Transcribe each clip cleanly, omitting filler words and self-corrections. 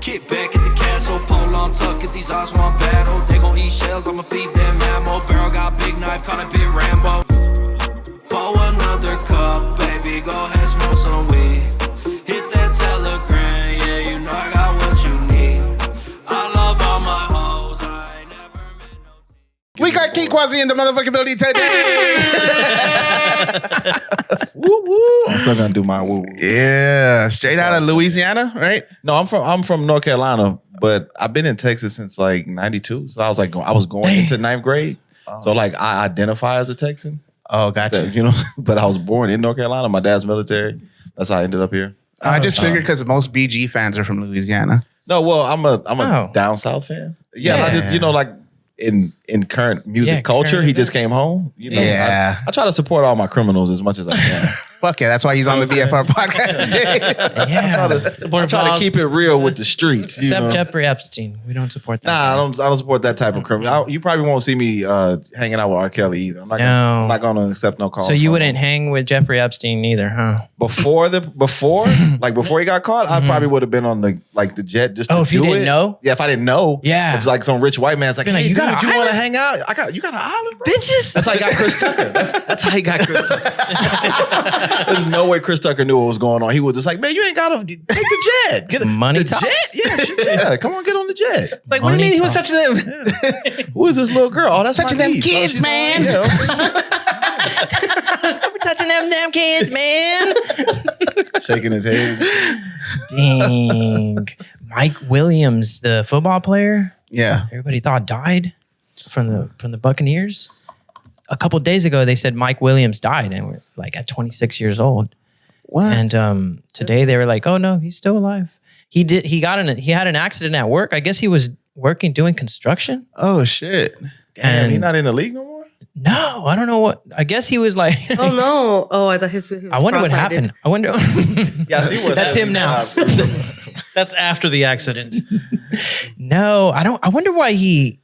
Kick back at the castle, pole on tuck, if these odds want battle. They gon' eat shells, I'ma feed them ammo. Barrel got big knife, call it big Rambo. Pour another cup, baby, go ahead, smoke some weed. Hit that telegram, yeah, you know I got what you need. I love all my hoes, I ain't never met no team. We got Kwasi in the motherfucking building today. Woo woo. I'm still gonna do my woo woo. Yeah, straight out of Louisiana, right? No, I'm from North Carolina, but I've been in Texas since like '92. So I was going into 9th grade. So like I identify as a Texan. Oh, gotcha. You know, but I was born in North Carolina. My dad's military. That's how I ended up here. I just figured because most BG fans are from Louisiana. No, well, I'm a down south fan. Yeah. I just, like in current music culture, he just came home. I try to support all my criminals as much as I can. Fuck yeah, that's why he's on the BFR podcast today. I try to keep it real with the streets. Except Jeffrey Epstein. We don't support that. Nah, I don't support that type of criminal. You probably won't see me hanging out with R. Kelly either. I'm not going to accept no calls. So you wouldn't hang with Jeffrey Epstein either, huh? Before he got caught, I probably would have been on the jet just to do it. If you didn't know? Yeah, if I didn't know. Yeah. If it's like some rich white man's like, hey, you dude, you want to hang out? You got an island, bro? Bitches. That's how he got Chris Tucker. That's how he got Chris Tucker. There's no way Chris Tucker knew what was going on. He was just like, man, you ain't got to take the jet. Get money the talks. jet? Yeah, come on, get on the jet. Like, what do you mean he was touching them? Who is this little girl? Oh, that's touching my them niece. kids, man. I'm touching them damn kids, man. Shaking his head. Dang. Mike Williams, the football player. Yeah. Everybody thought died from the Buccaneers. A couple of days ago, they said Mike Williams died, and we're like at 26 years old. What? And today they were like, "Oh no, he's still alive." He had an accident at work. I guess he was working doing construction. Oh shit. Damn, he's not in the league no more? No, I don't know what. I guess he was like. Oh no! Oh, I thought he was I wonder what happened. I wonder. Yeah, see what That's him now. That's after the accident. No, I don't. I wonder why he's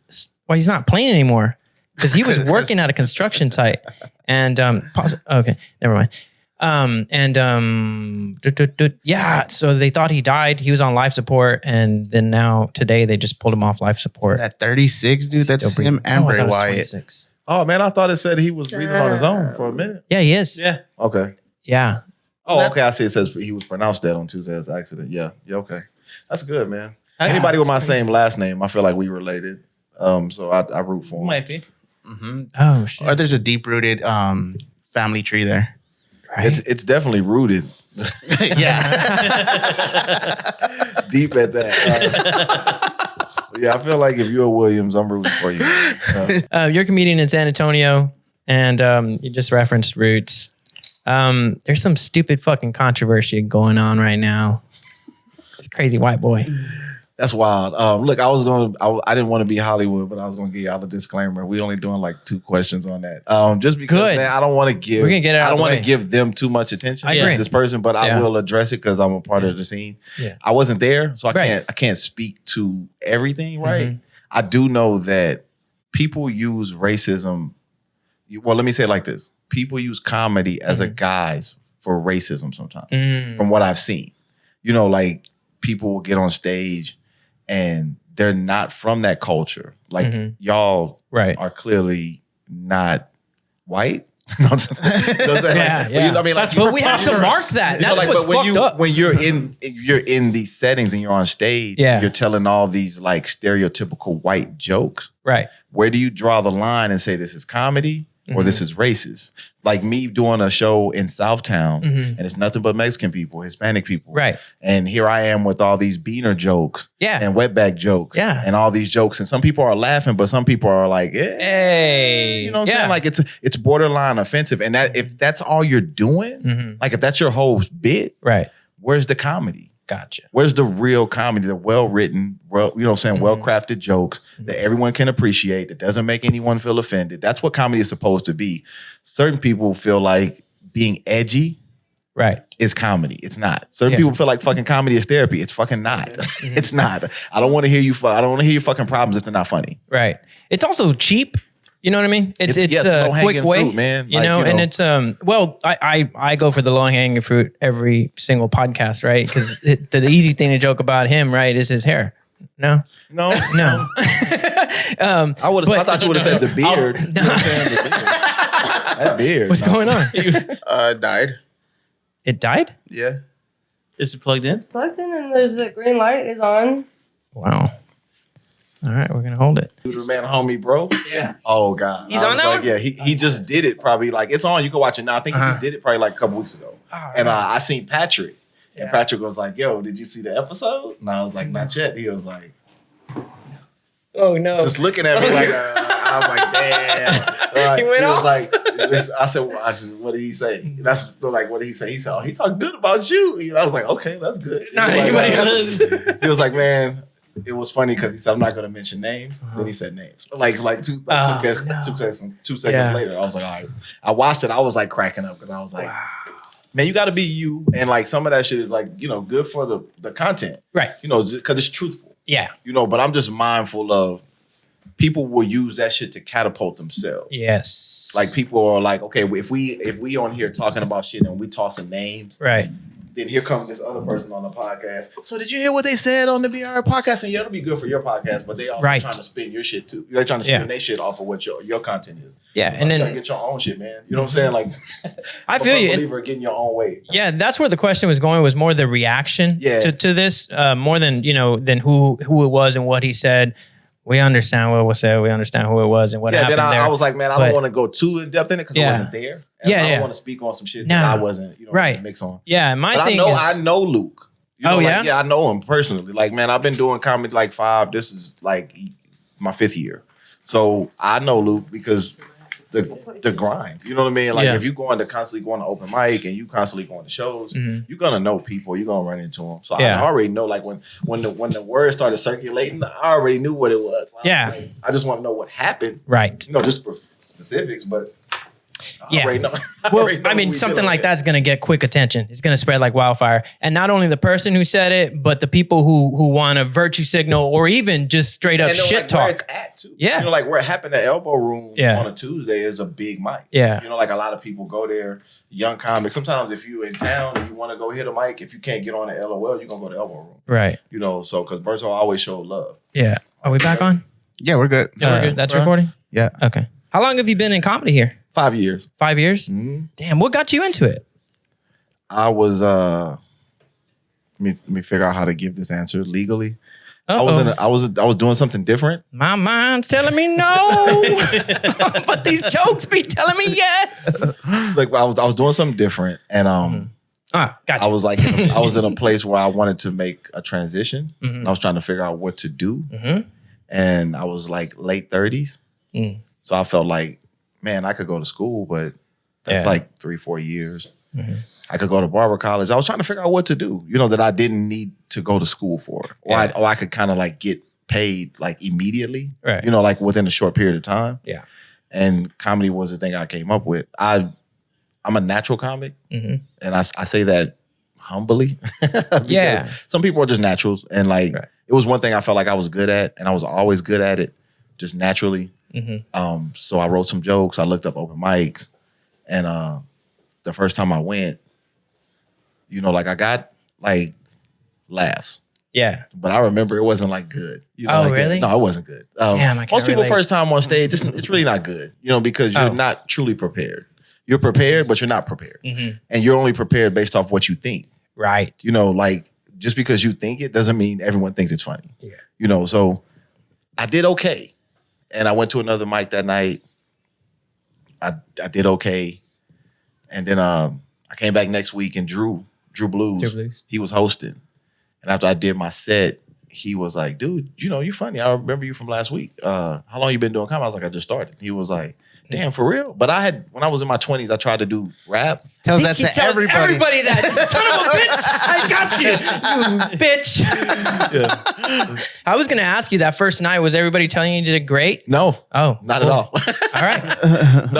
not playing anymore. Because he was working at a construction site, and okay, never mind. Yeah, so they thought he died. He was on life support, and then now today they just pulled him off life support. That 36 dude, that's him and Bray Wyatt. 26. Oh man, I thought it said he was breathing on his own for a minute. Yeah, he is. Yeah. Okay. Yeah. Oh, okay. I see. It says he was pronounced dead on Tuesday as an accident. Yeah. Okay. That's good, man. Anybody with my same last name, I feel like we related. So I root for him. Might be. Mm-hmm. Oh shit. Or there's a deep-rooted family tree there. Right? It's definitely rooted. Yeah. Deep at that. Yeah, I feel like if you're a Williams, I'm rooting for you. You're a comedian in San Antonio, and you just referenced Roots. There's some stupid fucking controversy going on right now. This crazy white boy. That's wild. Look, I didn't want to be Hollywood, but I was going to give y'all a disclaimer. We only doing like 2 questions on that. Just because, man, I don't want to give. We're gonna get it out I don't of the want way. to give them too much attention. I agree. This person, but I will address it because I'm a part of the scene. Yeah. I wasn't there, so Right. I can't speak to everything. Right. Mhm. I do know that people use racism. Well, let me say it like this: people use comedy as a guise for racism sometimes. From what I've seen, like people will get on stage and they're not from that culture. Like y'all are clearly not white. Yeah. But we have to mark that. That's what's fucked up. When you're in these settings and you're on stage, you're telling all these like stereotypical white jokes. Right. Where do you draw the line and say this is comedy or this is racist? Like me doing a show in Southtown and it's nothing but Mexican people, Hispanic people. Right. And here I am with all these beaner jokes and wetback jokes and all these jokes. And some people are laughing, but some people are like, hey. You know what I'm saying? Like it's borderline offensive. And that if that's all you're doing, like if that's your whole bit, right? Where's the comedy? Gotcha. Where's the real comedy, the well-written, well-crafted jokes that everyone can appreciate, that doesn't make anyone feel offended? That's what comedy is supposed to be. Certain people feel like being edgy is comedy. It's not. Certain people feel like fucking comedy is therapy. It's fucking not. It's not. I don't want to hear you. I don't want to hear your fucking problems if they're not funny. Right. It's also cheap. You know what I mean? It's yes, a quick low-hanging way, fruit, man. You Like, know, you and know. it's well, I go for the low hanging fruit every single podcast, right? Because the easy thing to joke about him, right, is his hair. No, No. no. I thought you would have said the beard. You know what I'm saying? The beard. That beard. What's going on? Died. It died? Yeah. Is it plugged in? It's plugged in and there's the green light is on. Wow. All right, we're gonna hold it. The man, homie, bro. Yeah. Oh God. He's I on was that like, one? yeah, he just did it probably like it's on. You can watch it now. I think he just did it probably like a couple weeks ago. And I seen Patrick. And Patrick was like, yo, did you see the episode? And I was like, not yet. He was like, Oh no. just looking at me like, I was like, damn. Like, He went was off? like, I said, what did he say? That's like, what did he say? He said, oh, he talked good about you. I was like, okay, that's good. Not He was anybody like, else. He was like, man, it was funny because he said, I'm not going to mention names. Then he said names. Like two seconds Yeah. later, I was like, all right. I watched it. I was like cracking up because I was like, man, you got to be you. And like some of that shit is like, you know, good for the content. Right. You know, because it's truthful. Yeah. You know, but I'm just mindful of people will use that shit to catapult themselves. Yes. Like people are like, okay, if we on here talking about shit and we tossing names, Right. then here comes this other person on the podcast. So did you hear what they said on the BFR podcast? And yeah, it'll be good for your podcast, but they also Right. trying to spin your shit too. They're trying to spin Yeah. their shit off of what your content is. Yeah, Like, and you then gotta get your own shit, man. You know what I'm saying? Like, I I'm a feel firm you. believer in getting your own way. Yeah, that's where the question was going, was more the reaction Yeah. to this, more than, you know, than who it was and what he said. We understand what was said. We understand who it was and what Yeah, happened then there. I was like, man, I But- don't want to go too in depth in it because Yeah. I wasn't there. And Yeah, I don't yeah. want to speak on some shit No. that I wasn't, Right. mix on. Yeah, my But thing I is, know Luke. You know, Oh, like, yeah? yeah, I know him personally. Like, man, I've been doing comedy like this is like my 5th year. So I know Luke because the grind. You know what I mean? Like Yeah. if you constantly going to open mic and you constantly going to shows, you're gonna know people. You're gonna run into them. So Yeah. I already know. Like when the word started circulating, I already knew what it was. Yeah. I just want to know what happened. right. You know, just for specifics, but I Yeah. already know. Well, already know I who mean, we something dealing like with. that's going to get quick attention. It's going to spread like wildfire. And not only the person who said it, but the people who want to virtue signal or even just straight up And then, shit like, where talk. it's at too. Yeah. You know, like where it happened at Elbow Room Yeah. on a Tuesday is a big mic. Yeah. You know, like a lot of people go there, young comics. Sometimes if you in town and you want to go hit a mic, if you can't get on the LOL, you're gonna go to Elbow Room. Right. You know, so because Berto always showed love. Yeah. Are we back on? Yeah, we're good. Yeah, we're good. That's We're on. recording? Yeah. Okay. How long have you been in comedy here? 5 years. 5 years? Mhm. Damn, what got you into it? I was let me figure out how to give this answer legally. I was doing something different. My mind's telling me no, but these jokes be telling me yes. Like I was doing something different, and Gotcha. I was like I was in a place where I wanted to make a transition. Mhm. I was trying to figure out what to do, Mhm. and I was like late 30s. Mm. So I felt like, man, I could go to school, but that's Yeah. like 3-4 years. Mhm. I could go to barber college. I was trying to figure out what to do, you know, that I didn't need to go to school for, Yeah. or I could kind of like get paid like immediately, Right. you know, like within a short period of time. Yeah. And comedy was the thing I came up with. I'm a natural comic, Mhm. and I say that humbly. Because Yeah. some people are just naturals, and like Right. it was one thing I felt like I was good at, and I was always good at it, just naturally. Mhm. So I wrote some jokes. I looked up open mics, and the first time I went, you know, like I got like laughs, Yeah. but I remember it wasn't like good. You know, Oh, like, really? No, it wasn't good. Damn, I can't most people relate. first time on stage, it's really not good. You know, because you're Oh. not truly prepared. You're prepared, but you're not prepared, Mhm. and you're only prepared based off what you think. Right. You know, like just because you think it doesn't mean everyone thinks it's funny. Yeah. You know, so I did okay. And I went to another mic that night. I did okay. And then I came back next week and Drew Blues, Drew Blues. he was hosting. And after I did my set, he was like, dude, you know, you're funny. I remember you from last week. How long you been doing comedy? I was like, I just started. He was like, damn, for real? But when I was in my 20s, I tried to do rap. Tells He that to tells everybody. everybody that. Son of a bitch. I got you. You bitch. I was going to ask you that first night, was everybody telling you did great? No, Oh. not cool. at all. All right.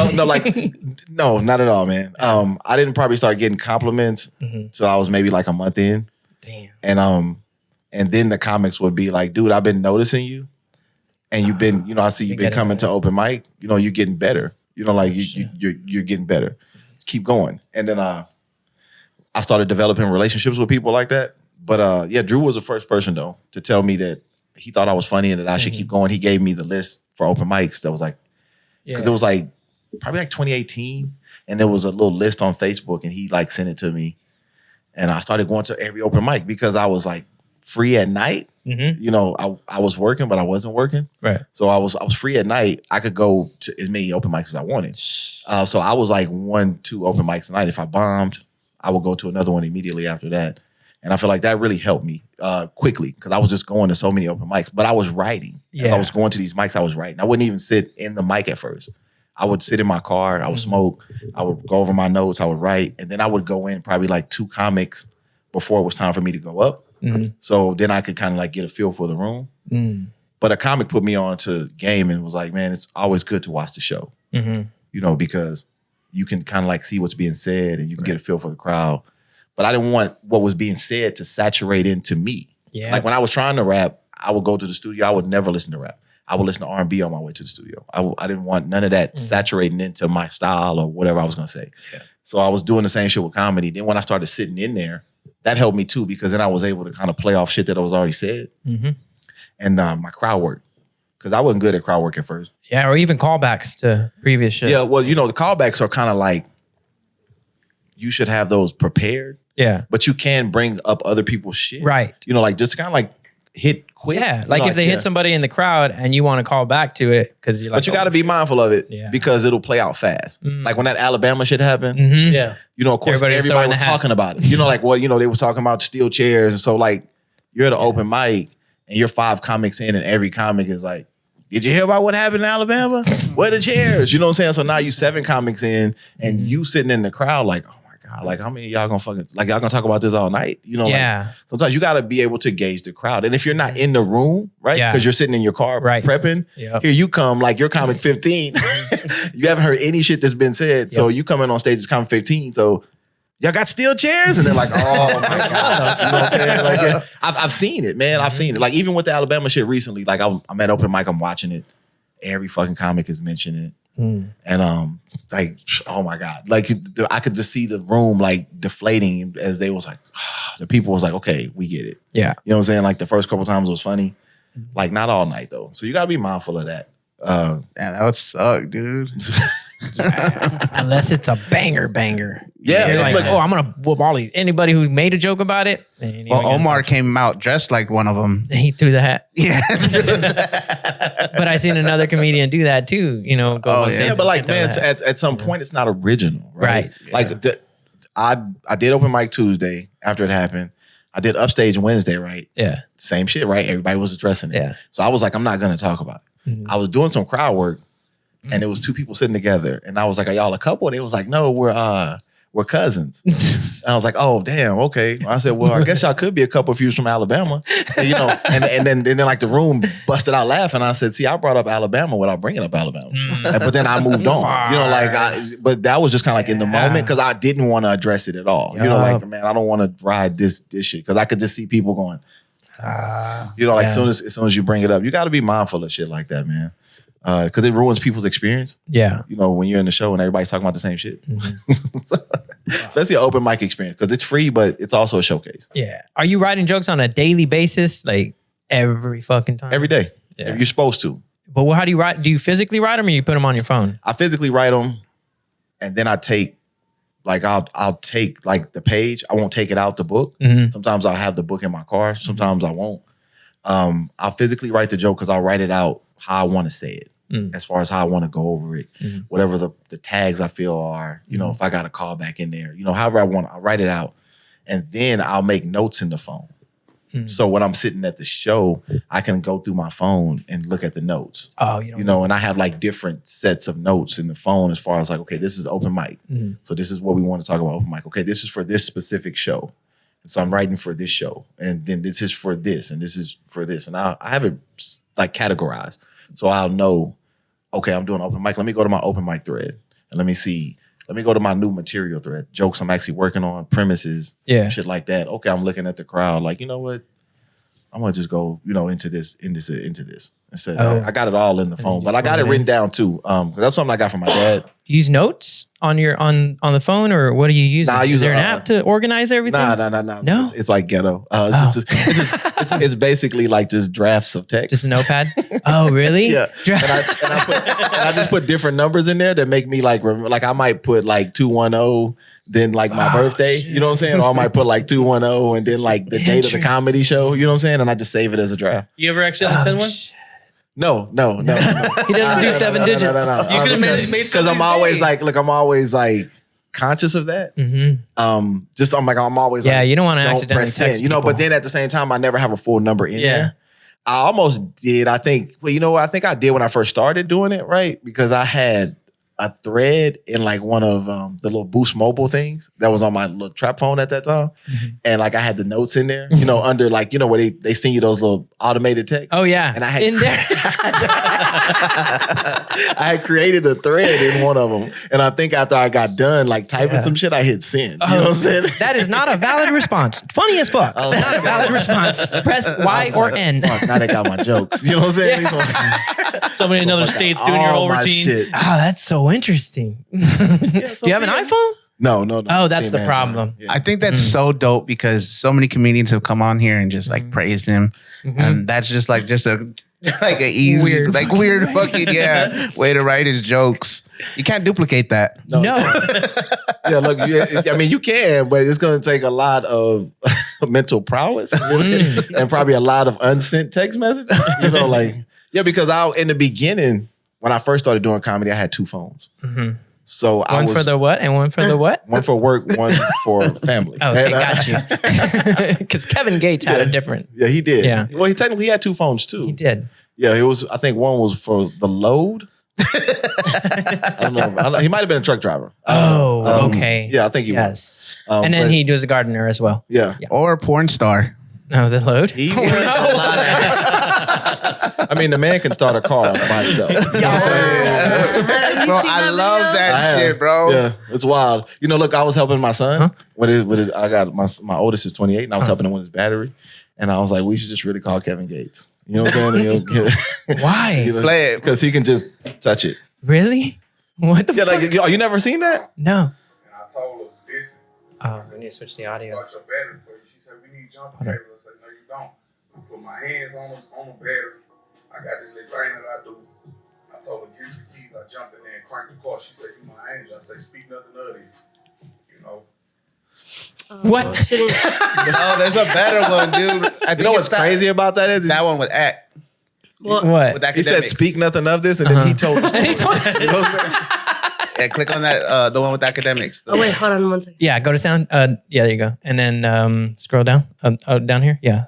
No, not at all, man. I didn't probably start getting compliments till I was maybe like a month in. Damn. And then the comics would be like, dude, I've been noticing you. and you've been, you know, I see you've been coming to open mic. You know, you're getting better. You know, like you're getting better. Keep going. And then I started developing relationships with people like that. But yeah, Drew was the first person though to tell me that he thought I was funny and that I should keep going. He gave me the list for open mics. That was like, because it was like probably like 2018, and there was a little list on Facebook, and he like sent it to me, and I started going to every open mic because I was like free at night. You know, I was working, but I wasn't working. Right. So I was free at night. I could go to as many open mics as I wanted. So I was like 1-2 open mics a night. If I bombed, I would go to another one immediately after that. And I feel like that really helped me quickly because I was just going to so many open mics. But I was writing. As I was going to these mics, I was writing. I wouldn't even sit in the mic at first. I would sit in my car. I would smoke. I would go over my notes. I would write. And then I would go in probably like 2 comics before it was time for me to go up. So then I could kind of like get a feel for the room. But a comic put me on to game and was like, man, it's always good to watch the show. You know, because you can kind of like see what's being said and you can get a feel for the crowd. But I didn't want what was being said to saturate into me. Yeah. Like when I was trying to rap, I would go to the studio. I would never listen to rap. I would listen to R&B on my way to the studio. I didn't want none of that saturating into my style or whatever I was going to say. Yeah. So I was doing the same shit with comedy. Then when I started sitting in there, that helped me too because then I was able to kind of play off shit that I was already said. And my crowd work. Because I wasn't good at crowd work at first. Yeah, or even callbacks to previous shit. Yeah, well, you know, the callbacks are kind of like, you should have those prepared. Yeah. But you can bring up other people's shit. Right. You know, like just kind of like hit quick. Yeah. Like if they hit somebody in the crowd and you want to call back to it because you're like, but you got to be mindful of it because it'll play out fast. Like when that Alabama shit happened. Yeah. You know, of course, everybody was talking about it. You know, like, well, you know, they were talking about steel chairs. And so like you're at an open mic and you're 5 comics in and every comic is like, did you hear about what happened in Alabama? Where the chairs? You know what I'm saying? So now you 7 comics in and you sitting in the crowd like, God, like how many of y'all gonna fucking like y'all gonna talk about this all night? You know, like sometimes you gotta be able to gauge the crowd. And if you're not in the room, right? Because you're sitting in your car prepping, here you come, like you're comic 15. You haven't heard any shit that's been said. So you come in on stage as comic 15. So y'all got steel chairs? And they're like, oh my God. You know what I'm saying? Like I've seen it, man. I've seen it. Like even with the Alabama shit recently, like I'm at open mic, I'm watching it. Every fucking comic is mentioning it. And like, oh my God, like I could just see the room like deflating as they was like, the people was like, okay, we get it. Yeah. You know what I'm saying? Like the first couple times it was funny, like not all night though. So you gotta be mindful of that. Damn, that would suck, dude. Unless it's a banger. Yeah. You're like, oh, I'm going to whoop anybody who made a joke about it. Well, Omar came out dressed like one of them. He threw the hat. Yeah. But I seen another comedian do that too, you know. But like, man, at some point it's not original, right? Like I did open mic Tuesday after it happened. I did upstage Wednesday, right? Yeah. Same shit, right? Everybody was addressing it. Yeah. So I was like, I'm not going to talk about it. I was doing some crowd work and it was 2 people sitting together. And I was like, are y'all a couple? And they was like, no, we're cousins. And I was like, oh, damn, okay. I said, well, I guess y'all could be a couple if you was from Alabama. And, you know, and then like the room busted out laughing. I said, see, I brought up Alabama without bringing up Alabama. But then I moved on. You know, like, but that was just kind of like in the moment because I didn't want to address it at all. You know, like, man, I don't want to ride this shit because I could just see people going, you know, like as soon as you bring it up, you got to be mindful of shit like that, man. Because it ruins people's experience. Yeah. You know, when you're in the show and everybody's talking about the same shit. Especially an open mic experience because it's free, but it's also a showcase. Yeah. Are you writing jokes on a daily basis? Like every fucking time? Every day. Yeah. You're supposed to. But how do you write? Do you physically write them or you put them on your phone? I physically write them and then I take, like I'll take like the page. I won't take it out the book. Sometimes I'll have the book in my car. Sometimes I won't. I'll physically write the joke because I'll write it out how I want to say it. As far as how I want to go over it, whatever the tags I feel are, you know, if I got a call back in there, you know, however I want, I'll write it out. And then I'll make notes in the phone. So when I'm sitting at the show, I can go through my phone and look at the notes. Oh, you know, and I have like different sets of notes in the phone as far as like, okay, this is open mic. So this is what we want to talk about open mic. Okay, this is for this specific show. And so I'm writing for this show. And then this is for this and this is for this. And I have it like categorized. So I'll know, okay, I'm doing open mic. Let me go to my open mic thread and let me go to my new material thread, jokes I'm actually working on, premises, shit like that. Okay, I'm looking at the crowd like, you know what? I'm gonna just go, into this. Instead, I got it all in the phone, but I got it written down too. 'Cause that's something I got from my dad. Use notes on your on the phone, or what do you use? Nah, I use Is there an app to organize everything? Nah. No? It's like ghetto. It's basically like just drafts of text. Just a notepad? Oh, really? Yeah. And I just put different numbers in there that make me like remember. Like I might put like 210, then like my birthday. Shit. You know what I'm saying? Or I might put like 210 and then like the date of the comedy show. You know what I'm saying? And I just save it as a draft. You ever accidentally send one? No. He doesn't do 7 digits. You could have made because I'm always like, look, I'm always like conscious of that. Mm-hmm. Just I'm always Yeah, like, you don't want to don't accidentally press text send, people. But then at the same time, I never have a full number in there. I almost did. I think. Well, you know what? I think I did when I first started doing it, right? Because I had a thread in like one of the little Boost Mobile things that was on my little trap phone at that time, and like I had the notes in there, under like where they send you those little automated texts. Oh yeah, and I had in there. I had created a thread in one of them, and I think after I got done like typing some shit, I hit send. You know what I'm saying? That is not a valid response. Funny as fuck. Not a valid response. Press Y or N. Fuck, now they got my jokes. You know what I'm saying? Somebody in another state's doing your whole routine. Shit. Oh, that's so interesting. Do you have an iPhone? No. Oh, that's the problem. Yeah. I think that's so dope because so many comedians have come on here and just like praised him, and that's just a easy Weird weird fucking way to write his jokes. You can't duplicate that. No. Yeah, look, I mean, you can, but it's going to take a lot of mental prowess and probably a lot of unsent text messages. Because in the beginning, when I first started doing comedy, I had 2 phones. So One for the what and one for the what? One for work, one for family. Oh, okay, got you. Because Kevin Gates had a different. Yeah, he did. Yeah. Well, he technically had 2 phones too. He did. Yeah, it was. I think one was for the load. I don't know. He might have been a truck driver. Okay. Yeah, I think he was. Yes. And then he was a gardener as well. Yeah. Or a porn star. No, the load. He wears a lot of hats. I mean, the man can start a car by himself. You know what I'm saying? Bro, I love that shit, bro. Yeah, it's wild. Look, I was helping my son with his. I got my oldest is 28, and I was helping him with his battery, and I was like, we should just really call Kevin Gates. You know what I'm saying? Why? Play it because he can just touch it. Really? What the fuck? Like you never seen that? No. And I told her, listen, Oh, we need to switch the audio. start your battery for you. She said, we need jumper cables. I said, no, you don't. I put my hands on the battery. I got this little thing that I do. I told her, give me the keys. I jumped in there and cranked the car. She said, you my angel. I said, speak nothing of this. What? Oh, there's a better one, dude. I think What's crazy about that is that one with Act. Well, What? With he said, academics. speak nothing of this, and then he told the story. He told- You know what I'm saying? Yeah, click on that. The one with academics. oh wait, hold on one second. Yeah, go to sound. Yeah, there you go. And then scroll down. Down here. Yeah.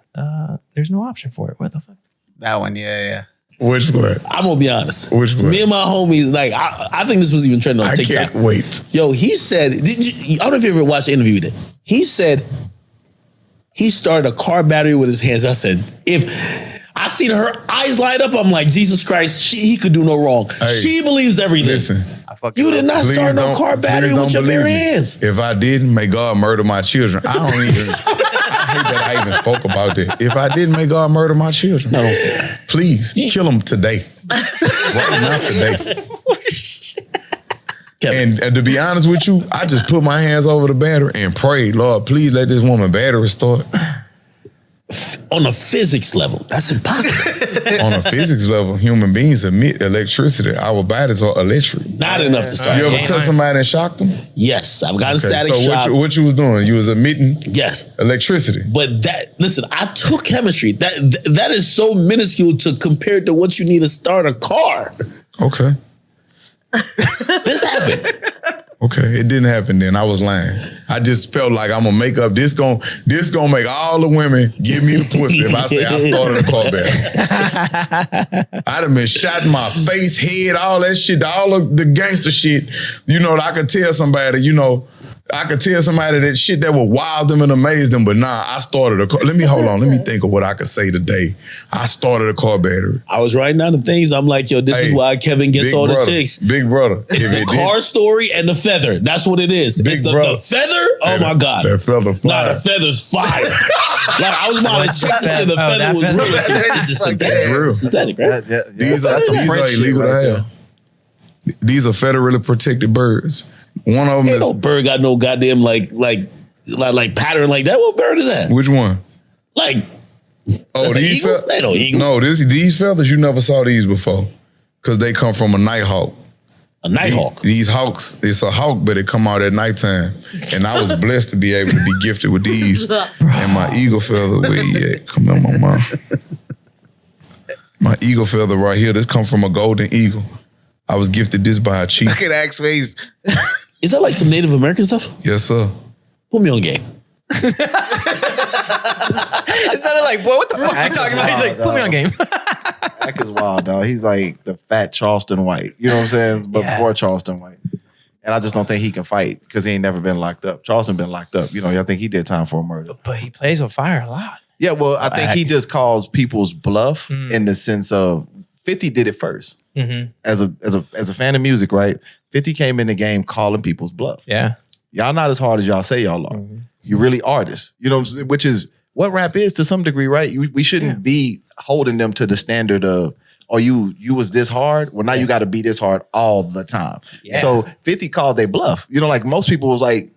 There's no option for it. What the fuck? That one. Yeah. Which one? I'm gonna be honest. Which one? Me and my homies, like, I think this was even trending on I TikTok. can't wait. Yo, he said, I don't know if you ever watched the interview with it. He said he started a car battery with his hands. I said, if I seen her eyes light up, I'm like, Jesus Christ, he could do no wrong. Hey, she believes everything. Listen, You did not please start no don't- car battery please with your don't bare believe me. hands. If I didn't, may God murder my children. I don't even. I hate that I even spoke about that. If I didn't, may God murder my children. No, don't say that. Please kill them today. Right now, today. Kevin. And to be honest with you, I just put my hands over the battery and prayed, Lord, please let this woman battery start. On a physics level, that's impossible. On a physics level, human beings emit electricity. Our bodies are electric. Not enough to start. You ever touch somebody and shock them? Yes, I've gotten static so shock. what you was doing? You was emitting Yes. electricity. But listen, I took chemistry. That is so minuscule compared to what you need to start a car. Okay. This happened. Okay, it didn't happen then. I was lying. I just felt like I'm gonna make up this gonna make all the women give me the pussy if I say I started a car battle. I'd have been shot in my face, head, all that shit, all of the gangster shit. I could tell somebody, I could tell somebody that shit that would wow them and amaze them, but nah, I started a car. Let me think of what I could say today. I started a car battery. I was writing down the things. I'm like, yo, this is why Kevin gets all the chicks. Big brother. It's the car story and the feather. That's what it is. Big It's the brother. feather. Oh my God. That feather fly. Nah, the feather's fire. Like I was about to check to say the feather was real. It's just synthetic. real. Synthetic, right? These are illegal to have. These are federally protected birds. One of them Ain't is no bird got no goddamn like pattern like that. What bird is that? which one? Like Oh, that's an these eagle? They ain't no eagle. No, these feathers you never saw these before, because they come from a nighthawk. A nighthawk. These hawks, it's a hawk, but it come out at nighttime. And I was blessed to be able to be gifted with these. And my eagle feather, where you at? Come on, my mom. My eagle feather right here, this come from a golden eagle. I was gifted this by a chief. Look at Axe face. Is that like some Native American stuff? Yes, sir. Put me on game. It sounded like, boy, what the fuck are you talking about? He's like, put me on game. Ack is wild, dog. He's like the fat Charleston White. You know what I'm saying? But before Charleston White. And I just don't think he can fight because he ain't never been locked up. Charleston been locked up. You know, I think he did time for a murder. But he plays with fire a lot. Yeah, well, I think he just calls people's bluff in the sense of 50 did it first. As a fan of music, right? 50 came in the game calling people's bluff. Yeah. Y'all not as hard as y'all say y'all are. You really artists. You know, which is what rap is to some degree, right? We shouldn't be holding them to the standard of, oh, you was this hard. Well, now you got to be this hard all the time. Yeah. So 50 called they bluff. You know, like most people was like,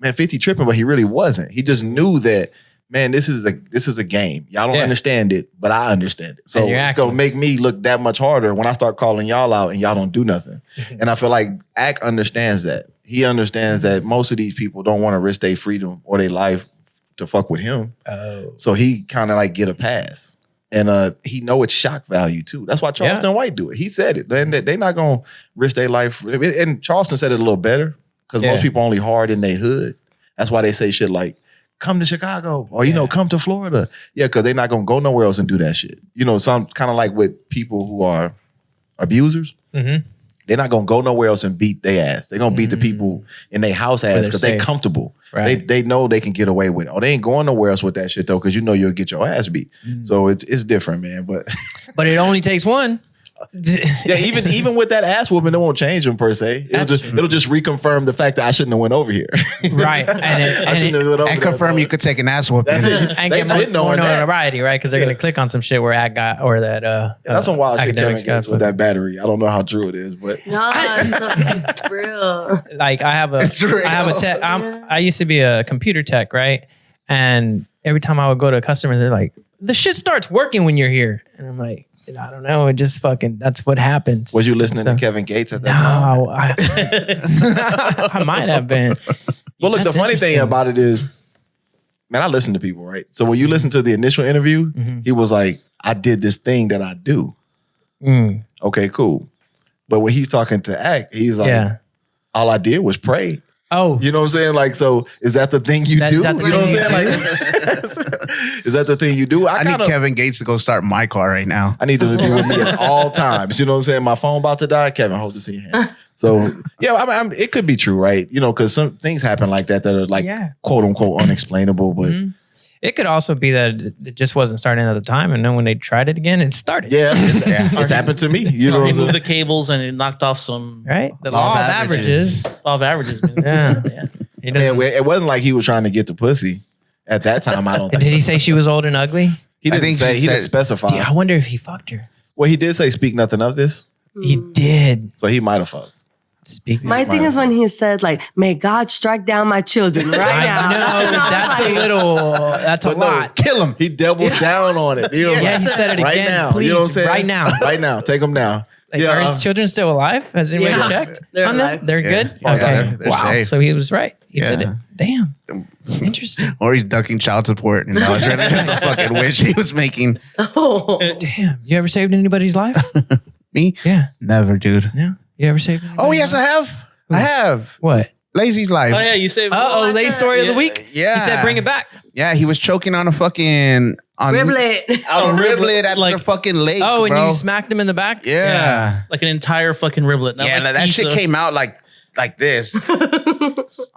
man, 50 tripping, but he really wasn't. He just knew that, man, this is a game. Y'all don't understand it, but I understand it. So it's gonna make me look that much harder when I start calling y'all out and y'all don't do nothing. And I feel like Ack understands that. He understands that most of these people don't want to risk their freedom or their life to fuck with him. Oh. So he kind of like get a pass. And he know it's shock value too. That's why Charleston White do it. He said it. They not gonna risk their life. And Charleston said it a little better because most people only hard in their hood. That's why they say shit like, come to Chicago or, you know, come to Florida. Yeah, because they're not going to go nowhere else and do that shit. You know, some kind of like with people who are abusers. They're not going to go nowhere else and beat their ass. They're going to beat the people in their house ass because they're comfortable. Right. They know they can get away with it. Or they ain't going nowhere else with that shit though because you know you'll get your ass beat. So it's different, man. But it only takes one. Yeah, even with that ass whooping, it won't change him per se. It'll just reconfirm the fact that I shouldn't have went over here. Right. And confirm you could take an ass whooping. And get more notoriety, right? Because they're going to click on some shit where Ack got, or that. That's some wild shit Kevin gets with that battery. I don't know how true it is, but it's real. Like I have a tech. I used to be a computer tech, right? And every time I would go to a customer, they're like, the shit starts working when you're here. And I'm like, I don't know. It just fucking, that's what happens. Was you listening to Kevin Gates at that time? No, I might have been. Well, look, the funny thing about it is, man, I listen to people, right? So when you listen to the initial interview, he was like, I did this thing that I do. Okay, cool. But when he's talking to Ack, he's like, all I did was pray. Oh. You know what I'm saying? Like, so is that the thing you do? You know what I'm saying? Like, is that the thing you do? I need Kevin Gates to go start my car right now. I need him to be with me at all times. You know what I'm saying? My phone about to die. Kevin, hold this in your hand. So, yeah, I mean, it could be true, right? You know, because some things happen like that are like, quote unquote, unexplainable. But it could also be that it just wasn't starting at the time. And then when they tried it again, it started. Yeah, it's happened to me. You know, he moved the cables and it knocked off some. Right? The law of averages. Law of averages. Yeah. Man, it wasn't like he was trying to get the pussy at that time. I don't think. Did he say she was old and ugly? He didn't say. He didn't specify. I wonder if he fucked her. Well, he did say, speak nothing of this. He did. So he might have fucked. My thing is when he said, like, may God strike down my children right now. No, that's a lot. Kill him. He doubled down on it. He said it right again. Now. Please, you know what I'm saying? right now. Right now. Take them down. Like, are his children still alive? Has anybody checked They're on alive. them? They're good? Yeah, Okay. they're Wow. safe. So he was right. He did it. Damn. Interesting. Or he's ducking child support. And that was really just a fucking wish he was making. Oh. Damn. You ever saved anybody's life? Me? Yeah. Never, dude. Yeah. You ever saved anybody's Oh, yes, I have. I have. What? Lazy's life. Oh, yeah, you saved. Lady story of the week? Yeah. He said bring it back. Yeah, he was choking on a fucking... Riblet. On a riblet at the fucking lake, Oh, and bro. you smacked him in the back? Yeah. Like an entire fucking riblet. Yeah, that shit came out like like this. On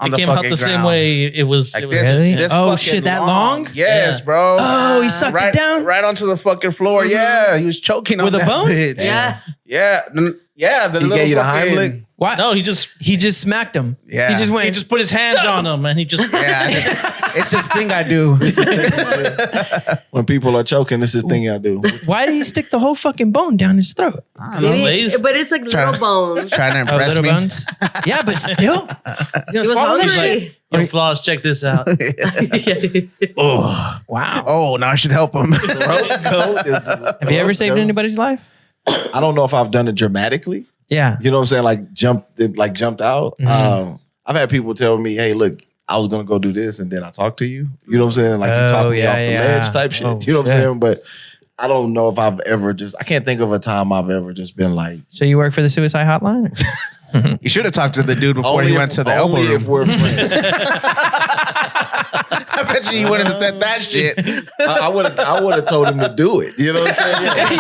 It the came out fucking the same ground. way it was. Like It was this, Really? this Oh, fucking shit, that long? Yes, Yeah. bro. Oh, he sucked it down? right onto the fucking floor. Yeah, he was choking With on a that bone? bitch. Yeah. Yeah, the He little gave you the fucking- Heimlich? Why? no, he just smacked him. Yeah. He just went. he just put his hands on him and he just Yeah, it's this thing I do. When people are choking, this is the thing I do. Why did he stick the whole fucking bone down his throat? I don't know. Maybe- ways. but it's like little bones. Trying to Oh, impress little me. bones. Yeah, but still, He was hungry. Yo, Flaws, check this out. Oh, wow. oh, now I should help him. Have you ever saved anybody's life? I don't know if I've done it dramatically. Yeah. You know what I'm saying? Like jumped out. I've had people tell me, "Hey, look, I was gonna go do this, and then I talked to you." You know what I'm saying? Like you talked me off the ledge type shit. Oh, you know what I'm shit. saying? But I don't know if I've ever I can't think of a time I've ever just been like. So you work for the suicide hotline? You should have talked to the dude before Only he if- went to the elbow only room. if we're friends. I bet you wouldn't have said that shit. I would have told him to do it. You know what I'm saying?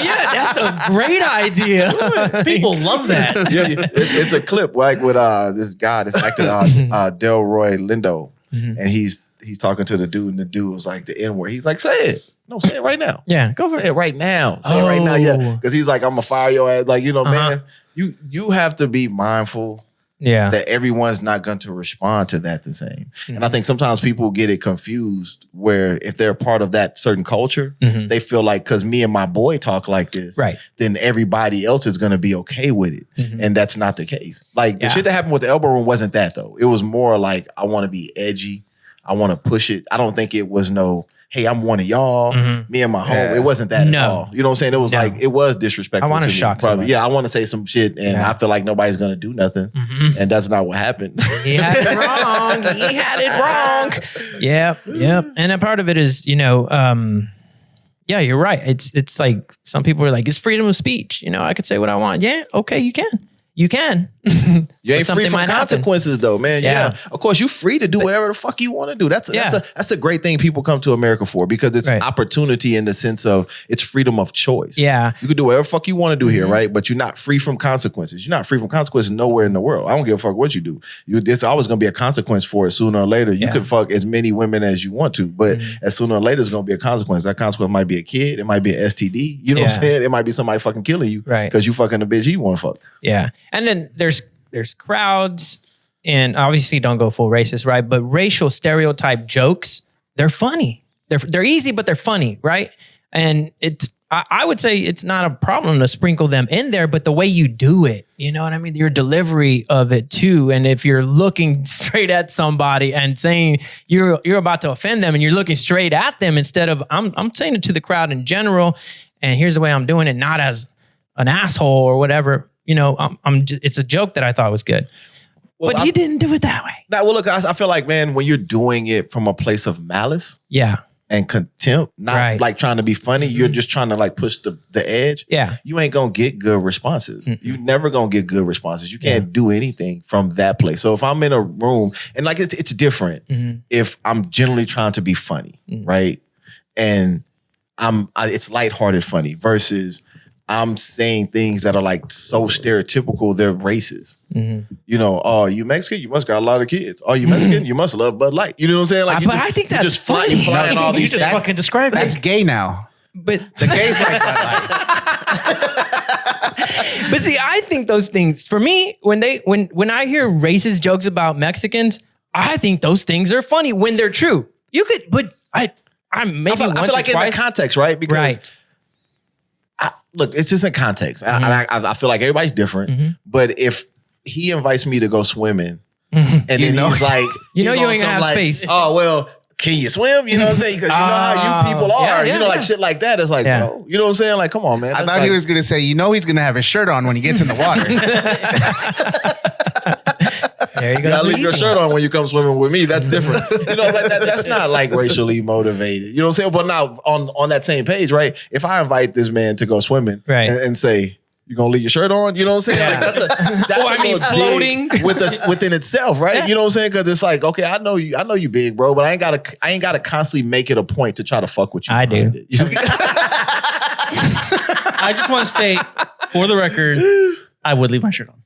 yeah, that's a great idea. People love that. Yeah, it's a clip like with this guy, this actor Delroy Lindo, and he's talking to the dude, and the dude was like the N word. He's like, "Say it, no, say it right now. Yeah, go for Say it. it right now. Say it right now, yeah." Because he's like, "I'm gonna fire your ass." Like, you know, man, you have to be mindful Yeah. that everyone's not going to respond to that the same. And I think sometimes people get it confused where if they're part of that certain culture, they feel like because me and my boy talk like this, Right. then everybody else is going to be okay with it. And that's not the case. Like the shit that happened with the elbow room wasn't that though. It was more like, I want to be edgy. I want to push it. I don't think it was no, hey, I'm one of y'all, me and my home. It wasn't that No. at all. You know what I'm saying? It was like, it was disrespectful. I wanna to me, shock probably. somebody. Yeah, I want to say some shit and Yeah. I feel like nobody's going to do nothing. And that's not what happened. He had it wrong. He had it wrong. Yep. And a part of it is, yeah, you're right. It's like some people are like, it's freedom of speech. I could say what I want. Yeah, okay, you can. You can. You ain't free from consequences though, man. Yeah. Of course, you free to do whatever the fuck you want to do. That's a great thing people come to America for because it's Right. opportunity in the sense of it's freedom of choice. Yeah. You can do whatever the fuck you want to do here, right? But you're not free from consequences. You're not free from consequences nowhere in the world. I don't give a fuck what you do. There's always going to be a consequence for it sooner or later. You Yeah. can fuck as many women as you want to, but as sooner or later, there's going to be a consequence. That consequence might be a kid. It might be an STD. You know what I'm Yeah. saying? It might be somebody fucking killing you Right. because you fucking the bitch you want to fuck. Yeah. And then there's crowds, and obviously don't go full racist, right? But racial stereotype jokes, they're funny. They're easy, but they're funny, right? And I would say it's not a problem to sprinkle them in there, but the way you do it, you know what I mean? Your delivery of it too. And if you're looking straight at somebody and saying you're about to offend them and you're looking straight at them instead of I'm saying it to the crowd in general, and here's the way I'm doing it, not as an asshole or whatever. It's a joke that I thought was good. Well, But he didn't do it that way. Now, well, look, I feel like, man, when you're doing it from a place of malice Yeah. and contempt, not Right. like trying to be funny, you're just trying to like push the edge. Yeah. You ain't gonna get good responses. You never gonna get good responses. You can't do anything from that place. So if I'm in a room and like it's different if I'm generally trying to be funny, right? And it's lighthearted funny versus I'm saying things that are like so stereotypical, they're racist. Oh, you Mexican? You must got a lot of kids. Oh, you Mexican? You must love Bud Light. You know what I'm saying? Like, But I think that's you funny. flying all You these just fucking described That's it. gay now. But The gays like that. but see, I think those things for me, when I hear racist jokes about Mexicans, I think those things are funny when they're true. You could, but I'm maybe I feel like in the context, right? Because right. look, it's just in context. I feel like everybody's different. But if he invites me to go swimming, and then he's like, You know he's you on ain't gonna some have like, space. Oh well, can you swim? You know what I'm saying? Because you know how you people are. yeah, like yeah. shit like that. It's like, Yeah. bro, you know what I'm saying? Like, come on, man. I That's thought like, he was gonna say, he's gonna have his shirt on when he gets in the water. There you You go. gotta leave your shirt on when you come swimming with me. That's different. Like that's not like racially motivated. You know what I'm saying? But now on that same page, right? If I invite this man to go swimming Right. and say, you gonna leave your shirt on? You know what I'm saying? Like that's Or, I a mean, little floating. dig within itself, right? You know what I'm saying? Because it's like, okay, I know you big, bro, but I ain't gotta constantly make it a point to try to fuck with you. I do. behind it. You know? I just want to state, for the record, I would leave my shirt on.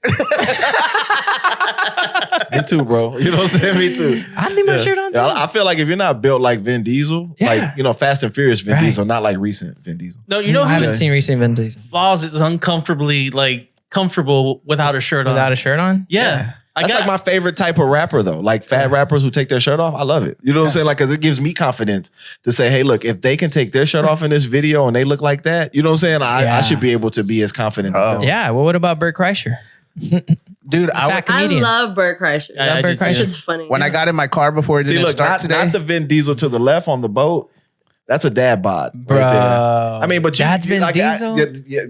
Me too, bro. You know what I'm saying? Me too. I leave my shirt on too. Yeah, I feel like if you're not built like Vin Diesel, Yeah. like, Fast and Furious Vin Right. Diesel, not like recent Vin Diesel. No, you know I haven't who's seen recent Vin Diesel Voss is uncomfortably like comfortable without a shirt on. without a shirt on. Yeah. That's like my favorite type of rapper though. Like fat rappers who take their shirt off. I love it. You know what I'm saying? Like, cause it gives me confidence to say, hey, look, if they can take their shirt off in this video and they look like that, you know what I'm saying? I should be able to be as confident as them. Yeah. Well, what about Bert Kreischer? Dude, Fat I comedian. love Bert Kreischer. I Bert do too. Kreischer. It's funny. when I got in my car before it See, didn't look, start today. not the Vin Diesel to the left on the boat. That's a dad bod Bro. right there. I mean, but That's Vin Diesel?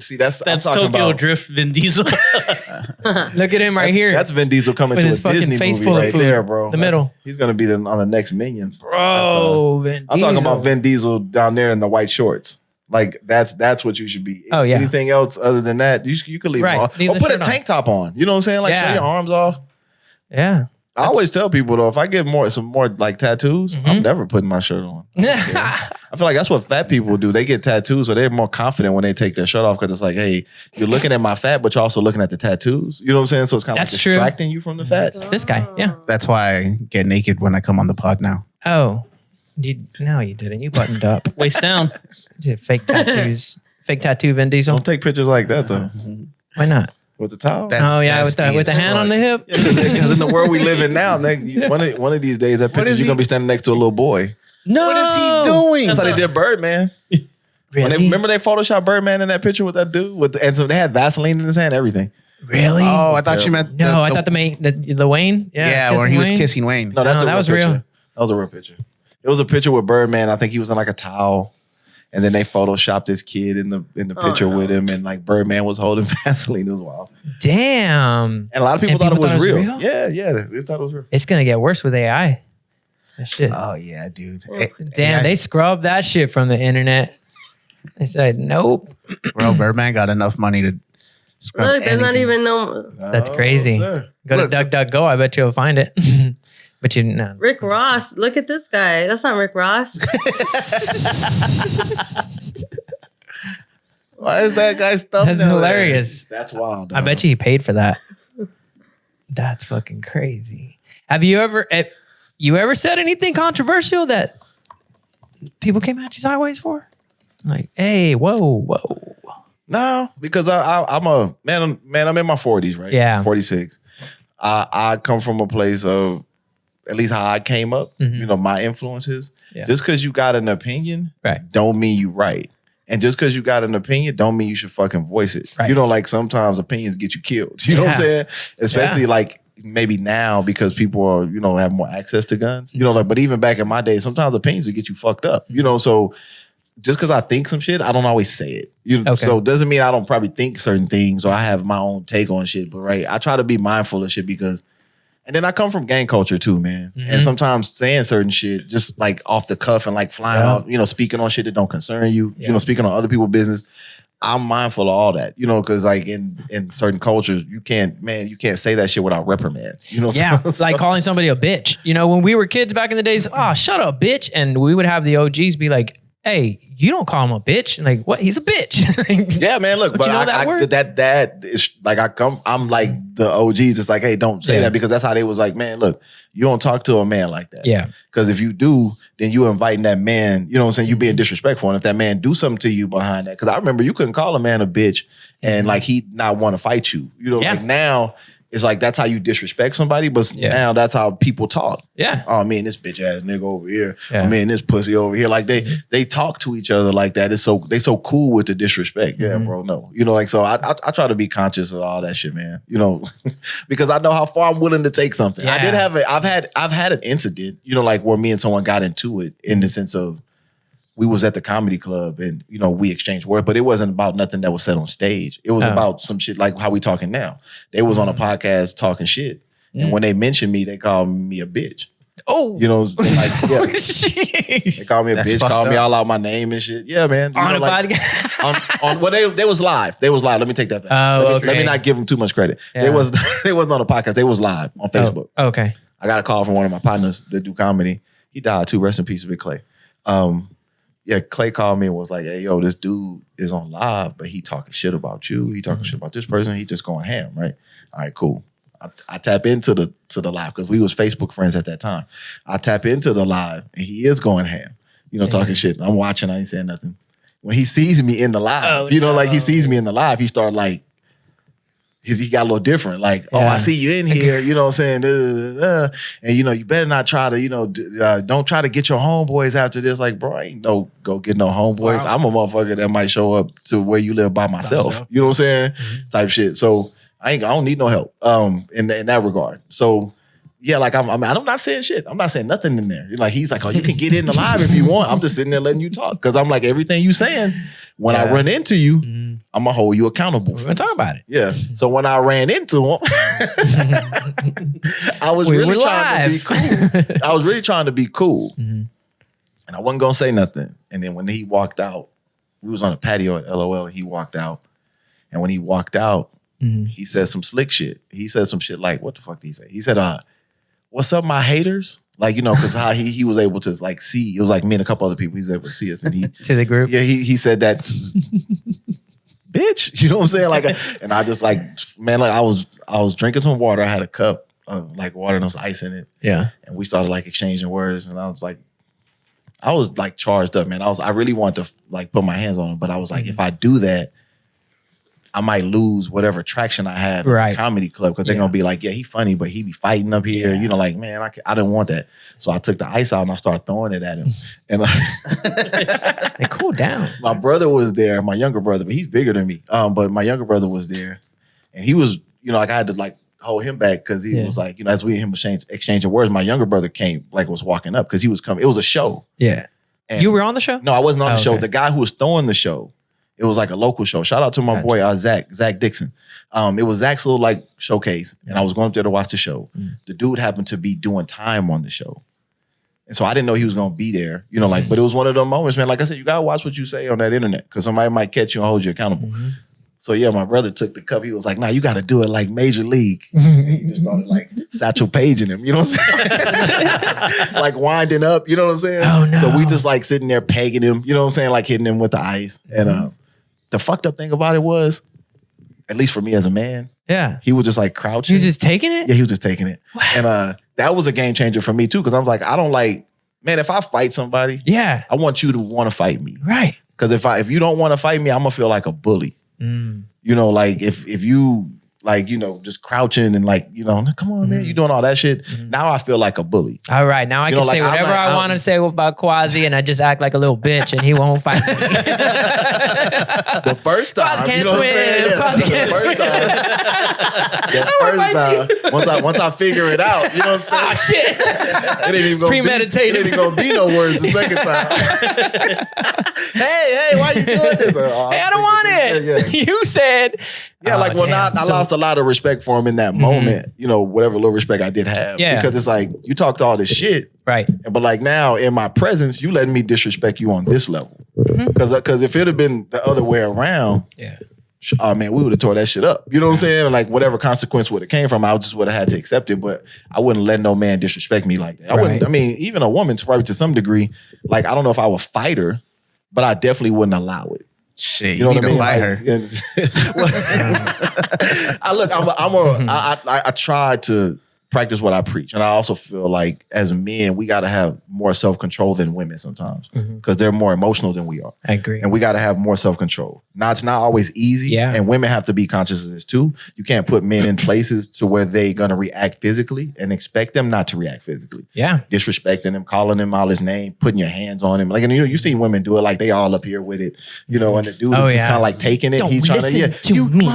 see, that's I'm That's talking Tokyo about. Drift Vin Diesel. Look at him right here. That's Vin Diesel coming With to a his fucking Disney face movie full of right food. there, bro. The middle. He's gonna be on the next Minions. Bro, Vin I'm talking Diesel. about Vin Diesel down there in the white shorts. Like that's what you should be. Oh, yeah. Anything else other than that, you could leave Right. it off. Leave Or the put a shirt on. tank top on. You know what I'm saying? Like show Yeah. your arms off. Yeah. I always tell people though, if I get some more like tattoos, Mm-hmm. I'm never putting my shirt on. I feel like that's what fat people do. They get tattoos, so they're more confident when they take their shirt off because it's like, hey, you're looking at my fat, but you're also looking at the tattoos. You know what I'm saying? So it's kind of like That's true. distracting you from the fat. This guy. Yeah. That's why I get naked when I come on the pod now. Oh. No, you didn't. You buttoned up. Waist down. You did fake tattoos. Fake tattoo Vin Diesel. Don't take pictures like that though. Why not? With the towel. Oh yeah, with the hand on the hip. Because in the world we live in now, one of these days, that picture is you're he- gonna be standing next to a little boy. No. What is he doing? That's how they did Birdman. When Really? remember they photoshopped Birdman in that picture with that dude, and so they had Vaseline in his hand, everything. Really? Oh, I thought you meant no, I thought the Wayne. yeah, where he was kissing Wayne. No, that's No, a that real was picture. real. That was a real picture. It was a picture with Birdman. I think he was in like a towel, and then they photoshopped this kid in the picture with him, and like Birdman was holding Vaseline. It was wild, Damn. and a lot of people And thought it was real. real? Yeah, they thought it was real. It's gonna get worse with AI. That shit. Oh yeah, dude. Damn, they scrubbed that shit from the internet. They said nope. Bro, Birdman got enough money to scrub Look, there's not anything. even no That's crazy. sir. Go Look, to DuckDuckGo. I bet you'll find it. But you know. Rick Ross. Look at this guy. That's not Rick Ross. Why is that guy's thumbnail? That's hilarious. That's wild. I bet you he paid for that. That's fucking crazy. Have you ever said anything controversial that people came at you sideways for? Like, hey, whoa. No, because I'm a man. I'm in my 40s, right? Yeah. 46. I come from a place of at least how I came up. You know, my influences. Yeah. Just because you got an opinion, Right. don't mean you right. And just because you got an opinion, don't mean you should fucking voice it. Right. You know, like sometimes opinions get you killed. You know what I'm saying? Especially like maybe now because people are, you know, have more access to guns. You know, like, but even back in my day, sometimes opinions would get you fucked up. You know, so just because I think some shit, I don't always say it. Okay. So it doesn't mean I don't probably think certain things or I have my own take on shit. But right, I try to be mindful of shit because, and then I come from gang culture too, man. And sometimes saying certain shit just like off the cuff and like flying out, you know, speaking on shit that don't concern you, you know, speaking on other people's business. I'm mindful of all that, you know, because like in certain cultures, you can't say that shit without reprimands. You know, Yeah, so- like calling somebody a bitch. You know, when we were kids back in the days, oh, shut up, bitch. And we would have the OGs be like, hey, you don't call him a bitch. And like, what? He's a bitch. Like, Yeah, man. Look, But but you know that word? that is like I'm like the OGs. It's like, hey, don't say Yeah. that because that's how they was like, man. Look, you don't talk to a man like that. Yeah. Because if you do, then you inviting that man. You know what I'm saying? You being disrespectful. And if that man do something to you behind that, because I remember you couldn't call a man a bitch and like he not want to fight you. You know, Yeah. like now. It's like that's how you disrespect somebody, but Yeah. now that's how people talk. Yeah. Oh man, this bitch ass nigga over here. Yeah. Oh man, this pussy over here. Like they talk to each other like that. They so cool with the disrespect. Yeah, bro. No, you know, like so. I try to be conscious of all that shit, man. You know, because I know how far I'm willing to take something. I Yeah. did have I've had an incident. You know, like where me and someone got into it in the sense of we was at the comedy club and, you know, we exchanged words, but it wasn't about nothing that was said on stage. It was Oh. about some shit like how we talking now. They was on a podcast talking shit. And when they mentioned me, they called me a bitch. Oh. You know, like, yeah. They Jeez. called me a That's bitch, fucked called me up. all out my name and shit. Yeah, man. You On know, a like, podcast. well, they was live. They was live. Let me take that back. Oh, Let me okay. not give them too much credit. Yeah. They wasn't on a podcast. They was live on Facebook. Oh, okay. I got a call from one of my partners that do comedy. He died too. Rest in peace, Big Clay. Yeah, Clay called me and was like, hey, yo, this dude is on live, but he talking shit about you. He talking shit about this person. He just going ham, right? All right, cool. I tap into the live because we was Facebook friends at that time. I tap into the live and he is going ham, talking shit. I'm watching, I ain't saying nothing. When he sees me in the live, like he sees me in the live, he started like, he got a little different. Like, oh, I see you in here, you know what I'm saying? And you better not try to, don't try to get your homeboys after this. Like, bro, I ain't go get no homeboys. Wow. I'm a motherfucker that might show up to where you live by myself. You know what I'm saying? Mm-hmm. Type shit. So I don't need no help in that regard. So yeah, like I'm not saying shit. I'm not saying nothing in there. Like he's like, oh, you can get in the live if you want. I'm just sitting there letting you talk because I'm like everything you saying. When I run into you, I'm gonna hold you accountable. We're gonna talk about it. Yeah. So when I ran into him, I was really trying to be cool. I was really trying to be cool, and I wasn't gonna say nothing. And then when he walked out, we was on a patio at LOL, and he walked out. And when he walked out, he said some slick shit. He said some shit like, what the fuck did he say? He said, what's up, my haters? Like, because how he was able to like see, it was like me and a couple other people, he was able to see us. And he to the group. Yeah, he said that, bitch, you know what I'm saying? Like, and I just like, man, like I was drinking some water. I had a cup of like water and there was ice in it. Yeah. And we started like exchanging words. And I was like charged up, man. I really wanted to like put my hands on him. But I was like, if I do that, I might lose whatever traction I have in the comedy club because they're gonna be like, yeah, he funny, but he be fighting up here. Like, man, I didn't want that. So I took the ice out and I started throwing it at him. And they cool down. My brother was there, my younger brother, but he's bigger than me. But my younger brother was there, and he was, like I had to like hold him back because he was like, as we and him exchanging words, my younger brother came, like was walking up because he was coming. It was a show. Yeah. And you were on the show? No, I wasn't on the show. The guy who was throwing the show. It was like a local show. Shout out to my boy Zach Dixon. It was Zach's little like showcase, and I was going up there to watch the show. The dude happened to be doing time on the show, and so I didn't know he was gonna be there. But it was one of those moments, man. Like I said, you gotta watch what you say on that internet because somebody might catch you and hold you accountable. So yeah, my brother took the cup. He was like, "Nah, you got to do it like Major League." And he just started like Satchel paging him. You know what I'm saying? Like winding up. You know what I'm saying? Oh no! So we just like sitting there pegging him. You know what I'm saying? Like hitting him with the ice and. The fucked up thing about it was, at least for me as a man, he was just like crouching. He was just taking it? Yeah, he was just taking it. Wow. And that was a game changer for me too, because I was like, I don't like, man, if I fight somebody, I want you to want to fight me. Right. Because if you don't want to fight me, I'm gonna feel like a bully. Like if you like, just crouching and like, come on, man, you doing all that shit. Now I feel like a bully. All right. Now I can say whatever I want to say about Kwasi and I just act like a little bitch and he won't fight me. The first time, Kwasi can't swim. Kwasi can't swim. The first time, once I figure it out, you know what I'm saying? Oh, shit. It ain't even gonna premeditated. It ain't gonna be no words the second time. hey, why you doing this? Hey, I don't want it. You said. Yeah, I lost a lot of respect for him in that moment, whatever little respect I did have. Yeah. Because it's like, you talked all this shit. Right. But like now, in my presence, you letting me disrespect you on this level. Because if it had been the other way around, oh man, we would have tore that shit up. You know what I'm saying? Like whatever consequence would have came from, I just would have had to accept it. But I wouldn't let no man disrespect me like that. I wouldn't. I mean, even a woman, probably to some degree, like I don't know if I would fight her, but I definitely wouldn't allow it. Shit, you need to fight her. I try to practice what I preach. And I also feel like as men, we got to have more self-control than women sometimes because they're more emotional than we are. I agree. And we got to have more self-control. Now, it's not always easy. Yeah. And women have to be conscious of this too. You can't put men in places to where they're going to react physically and expect them not to react physically. Yeah. Disrespecting him, calling him out his name, putting your hands on him. Like, and you see women do it like they all up here with it, and the dude is just kind of like taking it. Don't He's trying to me.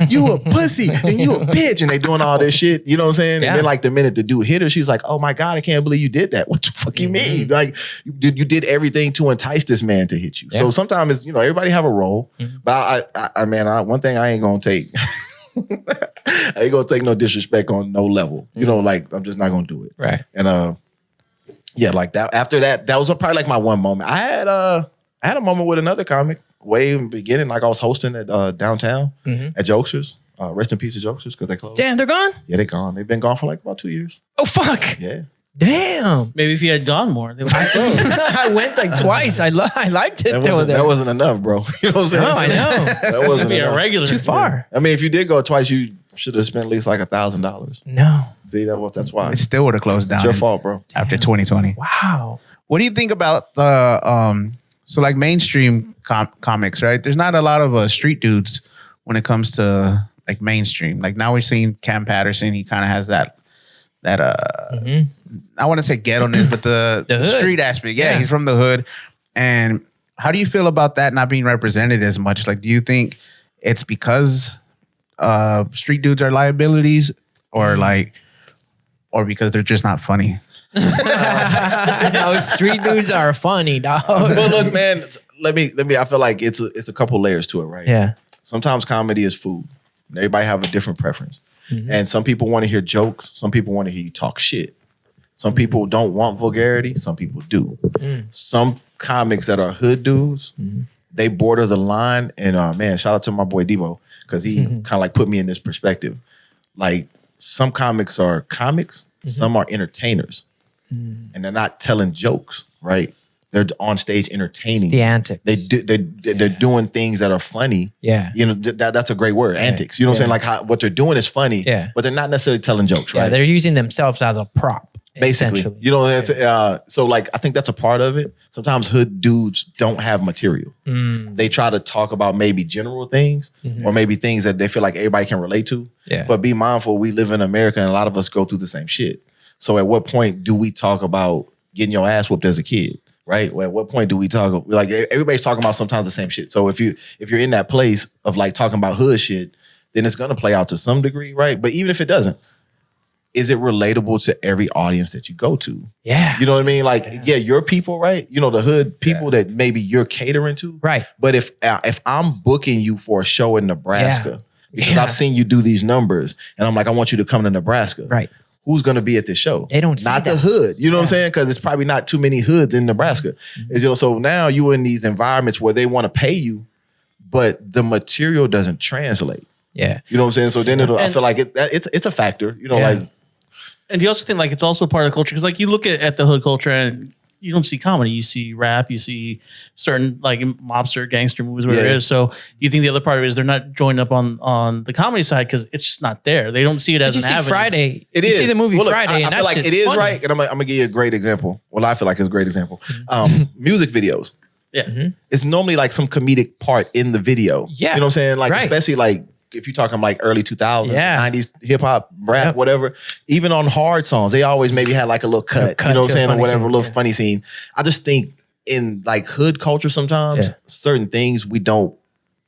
You a pussy and you a bitch. And they doing all this shit. You know what I'm saying? And then like the minute the dude hit her, she's like, oh my God, I can't believe you did that. What the fuck you mean? Like you did everything to entice this man to hit you. Yeah. So sometimes everybody have a role, but one thing I ain't gonna take. I ain't gonna take no disrespect on no level. Like I'm just not gonna do it. Right. And like that. After that, that was probably like my one moment. I had a moment with another comic way in the beginning. Like I was hosting at downtown at Jokesters. Rest in peace to Jokesters because they closed. Damn, they're gone? Yeah, they're gone. They've been gone for like about 2 years. Oh fuck. Yeah. Damn. Maybe if you had gone more, they would have closed. I went like twice. I liked it. That wasn't enough, bro. You know what I'm saying? No, I know. That wasn't be a enough. regular. Too far. I mean, if you did go twice, you Should have spent at least like $1,000. No. See, that's why. It still would have closed down. It's your fault, bro. After 2020. Wow. What do you think about the so like mainstream comics, right? There's not a lot of street dudes when it comes to like mainstream. Like now we're seeing Cam Patterson. He kind of has that I want to say ghetto-ness, but the street aspect. Yeah, he's from the hood. And how do you feel about that not being represented as much? Like, do you think it's because street dudes are liabilities, or because they're just not funny? No, street dudes are funny, dog. But look, man, let me. I feel like it's a couple layers to it, right? Yeah. Sometimes comedy is food. Everybody have a different preference, and some people want to hear jokes. Some people want to hear you talk shit. Some people don't want vulgarity. Some people do. Some comics that are hood dudes, they border the line. And man, shout out to my boy Devo, because he kind of like put me in this perspective. Like, some comics are comics, some are entertainers, and they're not telling jokes, right? They're on stage entertaining. It's the antics. They're doing things that are funny. Yeah. You know, that's a great word, antics. You know what I'm saying? Like, what they're doing is funny, but they're not necessarily telling jokes, right? Yeah, they're using themselves as a prop. Basically, you know, so like, I think that's a part of it. Sometimes hood dudes don't have material. They try to talk about maybe general things or maybe things that they feel like everybody can relate to. Yeah. But be mindful, we live in America and a lot of us go through the same shit. So at what point do we talk about getting your ass whooped as a kid? Right? Well, at what point do we talk, like, everybody's talking about sometimes the same shit. So if you're in that place of like talking about hood shit, then it's gonna play out to some degree, right? But even if it doesn't, is it relatable to every audience that you go to? Yeah. You know what I mean? Like, yeah, your people, right? You know, the hood people that maybe you're catering to. Right. But if I'm booking you for a show in Nebraska, because I've seen you do these numbers, and I'm like, I want you to come to Nebraska. Right. Who's going to be at this show? They don't see not that. The hood. You know what I'm saying? Because it's probably not too many hoods in Nebraska. You know, so now you're in these environments where they want to pay you, but the material doesn't translate. Yeah. You know what I'm saying? So then I feel like it's a factor. You know, like. And you also think like it's also part of the culture, because like you look at the hood culture and you don't see comedy, you see rap, you see certain like mobster, gangster movies, whatever it is. So you think the other part of it is they're not joining up on the comedy side because it's just not there. They don't see it as an avenue. Friday. It you is. see the movie Friday, I feel like it is funny. Right. And I'm gonna give you a great example. Well, I feel like it's a great example. Music videos. Yeah. It's normally like some comedic part in the video. Yeah. You know what I'm saying? Like, especially like, if you're talking like early 2000s, 90s, hip hop, rap, whatever, even on hard songs, they always maybe had like a little cut, you know what I'm saying, or whatever, a little funny scene. I just think in like hood culture sometimes, certain things we don't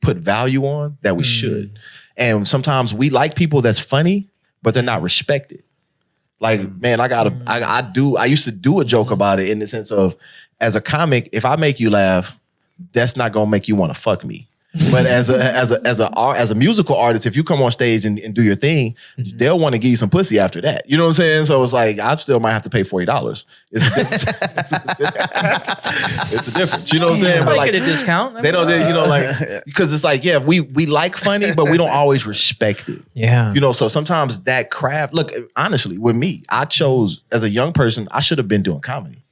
put value on that we should. And sometimes we like people that's funny, but they're not respected. Like, man, I used to do a joke about it in the sense of, as a comic, if I make you laugh, that's not gonna make you want to fuck me. But as a musical artist, if you come on stage and do your thing, they'll want to give you some pussy after that. You know what I'm saying? So it's like, I still might have to pay $40. It's a difference. It's a difference. You know what I'm saying? But like, get a discount. They don't, you know, like, because it's like, yeah, we like funny, but we don't always respect it. Yeah. You know, so sometimes that craft, look, honestly, with me, I chose as a young person, I should have been doing comedy.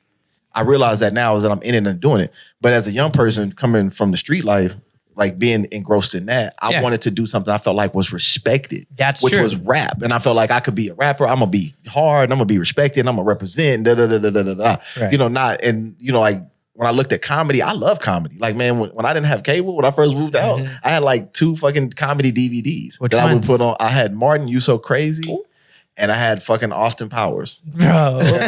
I realize that now is that I'm in it and doing it. But as a young person coming from the street life, like being engrossed in that, I wanted to do something I felt like was respected. Which was rap. And I felt like I could be a rapper. I'm gonna be hard. I'm gonna be respected. I'm gonna represent. You know, like when I looked at comedy, I love comedy. Like, man, when I didn't have cable, when I first moved out, I had like 2 fucking comedy DVDs that I would put on. I had Martin, You So Crazy. Ooh. And I had fucking Austin Powers, bro. So it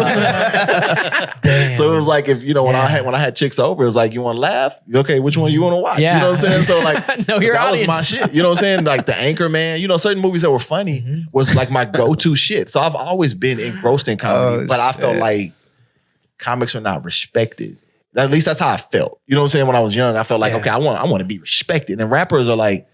was like, if you know, when I had chicks over, it was like, you want to laugh? Okay, which one you want to watch? You know what I'm saying? So like, know your that audience. was my shit. You know what I'm saying? Like the Anchorman, you know, certain movies that were funny was like my go-to shit. So I've always been engrossed in comedy, but I felt like comics are not respected. At least that's how I felt. You know what I'm saying? When I was young, I felt like, okay, I want to be respected, and rappers are like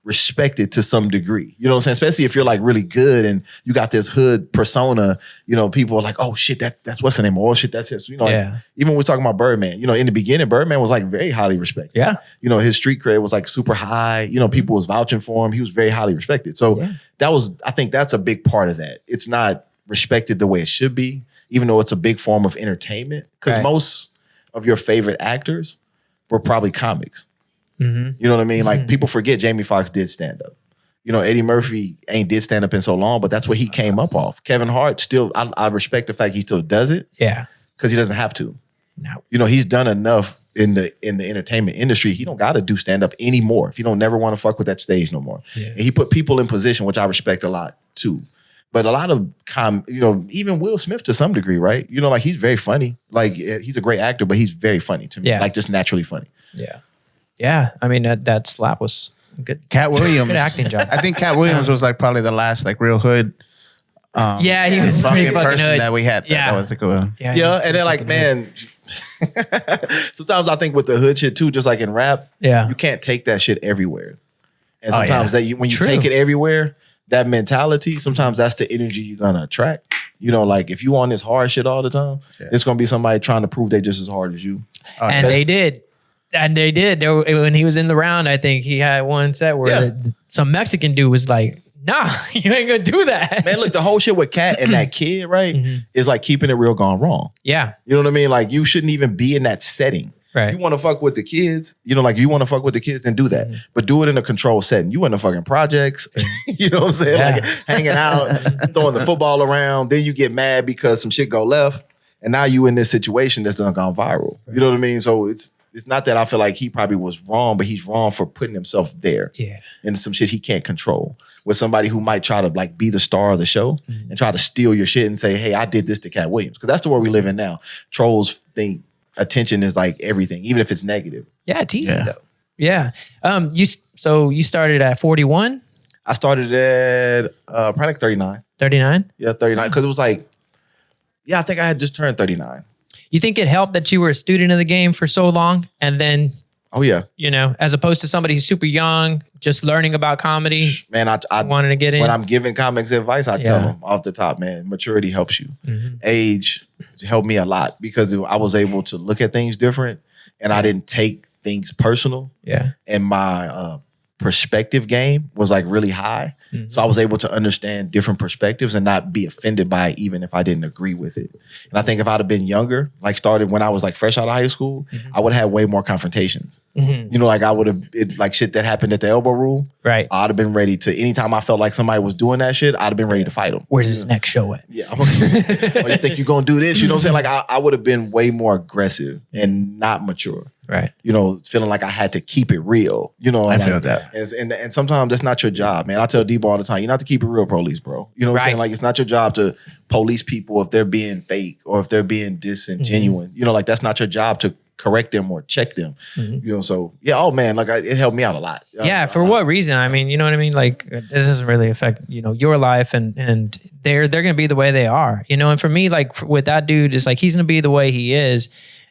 respected to some degree. You know what I'm saying? Especially if you're like really good and you got this hood persona, you know, people are like, oh shit, that's what's the name? Oh shit, that's his. You know, like, even when we're talking about Birdman, you know, in the beginning, Birdman was like very highly respected. Yeah. You know, his street cred was like super high. You know, people was vouching for him. He was very highly respected. So I think that's a big part of that. It's not respected the way it should be, even though it's a big form of entertainment. Because most of your favorite actors were probably comics. You know what I mean? Like people forget Jamie Foxx did stand up. Eddie Murphy ain't did stand up in so long, but that's what he came up off. Kevin Hart still, I respect the fact he still does it. Yeah. Because he doesn't have to. No. He's done enough in the entertainment industry. He don't got to do stand up anymore. If he don't never want to fuck with that stage no more. Yeah. And he put people in position, which I respect a lot too. But a lot of even Will Smith to some degree, right? Like he's very funny. Like he's a great actor, but he's very funny to me. Yeah. Like just naturally funny. Yeah. Yeah. I mean that slap was good. Cat Williams. Good acting job. I think Cat Williams was like probably the last like real hood. Yeah, he was pretty fucking person hood. that we had. That was like a Yeah, and then like man, sometimes I think with the hood shit too, just like in rap, you can't take that shit everywhere. And sometimes when you take it everywhere, that mentality, sometimes that's the energy you're gonna attract. Like if you on this hard shit all the time, it's gonna be somebody trying to prove they just as hard as you. And they did. And they did. When he was in the round, I think he had one set where some Mexican dude was like, nah, you ain't gonna do that. Man, look, the whole shit with Cat and that kid, right, is like keeping it real gone wrong. Yeah. You know what I mean? Like you shouldn't even be in that setting. Right. You want to fuck with the kids, like you want to fuck with the kids, then do that. But do it in a controlled setting. You in the fucking projects, you know what I'm saying? Yeah. Like hanging out, throwing the football around. Then you get mad because some shit go left. And now you in this situation that's done gone viral. Right. You know what I mean? So it's not that I feel like he probably was wrong, but he's wrong for putting himself there. Yeah. And some shit he can't control. With somebody who might try to like be the star of the show and try to steal your shit and say, hey, I did this to Cat Williams. Because that's the world we live in now. Trolls think attention is like everything, even if it's negative. Yeah, it's easy though. Yeah. You started at 41? I started at probably like 39. 39? Yeah, 39. Because it was like, I think I had just turned 39. You think it helped that you were a student of the game for so long and then, oh yeah, as opposed to somebody who's super young, just learning about comedy? Man, I wanted to get in. When I'm giving comics advice, I tell them off the top, man, maturity helps you. Age helped me a lot because I was able to look at things different and I didn't take things personal. Yeah. And my perspective game was like really high. So I was able to understand different perspectives and not be offended by it, even if I didn't agree with it. And I think if I'd have been younger, like started when I was like fresh out of high school, I would have had way more confrontations. Like I would have, like shit that happened at the elbow room. Right. I'd have been ready to, anytime I felt like somebody was doing that shit, I'd have been ready to fight them. Where's this next show at? Yeah. Oh, you think you're going to do this? You know what I'm saying? Like I would have been way more aggressive and not mature. Right. Feeling like I had to keep it real. I feel that. And sometimes that's not your job, man. I tell D-Ball all the time, you're not to keep it real, police, bro. You know what I'm saying? Like it's not your job to police people if they're being fake or if they're being disingenuous. Like that's not your job to correct them or check them. So yeah, oh man, like it helped me out a lot. Yeah, for what reason? I mean, you know what I mean? Like it doesn't really affect, your life and they're going to be the way they are, and for me, like with that dude, it's like, he's going to be the way he is.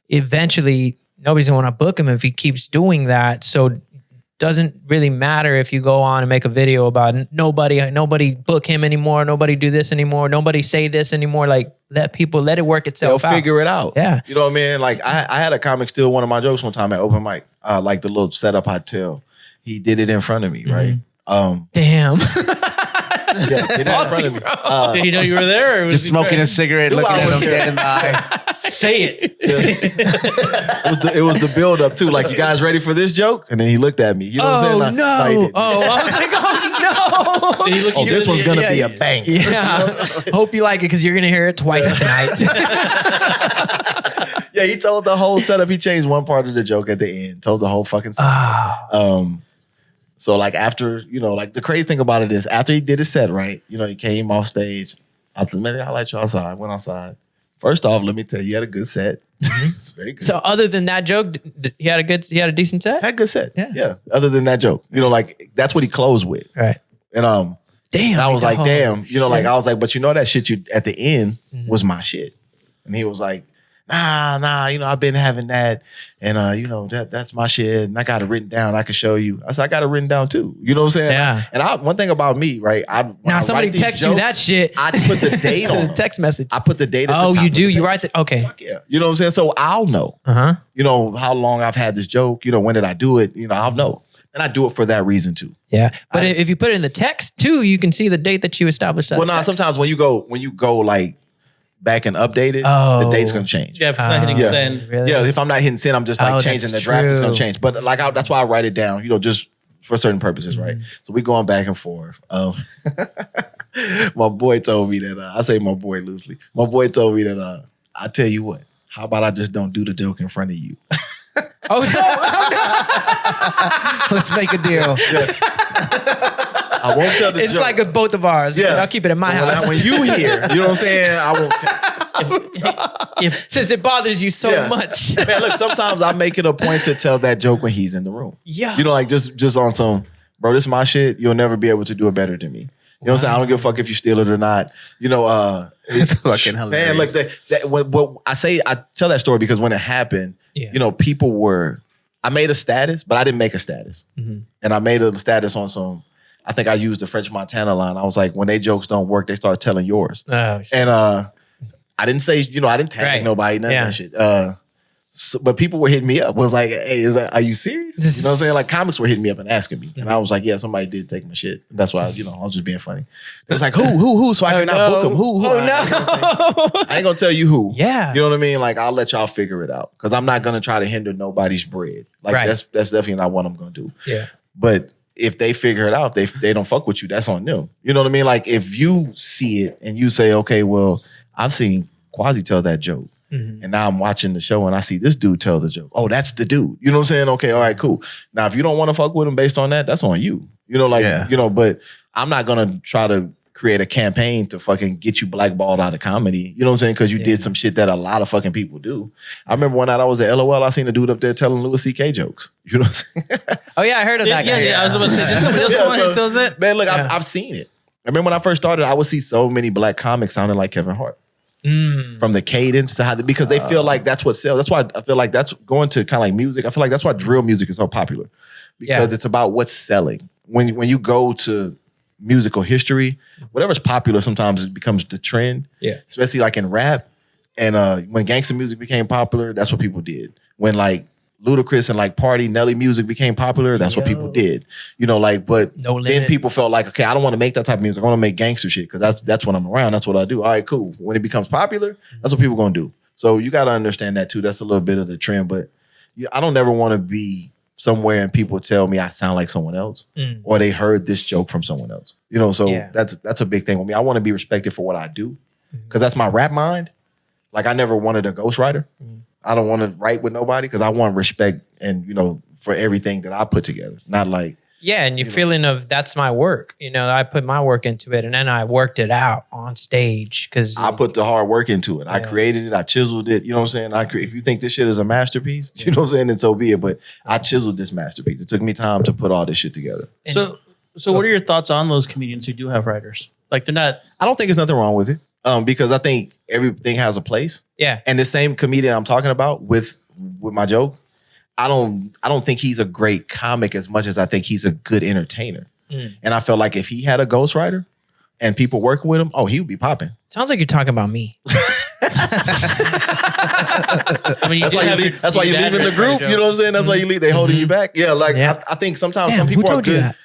Eventually, nobody's gonna want to book him if he keeps doing that. So doesn't really matter if you go on and make a video about nobody book him anymore, nobody do this anymore, nobody say this anymore. Like let it work itself out. They'll figure it out. Yeah. You know what I mean? Like I had a comic steal one of my jokes one time at open mic. Like the little setup I tell. He did it in front of me, right? Damn. Yeah, did it in front of me. Did he know you were there? Or was Just he smoking trying- a cigarette, looking at him dead in the eye. Say it. It was the build up too. Like, you guys ready for this joke? And then he looked at me. You know what I'm saying? Oh no! he didn't. I was like, oh no! Did he look you This in one's the- gonna be a bang. Yeah. Hope you like it because you're gonna hear it twice tonight. Yeah, he told the whole setup. He changed one part of the joke at the end. Told the whole fucking setup. So like after, like the crazy thing about it is after he did his set, right? He came off stage. I said, man, I'll let you outside. Went outside. First off, let me tell you, he had a good set. It's very good. So other than that joke, he had a decent set? Had a good set. Yeah. Yeah. Other than that joke, like that's what he closed with. Right. And Damn. and I was like, damn, like I was like, but that shit you at the end Mm-hmm. was my shit. And he was like, nah, I've been having that. And that's my shit. And I got it written down. I can show you. I said, I got it written down too. You know what I'm saying? Yeah. And one thing about me, right? Now somebody texts you that shit. I put the date on them. Text message. I put the date at the Oh, top you of do? the You page. write the okay. Fuck yeah. You know what I'm saying? So I'll know. How long I've had this joke. When did I do it? I'll know. And I do it for that reason too. Yeah. But if you put it in the text too, you can see the date that you established that. Well, no, sometimes when you go like back and update it, the date's gonna change. Yeah, if it's not hitting Yeah. send. Really? Yeah, if I'm not hitting send, I'm just like changing the that's draft. It's gonna true. change. But like that's why I write it down. Just for certain purposes, right? So we going back and forth. My boy told me that I say my boy loosely. My boy told me that I tell you what, how about I just don't do the joke in front of you? Oh no! Let's make a deal. I won't tell the It's joke. like both of ours. Yeah. I'll keep it in my When house. when you hear, you know what I'm saying? I won't tell. Since it bothers you so Yeah. much. Man, look, sometimes I make it a point to tell that joke when he's in the room. Yeah. You know, like just on some, bro, this is my shit. You'll never be able to do it better than me. You know what I'm saying? I don't give a fuck if you steal it or not. You know, It's fucking hilarious. man, look, what I tell that story because when it happened, Yeah. you know, people were, I made a status, but I didn't make a status. And I made a status on some, I think I used the French Montana line. I was like, when they jokes don't work, they start telling yours. Oh, shit. And I didn't say, you know, I didn't tag Right. nobody, none of that shit. But people were hitting me up. Was like, hey, are you serious? You know what I'm saying? Like comics were hitting me up and asking me. And I was like, yeah, somebody did take my shit. That's why, you know, I was just being funny. It was like, who? So I can not book them. Who? Oh, I ain't gonna tell you who. Yeah. You know what I mean? Like, I'll let y'all figure it out. Because I'm not gonna try to hinder nobody's bread. Like Right. that's definitely not what I'm gonna do. Yeah. But if they figure it out, they don't fuck with you, that's on them. You know what I mean? Like if you see it and you say, okay, well, I've seen Kwasi tell that joke. And now I'm watching the show and I see this dude tell the joke. Oh, that's the dude. You know what I'm saying? Okay, all right, cool. Now, if you don't want to fuck with him based on that, that's on you. You know, like, you know, but I'm not going to try to create a campaign to fucking get you blackballed out of comedy. You know what I'm saying? Because you did some shit that a lot of fucking people do. I remember one night I was at LOL, I seen a dude up there telling Louis C.K. jokes. You know what I'm saying? Oh yeah, I heard of that guy. Yeah, I was about to say, did somebody else come on and tells it? Man, look, I've seen it. I remember when I first started, I would see so many black comics sounding like Kevin Hart. From the cadence to how, because they feel like that's what sells. That's why I feel like that's going to kind of like music. I feel like that's why drill music is so popular because it's about what's selling. When you go to musical history, whatever's popular sometimes it becomes the trend. Yeah, especially like in rap and when gangster music became popular, that's what people did. When like Ludacris and like Party Nelly music became popular, that's what people did. You know, like, but then people felt like, okay, I don't want to make that type of music. I want to make gangster shit because that's when I'm around. That's what I do. All right, cool. When it becomes popular, that's what people gonna do. So you got to understand that too. That's a little bit of the trend, but I don't ever want to be somewhere and people tell me I sound like someone else or they heard this joke from someone else. You know, so that's a big thing with me. I want to be respected for what I do because that's my rap mind. Like I never wanted a ghostwriter. I don't want to write with nobody because I want respect and, you know, for everything that I put together. Not like. Yeah, and your feeling of that's my work. You know, I put my work into it and then I worked it out on stage because I put the hard work into it. I created it. I chiseled it. You know what I'm saying? If you think this shit is a masterpiece, you know what I'm saying? Then so be it. But I chiseled this masterpiece. It took me time to put all this shit together. So what are your thoughts on those comedians who do have writers? Like they're not. I don't think there's nothing wrong with it. Because I think everything has a place. Yeah. And the same comedian I'm talking about with my joke, I don't think he's a great comic as much as I think he's a good entertainer. And I felt like if he had a ghostwriter and people working with him, he would be popping. Sounds like you're talking about me. I mean, that's why you leave in the group. You know what I'm saying? That's why you leave. They holding you back. Yeah, like I think sometimes some people are good.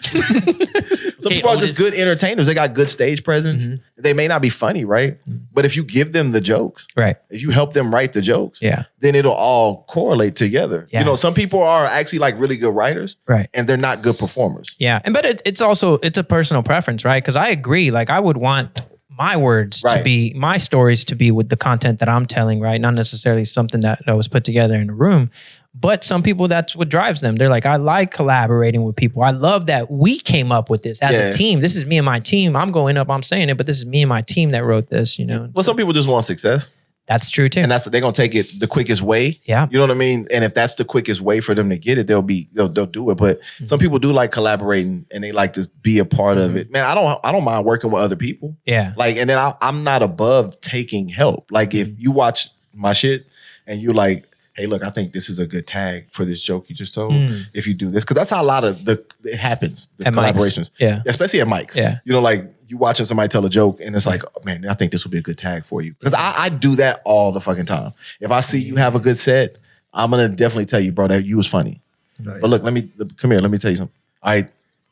Some people are just good entertainers. They got good stage presence. They may not be funny, right? But if you give them the jokes, right? If you help them write the jokes, then it'll all correlate together. You know, some people are actually like really good writers, right? And they're not good performers. Yeah, but it's also a personal preference, right? Because I agree. Like I would want my words to be, my stories to be with the content that I'm telling, right? Not necessarily something that was put together in a room. But some people, that's what drives them. They're like, I like collaborating with people. I love that we came up with this as a team. This is me and my team. I'm going up, I'm saying it, but this is me and my team that wrote this, you know? Well, some people just want success. That's true too. And they're going to take it the quickest way. Yeah. You know what I mean? And if that's the quickest way for them to get it, they'll do it. But some people do like collaborating and they like to be a part of it. Man, I don't mind working with other people. Yeah. Like, and then I'm not above taking help. Like if you watch my shit and you're like, hey, look, I think this is a good tag for this joke you just told. If you do this, because that's how a lot of it happens. The at collaborations, Mike's. especially at Mike's. Yeah, you know, like you watching somebody tell a joke, and it's like, oh, man, I think this will be a good tag for you. Because I do that all the fucking time. If I see you have a good set, I'm gonna definitely tell you, bro, that you was funny. Right. But look, come here. Let me tell you something. All right,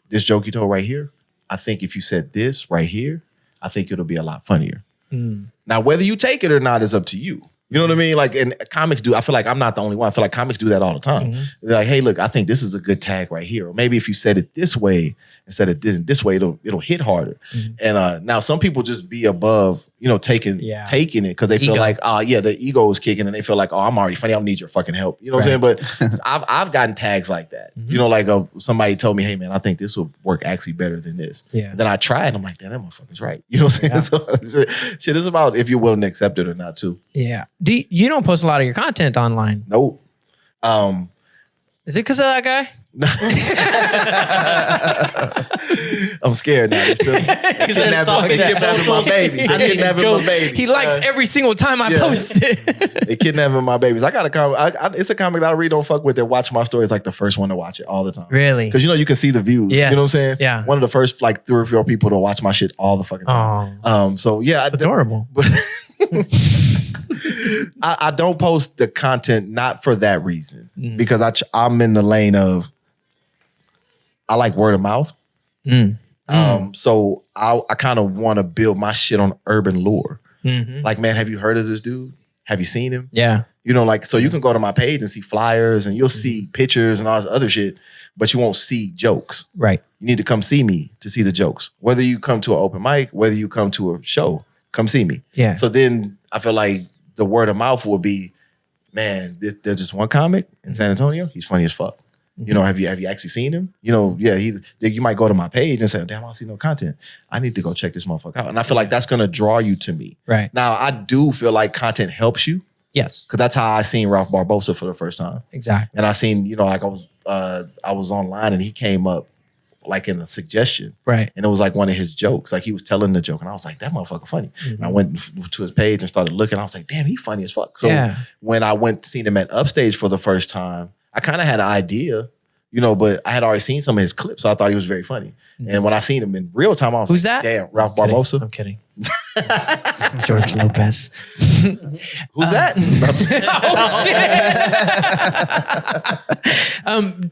this joke you told right here. I think if you said this right here, I think it'll be a lot funnier. Now, whether you take it or not is up to you. You know what I mean? Like, and comics do, I feel like I'm not the only one. I feel like comics do that all the time. They're like, hey, look, I think this is a good tag right here. Or maybe if you said it this way instead of this way, it'll hit harder. And now some people just be above, taking it because they feel like, the ego is kicking and they feel like, I'm already funny. I don't need your fucking help. You know what I'm saying? But I've gotten tags like that. Like somebody told me, hey man, I think this will work actually better than this. Yeah. Then I tried. I'm like, damn, that motherfucker's right. You know what I'm saying? So shit, it's about if you're willing to accept it or not too. Yeah. You don't post a lot of your content online. Nope. Is it because of that guy? I'm scared now. They kidnapping my baby. They kidnapping my baby. He likes every single time I post it. They kidnapping my babies. I got a comic. It's a comic that I really don't fuck with. That watch my stories like the first one to watch it all the time. Really? Because you can see the views. Yes. You know what I'm saying? Yeah. One of the first like 3 or 4 people to watch my shit all the fucking time. So yeah, it's adorable. I don't post the content not for that reason because I'm in the lane of I like word of mouth. So I kind of want to build my shit on urban lore. Like, man, have you heard of this dude? Have you seen him? Yeah. So you can go to my page and see flyers and you'll see pictures and all this other shit, but you won't see jokes. Right. You need to come see me to see the jokes. Whether you come to an open mic, whether you come to a show, come see me. Yeah. So then I feel like the word of mouth will be, man, there's just one comic in San Antonio. He's funny as fuck. Have you actually seen him? You might go to my page and say, damn, I don't see no content. I need to go check this motherfucker out. And I feel like that's going to draw you to me. Right. Now, I do feel like content helps you. Yes. Because that's how I seen Ralph Barbosa for the first time. Exactly. And I seen, like I was online and he came up like in a suggestion. Right. And it was like one of his jokes. Like he was telling the joke and I was like, that motherfucker funny. And I went to his page and started looking. I was like, damn, he funny as fuck. So when I went to see him at Upstage for the first time, I kind of had an idea, but I had already seen some of his clips. So I thought he was very funny. And when I seen him in real time, I was Who's like, that? damn, Ralph Barbosa. I'm kidding. George Lopez. Who's that? Oh shit.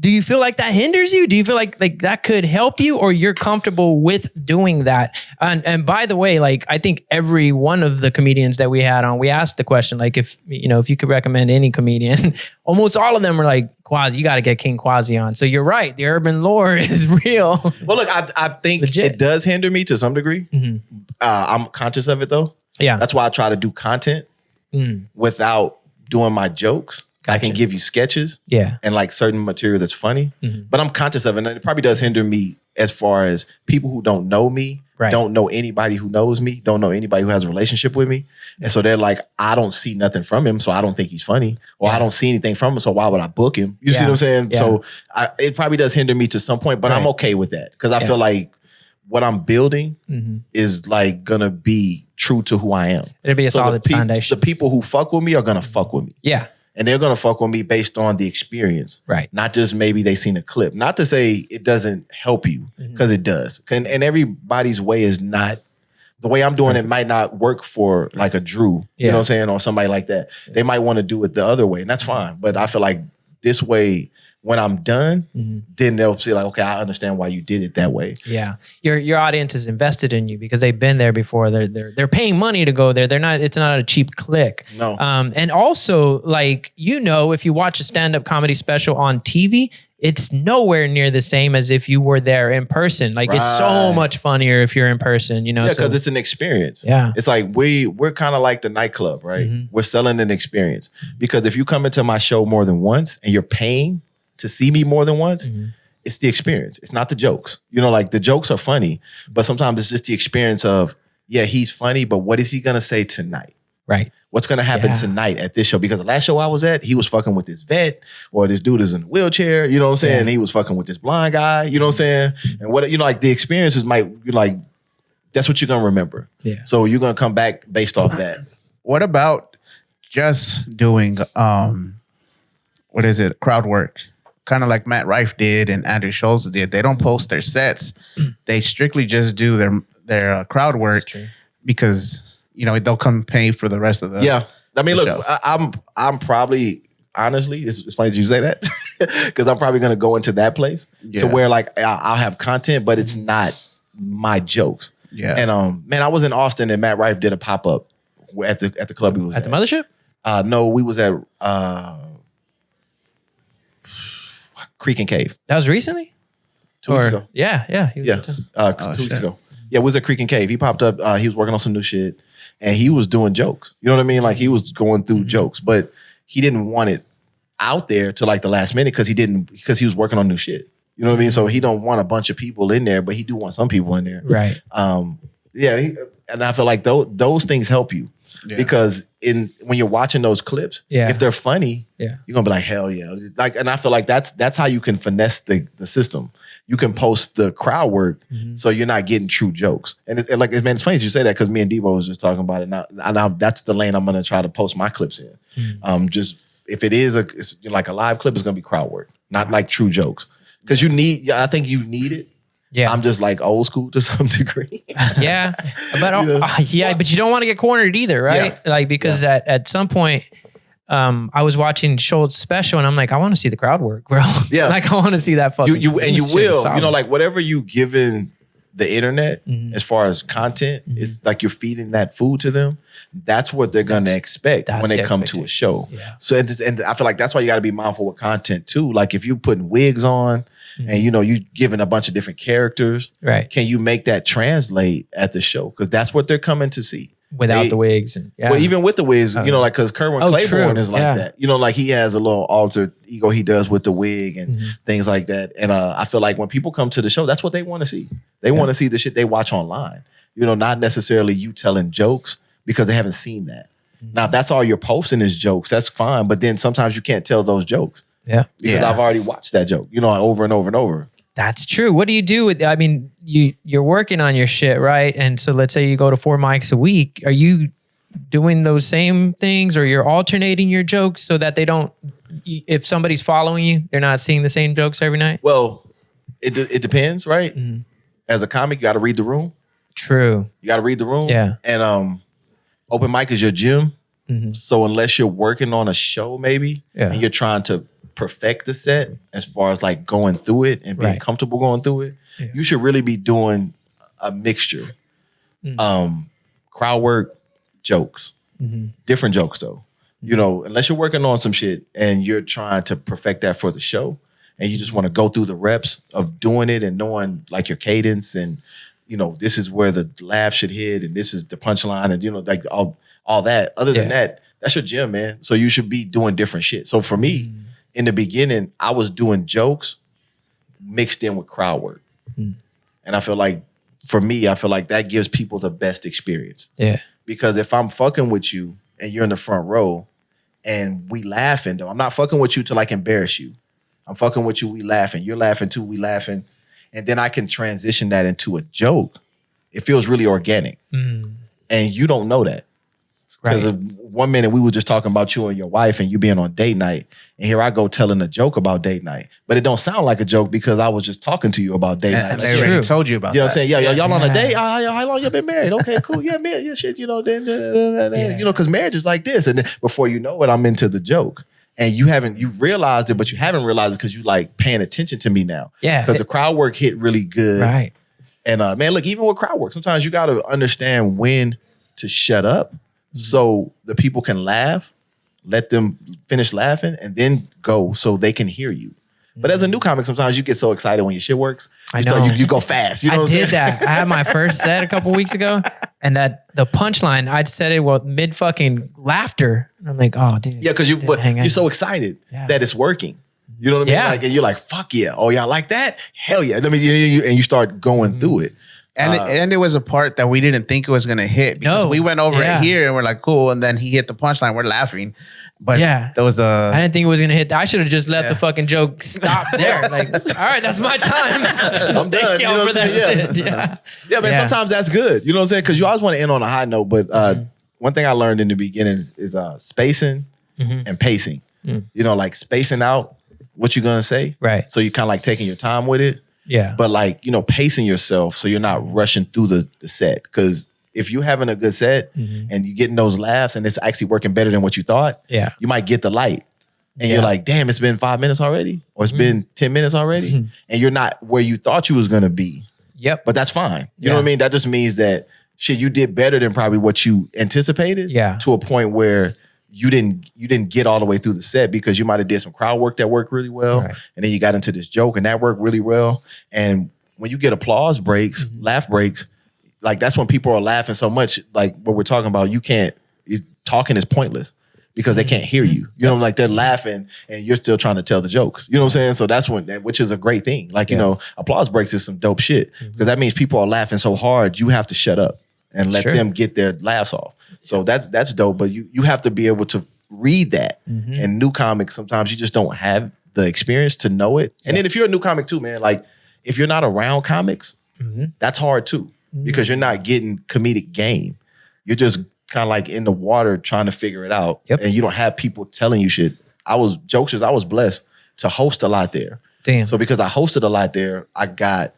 Do you feel like that hinders you? Do you feel like that could help you, or you're comfortable with doing that? And by the way, like I think every one of the comedians that we had on, we asked the question, like if you could recommend any comedian, almost all of them were like, Kwasi, you got to get King Kwasi on. So you're right, the urban lore is real. Well, look, I think it does hinder me to some degree. I'm conscious of it though. Yeah, that's why I try to do content without doing my jokes. Gotcha. I can give you sketches, and like certain material that's funny, but I'm conscious of it, and it probably does hinder me as far as people who don't know me, don't know anybody who knows me, don't know anybody who has a relationship with me, and so they're like, I don't see nothing from him, so I don't think he's funny, or I don't see anything from him, so why would I book him? You see what I'm saying? Yeah. So it probably does hinder me to some point, but I'm okay with that because I feel like what I'm building is like gonna be true to who I am. It'll be a solid foundation. The people who fuck with me are gonna fuck with me. Yeah. And they're going to fuck with me based on the experience. Right. Not just maybe they seen a clip. Not to say it doesn't help you, because it does. And everybody's way is not, the way I'm doing it might not work for like a Drew, you know what I'm saying? Or somebody like that. They might want to do it the other way, and that's fine. But I feel like this way, when I'm done, then they'll say like, okay, I understand why you did it that way. Yeah. Your audience is invested in you because they've been there before. They're paying money to go there. It's not a cheap click. No. And also, like, if you watch a stand-up comedy special on TV, it's nowhere near the same as if you were there in person. Like it's so much funnier if you're in person, Yeah, because it's an experience. Yeah. It's like we're kind of like the nightclub, right? We're selling an experience. Because if you come into my show more than once and you're paying to see me more than once, it's the experience. It's not the jokes. Like the jokes are funny, but sometimes it's just the experience of, yeah, he's funny, but what is he gonna say tonight? Right. What's gonna happen tonight at this show? Because the last show I was at, he was fucking with this vet, or this dude is in a wheelchair, you know what I'm saying? And he was fucking with this blind guy, you know what I'm saying? And what, like the experiences that's what you're gonna remember. Yeah. So you're gonna come back based off that. What about just doing crowd work? Kind of like Matt Rife did and Andrew Schultz did. They don't post their sets. They strictly just do their crowd work because they'll come pay for the rest of the I mean, look, show. I'm probably honestly, it's funny that you say that because I'm probably gonna go into that place to where like I'll have content, but it's not my jokes. Yeah. And man, I was in Austin and Matt Rife did a pop-up at the club we was At the mothership? No, we was at Creek and Cave. That was recently? 2 weeks ago. Yeah. He was Yeah, in town. 2 weeks ago. Yeah, we was at Creek and Cave. He popped up. He was working on some new shit, and he was doing jokes. You know what I mean? Like he was going through jokes, but he didn't want it out there to like the last minute because he was working on new shit. You know what I mean? So he don't want a bunch of people in there, but he do want some people in there. Right. And I feel like those things help you because when you're watching those clips, if they're funny, you're gonna be like, hell yeah. Like, and I feel like that's how you can finesse the system. You can post the crowd work so you're not getting true jokes. And it's funny you say that because me and Debo was just talking about it. Now that's the lane I'm gonna try to post my clips in. Just if it is it's like a live clip, it's gonna be crowd work, not like true jokes. Because I think you need it. Yeah, I'm just like old school to some degree. Yeah, but but you don't want to get cornered either, right? Yeah. Like because at some point, I was watching Schultz's special and I'm like, I want to see the crowd work, bro. Yeah, like I want to see that fucking. You will, like whatever you given the internet as far as content, it's like you're feeding that food to them. That's what they're gonna expect when they come to a show. Yeah. So and I feel like that's why you got to be mindful with content too. Like if you're putting wigs on. And you giving a bunch of different characters, right? Can you make that translate at the show? Because that's what they're coming to see without the wigs. And well, even with the wigs, like because Kerwin Claiborne is like that. Like he has a little alter ego he does with the wig and things like that. And I feel like when people come to the show, that's what they want to see. They want to see the shit they watch online. Not necessarily you telling jokes because they haven't seen that. Now, if that's all you're posting is jokes, that's fine. But then sometimes you can't tell those jokes. Yeah. Because I've already watched that joke, over and over and over. That's true. What do you do with, you're working on your shit, right? And so let's say you go to 4 mics a week. Are you doing those same things or you're alternating your jokes so that they don't, if somebody's following you, they're not seeing the same jokes every night? Well, it depends, right? Mm-hmm. As a comic, you got to read the room. True. You got to read the room. Yeah. And open mic is your gym. Mm-hmm. So unless you're working on a show maybe and you're trying to perfect the set as far as like going through it and being comfortable going through it, you should really be doing a mixture. Crowd work, jokes. Different jokes though. Unless you're working on some shit and you're trying to perfect that for the show and you just want to go through the reps of doing it and knowing like your cadence and this is where the laugh should hit and this is the punchline and like all that. Other than that, that's your gym, man. So you should be doing different shit. So for me, in the beginning, I was doing jokes mixed in with crowd work. And I feel like, for me, that gives people the best experience. Yeah. Because if I'm fucking with you and you're in the front row and we laughing, though, I'm not fucking with you to like embarrass you. I'm fucking with you, we laughing. You're laughing too, we laughing. And then I can transition that into a joke. It feels really organic. And you don't know that. Because 1 minute we were just talking about you and your wife and you being on date night. And here I go telling a joke about date night. But it don't sound like a joke because I was just talking to you about date night. They already told you about that. You know what I'm saying? Yeah, y'all on a date? How long you been married? Okay, cool. Yeah, man. Yeah, shit. Because marriage is like this. And then before you know it, I'm into the joke. And you've realized it, but you haven't realized it because you like paying attention to me now. Yeah. Because the crowd work hit really good. Right. And man, look, even with crowd work, sometimes you got to understand when to shut up. So the people can laugh, let them finish laughing, and then go so they can hear you. But as a new comic, sometimes you get so excited when your shit works. You go fast. You know what I'm saying? That. I had my first set a couple weeks ago, and the punchline, I'd said it mid fucking laughter. And I'm like, oh, dude. Yeah, because you're so excited that it's working. You know what I mean? Yeah. Like, and you're like, fuck yeah. Oh, y'all like that? Hell yeah. And you start going through it. And it was a part that we didn't think it was going to hit because we went over it here and we're like, cool. And then he hit the punchline. We're laughing. But that was I didn't think it was going to hit. I should have just let the fucking joke stop there. Like, all right, that's my time. I'm done. You know what I'm saying? Yeah, man, sometimes that's good. You know what I'm saying? Because you always want to end on a high note. But one thing I learned in the beginning is spacing and pacing. Like spacing out what you're going to say. Right. So you're kind of like taking your time with it. Yeah. But like, pacing yourself so you're not rushing through the set. Because if you're having a good set and you're getting those laughs and it's actually working better than what you thought, you might get the light. And you're like, damn, it's been 5 minutes already? Or it's been 10 minutes already? And you're not where you thought you was going to be. Yep. But that's fine. You know what I mean? That just means that shit, you did better than probably what you anticipated. Yeah. To a point where you didn't get all the way through the set because you might have did some crowd work that worked really well. Right. And then you got into this joke and that worked really well. And when you get applause breaks, laugh breaks, like that's when people are laughing so much. Like what we're talking about, talking is pointless because they can't hear you. You know, like they're laughing and you're still trying to tell the jokes. You know what I'm saying? So that's which is a great thing. Like, you know, applause breaks is some dope shit because that means people are laughing so hard, you have to shut up and let them get their laughs off. So that's dope. But you have to be able to read that. And new comics, sometimes you just don't have the experience to know it. And then if you're a new comic too, man, like if you're not around comics, that's hard too because you're not getting comedic game. You're just kind of like in the water trying to figure it out. And you don't have people telling you shit. I was blessed to host a lot there. Damn. So because I hosted a lot there, I got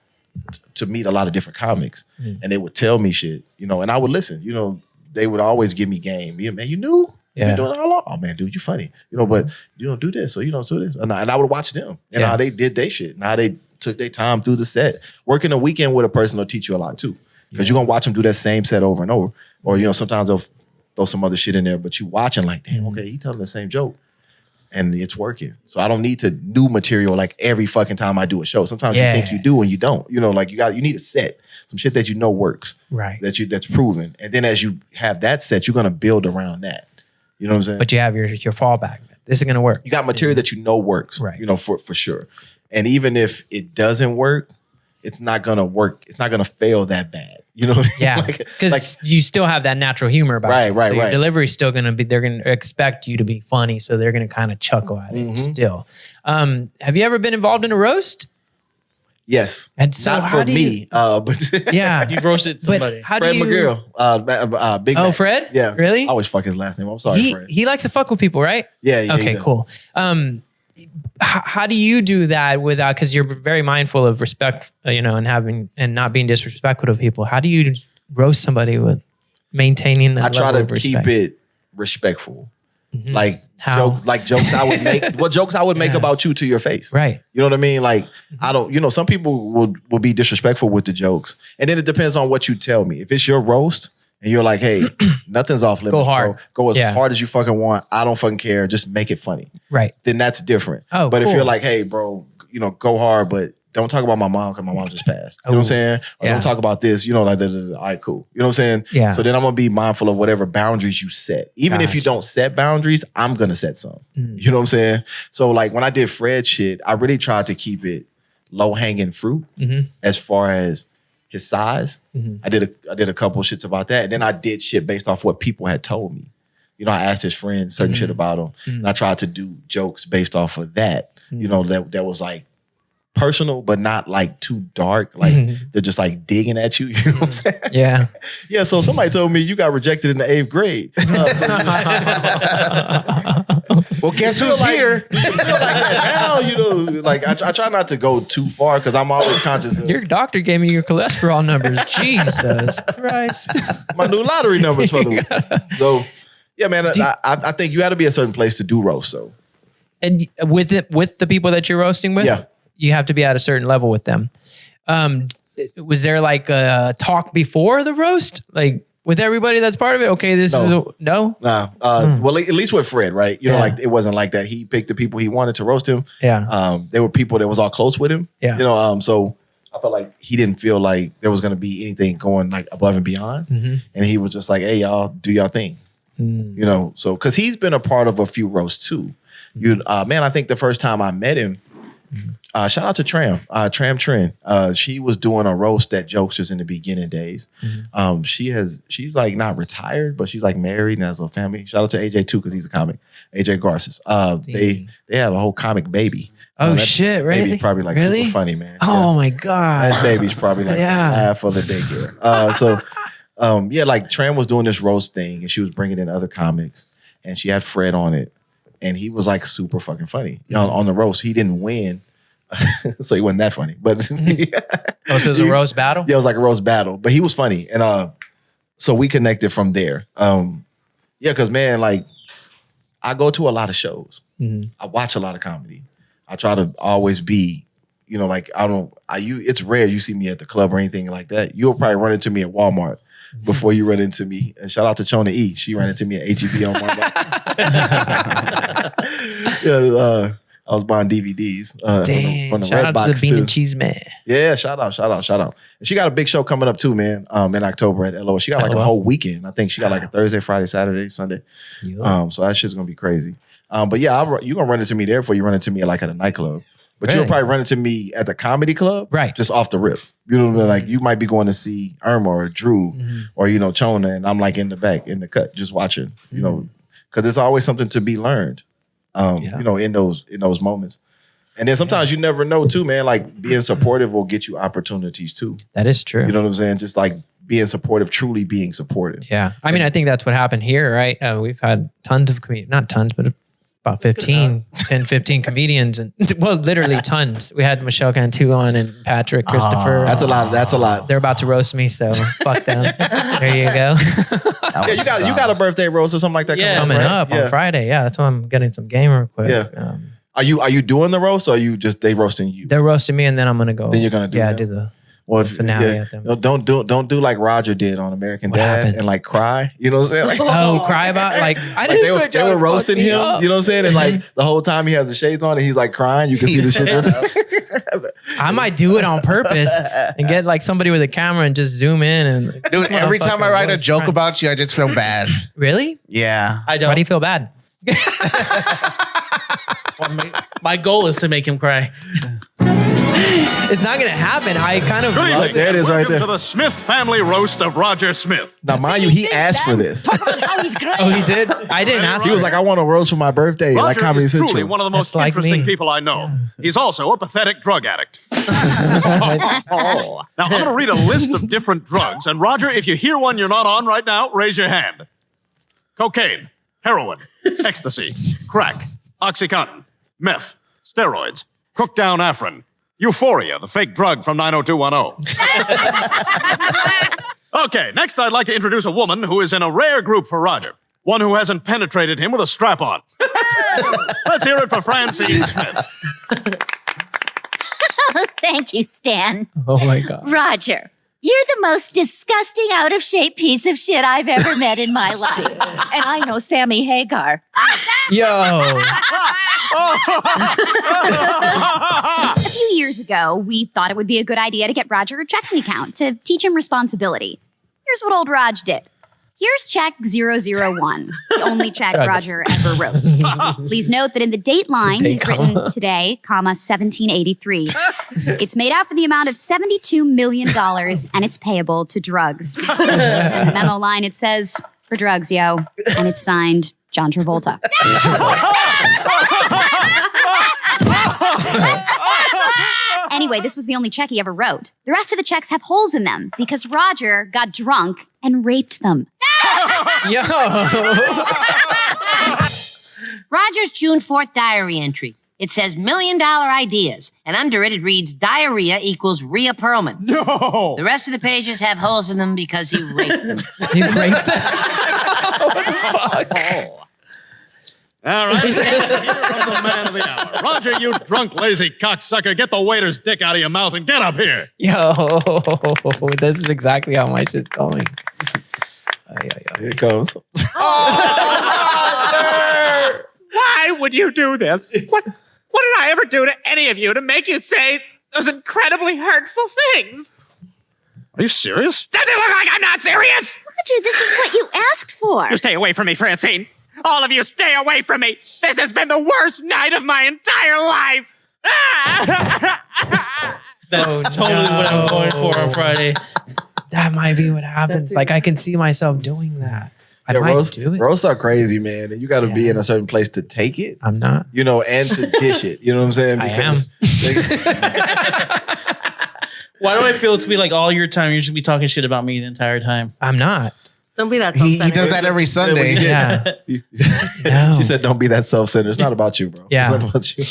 to meet a lot of different comics and they would tell me shit, you know, and I would listen, you know, they would always give me game. Yeah, man, you knew? You've been doing it how long? Oh man, dude, you funny. You know, but you don't do this, or you don't do this. And I would watch them and how they did their shit and how they took their time through the set. Working a weekend with a person will teach you a lot too. Because you're gonna watch them do that same set over and over. Or, you know, sometimes they'll throw some other shit in there, but you watching like, damn, okay, he telling the same joke. And it's working. So I don't need to new material like every fucking time I do a show. Sometimes you think you do and you don't. You know, like you need a set. Some shit that you know works. Right. That's proven. And then as you have that set, you're gonna build around that. You know what I'm saying? But you have your fallback. This is gonna work. You got material that you know works. Right. You know, for sure. And even if it doesn't work, it's not gonna work. It's not gonna fail that bad. You know what I mean? Yeah. Because you still have that natural humor about you. So your delivery's still gonna be, they're gonna expect you to be funny. So they're gonna kind of chuckle at it still. Have you ever been involved in a roast? Yes. And so not for me, but yeah, you've roasted somebody. Fred McGill, Big Mac. Fred? Yeah. Really? I always fuck his last name. I'm sorry, Fred. He likes to fuck with people, right? Yeah. Okay, cool. How do you do that without? Because you're very mindful of respect, you know, and not being disrespectful to people. How do you roast somebody with maintaining that level of respect? I try to keep it respectful. Like jokes I would make. What jokes I would make about you to your face. Right. You know what I mean? Like I don't, you know, some people will be disrespectful with the jokes. And then it depends on what you tell me. If it's your roast and you're like, hey, nothing's off limits. Go hard. Bro. Go as hard as you fucking want. I don't fucking care. Just make it funny. Right. Then that's different. Oh, but cool. if you're like, hey, bro, you know, go hard, but don't talk about my mom because my mom just passed. You know what I'm saying? Or don't talk about this, you know, like, all right, cool. You know what I'm saying? Yeah. So then I'm going to be mindful of whatever boundaries you set. Even if you don't set boundaries, I'm going to set some. You know what I'm saying? So like when I did Fred shit, I really tried to keep it low hanging fruit as far as his size. I did a couple of shits about that. And then I did shit based off what people had told me. You know, I asked his friends certain shit about him. And I tried to do jokes based off of that. You know, that was like personal, but not like too dark. Like they're just like digging at you. You know what I'm saying? Yeah. Yeah. So somebody told me you got rejected in the 8th grade. Well, guess who's here? You feel like that now, you know, like I try not to go too far because I'm always conscious of Your doctor gave me your cholesterol numbers. Jesus Christ. my new lottery numbers for the week. So yeah, man, I think you got to be a certain place to do roast. So, and with the people that you're roasting with, you have to be at a certain level with them. Was there like a talk before the roast, like with everybody that's part of it? Okay, this is no. Nah. Well, at least with Fred, right? You know, like it wasn't like that. He picked the people he wanted to roast him. Yeah. There were people that was all close with him. Yeah. You know, so I felt like he didn't feel like there was going to be anything going like above and beyond, and he was just like, "Hey, y'all, do y'all thing." You know, so because he's been a part of a few roasts too. Man, I think the first time I met him. Shout out to Tram Trin. She was doing a roast at Jokesters in the beginning days. She's like not retired, but she's like married and has a family. Shout out to AJ too, because he's a comic. AJ Garces. They have a whole comic baby. Oh shit, really? Baby's probably like super funny, man. Oh my God. That baby's probably like half of the daycare. Like Tram was doing this roast thing and she was bringing in other comics and she had Fred on it. And he was like super fucking funny. You know, on the roast. He didn't win. So he wasn't that funny. But so it was a roast battle? Yeah, it was like a roast battle. But he was funny. And so we connected from there. Because man, like I go to a lot of shows. I watch a lot of comedy. I try to always be, you know, like it's rare you see me at the club or anything like that. You'll probably run into me at Walmart. before you run into me. And shout out to Chona E. She ran into me at HEB on Monday. I was buying DVDs from the shout Red out Box to the Bean too. and Cheese Man. Yeah, shout out. And she got a big show coming up too, man. In October at LO. She got like a whole weekend. I think she got like a Thursday, Friday, Saturday, Sunday. So that shit's gonna be crazy. But yeah, you're gonna run into me there before you run into me like at a nightclub. But you'll probably run into me at the comedy club, right? Just off the rip. You know what I mean? Like you might be going to see Irma or Drew or Chona, and I'm like in the back in the cut just watching. You know, because there's always something to be learned. In those moments. And then sometimes you never know too, man. Like being supportive will get you opportunities too. That is true. You know what I'm saying? Just like being supportive, truly being supportive. Yeah. I mean, I think that's what happened here, right? We've had tons of not tons, but about 10, 15 comedians. And well, literally tons. We had Michelle Cantu on and Patrick, Christopher. That's a lot. They're about to roast me, so fuck them. There you go. Yeah, you got a birthday roast or something like that coming up on Friday. Yeah, that's why I'm getting some game requests. Yeah. Are you doing the roast or are you just they roasting you? They're roasting me and then I'm gonna go. Then you're gonna do do the finale at them. Don't do like Roger did on American Dad happened? And like cry. You know what I'm saying? Like, cry about I like didn't they were roasting him. You know what I'm saying? And like the whole time he has the shades on and he's like crying. You can see the shit. I might do it on purpose and get like somebody with a camera and just zoom in and dude. Every time I write a joke about you, I just feel bad. Really? Yeah. I don't. Why do you feel bad? My goal is to make him cry. It's not gonna happen. I kind of love like, there it is right there. To the Smith family roast of Roger Smith. Now, mind you, he asked for this. Oh, he did? I didn't ask. He was like, I want a roast for my birthday. Roger like Comedy is Central. truly one of the most That's like interesting me. people I know. Yeah. He's also a pathetic drug addict. Now, I'm going to read a list of different drugs. And Roger, if you hear one you're not on right now, raise your hand. Cocaine, heroin, ecstasy, crack, OxyContin, meth, steroids, cooked down Afrin, Euphoria, the fake drug from 90210. Okay, next I'd like to introduce a woman who is in a rare group for Roger. One who hasn't penetrated him with a strap-on. Let's hear it for Francine Smith. Thank you, Stan. Oh my God. Roger, you're the most disgusting, out-of-shape piece of shit I've ever met in my life. And I know Sammy Hagar. Yo. A few years ago, we thought it would be a good idea to get Roger a checking account to teach him responsibility. Here's what old Raj did. Here's check 001, the only check Roger ever wrote. Please note that in the date line, he's written today, 1783. It's made out for the amount of $72 million, and it's payable to drugs. And the memo line, it says, for drugs, yo. And it's signed, John Travolta. Anyway, this was the only check he ever wrote. The rest of the checks have holes in them because Roger got drunk and raped them. Yo. Roger's June 4th diary entry. It says $1 million ideas, and under it reads diarrhea equals Rhea Perlman. No! The rest of the pages have holes in them because he raped them. He raped them? What the fuck? All right, here comes the man of the hour. Roger, you drunk, lazy cocksucker, get the waiter's dick out of your mouth and get up here. Yo, this is exactly how my shit's going. Here it comes. Why would you do this? What did I ever do to any of you to make you say those incredibly hurtful things? Are you serious? Does it look like I'm not serious? Roger, this is what you asked for. You stay away from me, Francine. All of you stay away from me. This has been the worst night of my entire life. That's totally what I'm going for on Friday. That might be what happens. Like I can see myself doing that. I might do it. Roasts are crazy, man. And you got to be in a certain place to take it. I'm not. You know, and to dish it. You know what I'm saying? I am. Why do I feel it to be like all your time you should be talking shit about me the entire time? I'm not. Don't be that He self-centered. does that every Sunday. Yeah. No. She said, don't be that self-centered. It's not about you, bro. Yeah. It's not about you.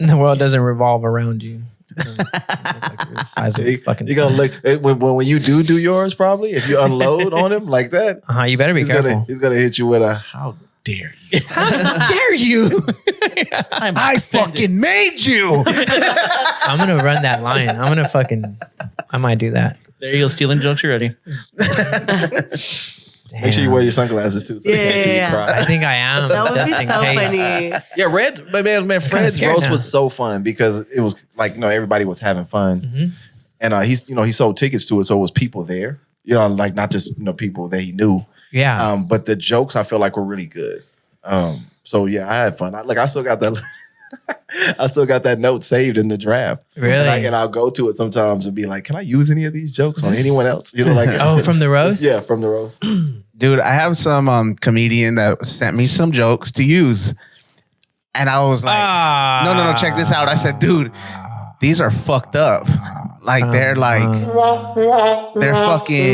The world doesn't revolve around you. The size of a fucking You're going to look, when you do yours, probably, if you unload on him like that, you better be careful. He's going to hit you with a, how dare you? How dare you? I fucking made you. I'm going to run that line. I might do that. There you go, stealing jokes already. Make sure you wear your sunglasses too, so they can't see you cry. I think I am. That would be just in so case. funny. Yeah, Red's, but man, Fred's scared roast now. was so fun because it was like, everybody was having fun. And he sold tickets to it, so it was people there. Like not just people that he knew. Yeah. But the jokes I feel like were really good. So yeah, I had fun. I still got that. I still got that note saved in the draft. Really? And I'll go to it sometimes and be like, "Can I use any of these jokes on anyone else?" Oh, from the roast? Yeah, from the roast. Dude, I have some comedian that sent me some jokes to use. And I was like, no, check this out. I said, dude, these are fucked up. Like, they're fucking.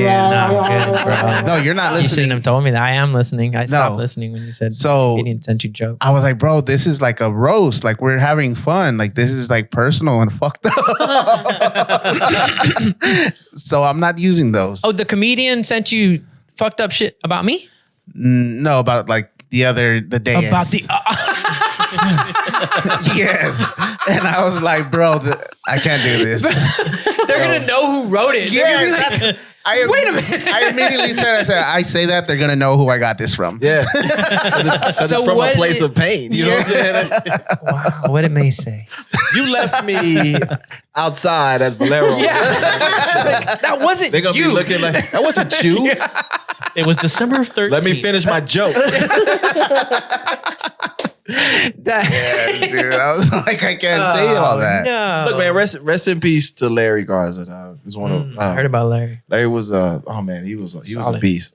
Not good, bro. No, you're not You listening. shouldn't have told me that. I am listening. I stopped listening when you said he didn't send you jokes. I was like, bro, this is like a roast. Like, we're having fun. Like, this is like personal and fucked up. So I'm not using those. Oh, the comedian sent you fucked up shit about me? No, about like the day. About the yes. And I was like, bro, I can't do this. They're gonna know who wrote it. Yeah, Like, wait a minute. I immediately said, I say that, they're gonna know who I got this from. Yeah. Because So it's from a what place did- of pain. You know what I'm saying? Wow, what it may say. You left me outside at Valero. Yeah. Like, that wasn't They're gonna you. be looking like, that wasn't you. It was December 13th. Let me finish my joke. Yes, dude. I was like, I can't say all that. No. Look, man, rest in peace to Larry Garza. Dog. He was one of I heard about Larry. Larry was he was a Solid. beast.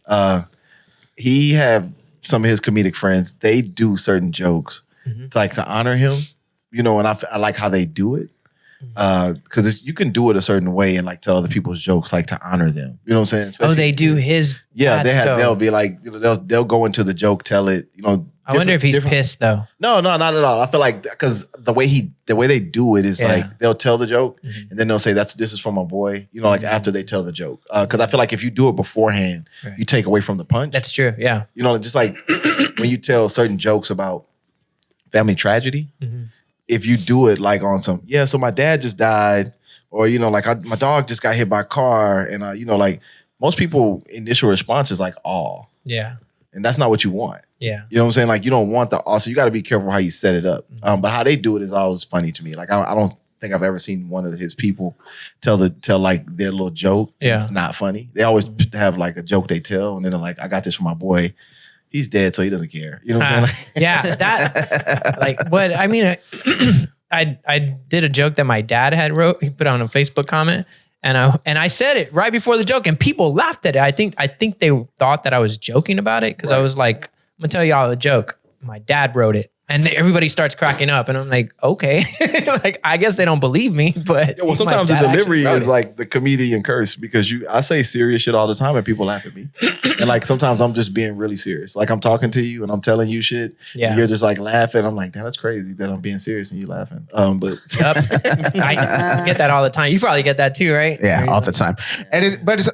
He had some of his comedic friends. They do certain jokes to honor him. And I like how they do it. Because you can do it a certain way and like tell other people's jokes like to honor them. You know what I'm saying? Oh, they do his. Yeah, That's dope. they'll be like they'll go into the joke, tell it. I wonder if he's pissed though. No, not at all. I feel like because the way they do it is like they'll tell the joke and then they'll say this is for my boy. Like after they tell the joke. Because I feel like if you do it beforehand, you take away from the punch. That's true. Yeah. Just like when you tell certain jokes about family tragedy, if you do it like on some so my dad just died, or my dog just got hit by a car, and like most people initial response is like awe. Yeah. And that's not what you want. Yeah. You know what I'm saying? Like you don't want the awe. So you got to be careful how you set it up. But how they do it is always funny to me. Like I don't think I've ever seen one of his people tell like their little joke. Yeah. It's not funny. They always have like a joke they tell, and then they're like, I got this from my boy. He's dead, so he doesn't care. You know what I'm saying? Yeah, that like what I mean. I did a joke that my dad had wrote. He put on a Facebook comment, and I said it right before the joke, and people laughed at it. I think they thought that I was joking about it because I was like, I'm gonna tell y'all a joke. My dad wrote it. And everybody starts cracking up, and I'm like, okay, like I guess they don't believe me, but well, sometimes the delivery is like the comedian curse because I say serious shit all the time and people laugh at me, and like sometimes I'm just being really serious, like I'm talking to you and I'm telling you shit, and you're just like laughing. I'm like, damn, that's crazy that I'm being serious and you laughing. But I get that all the time. You probably get that too, right? Yeah, all the time. And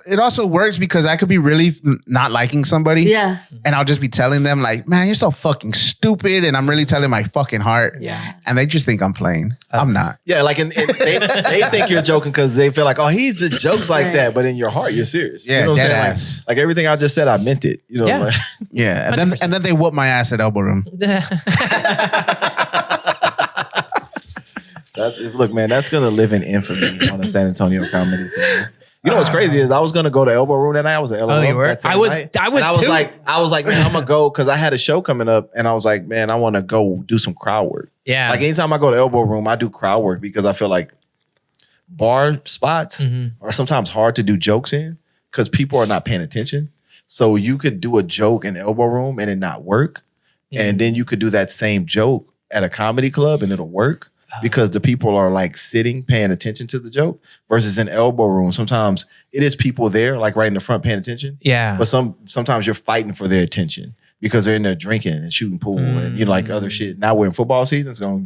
it also works because I could be really not liking somebody, and I'll just be telling them like, man, you're so fucking stupid, and I'm really telling my fucking heart. Yeah. And they just think I'm playing. I'm not. Yeah, like and they think you're joking because they feel like, oh, he's just jokes like that, but in your heart you're serious. Yeah, you know what I'm dead saying? ass. Like everything I just said, I meant it. You know, Yeah. like, Yeah. And then they whoop my ass at elbow room. look, man, that's gonna live in infamy on the San Antonio comedy scene. You know what's crazy is I was gonna go to Elbow Room that night. I was at Elbow Room. You were? I was and too. I was like, man, I'm gonna go because I had a show coming up, and I was like, man, I want to go do some crowd work. Yeah. Like anytime I go to Elbow Room, I do crowd work because I feel like bar spots are sometimes hard to do jokes in because people are not paying attention. So you could do a joke in Elbow Room and it not work, and then you could do that same joke at a comedy club and it'll work. Because the people are like sitting, paying attention to the joke versus in Elbow Room. Sometimes it is people there, like right in the front paying attention. Yeah. But sometimes you're fighting for their attention because they're in there drinking and shooting pool and like other shit. Now we're in football season. It's gonna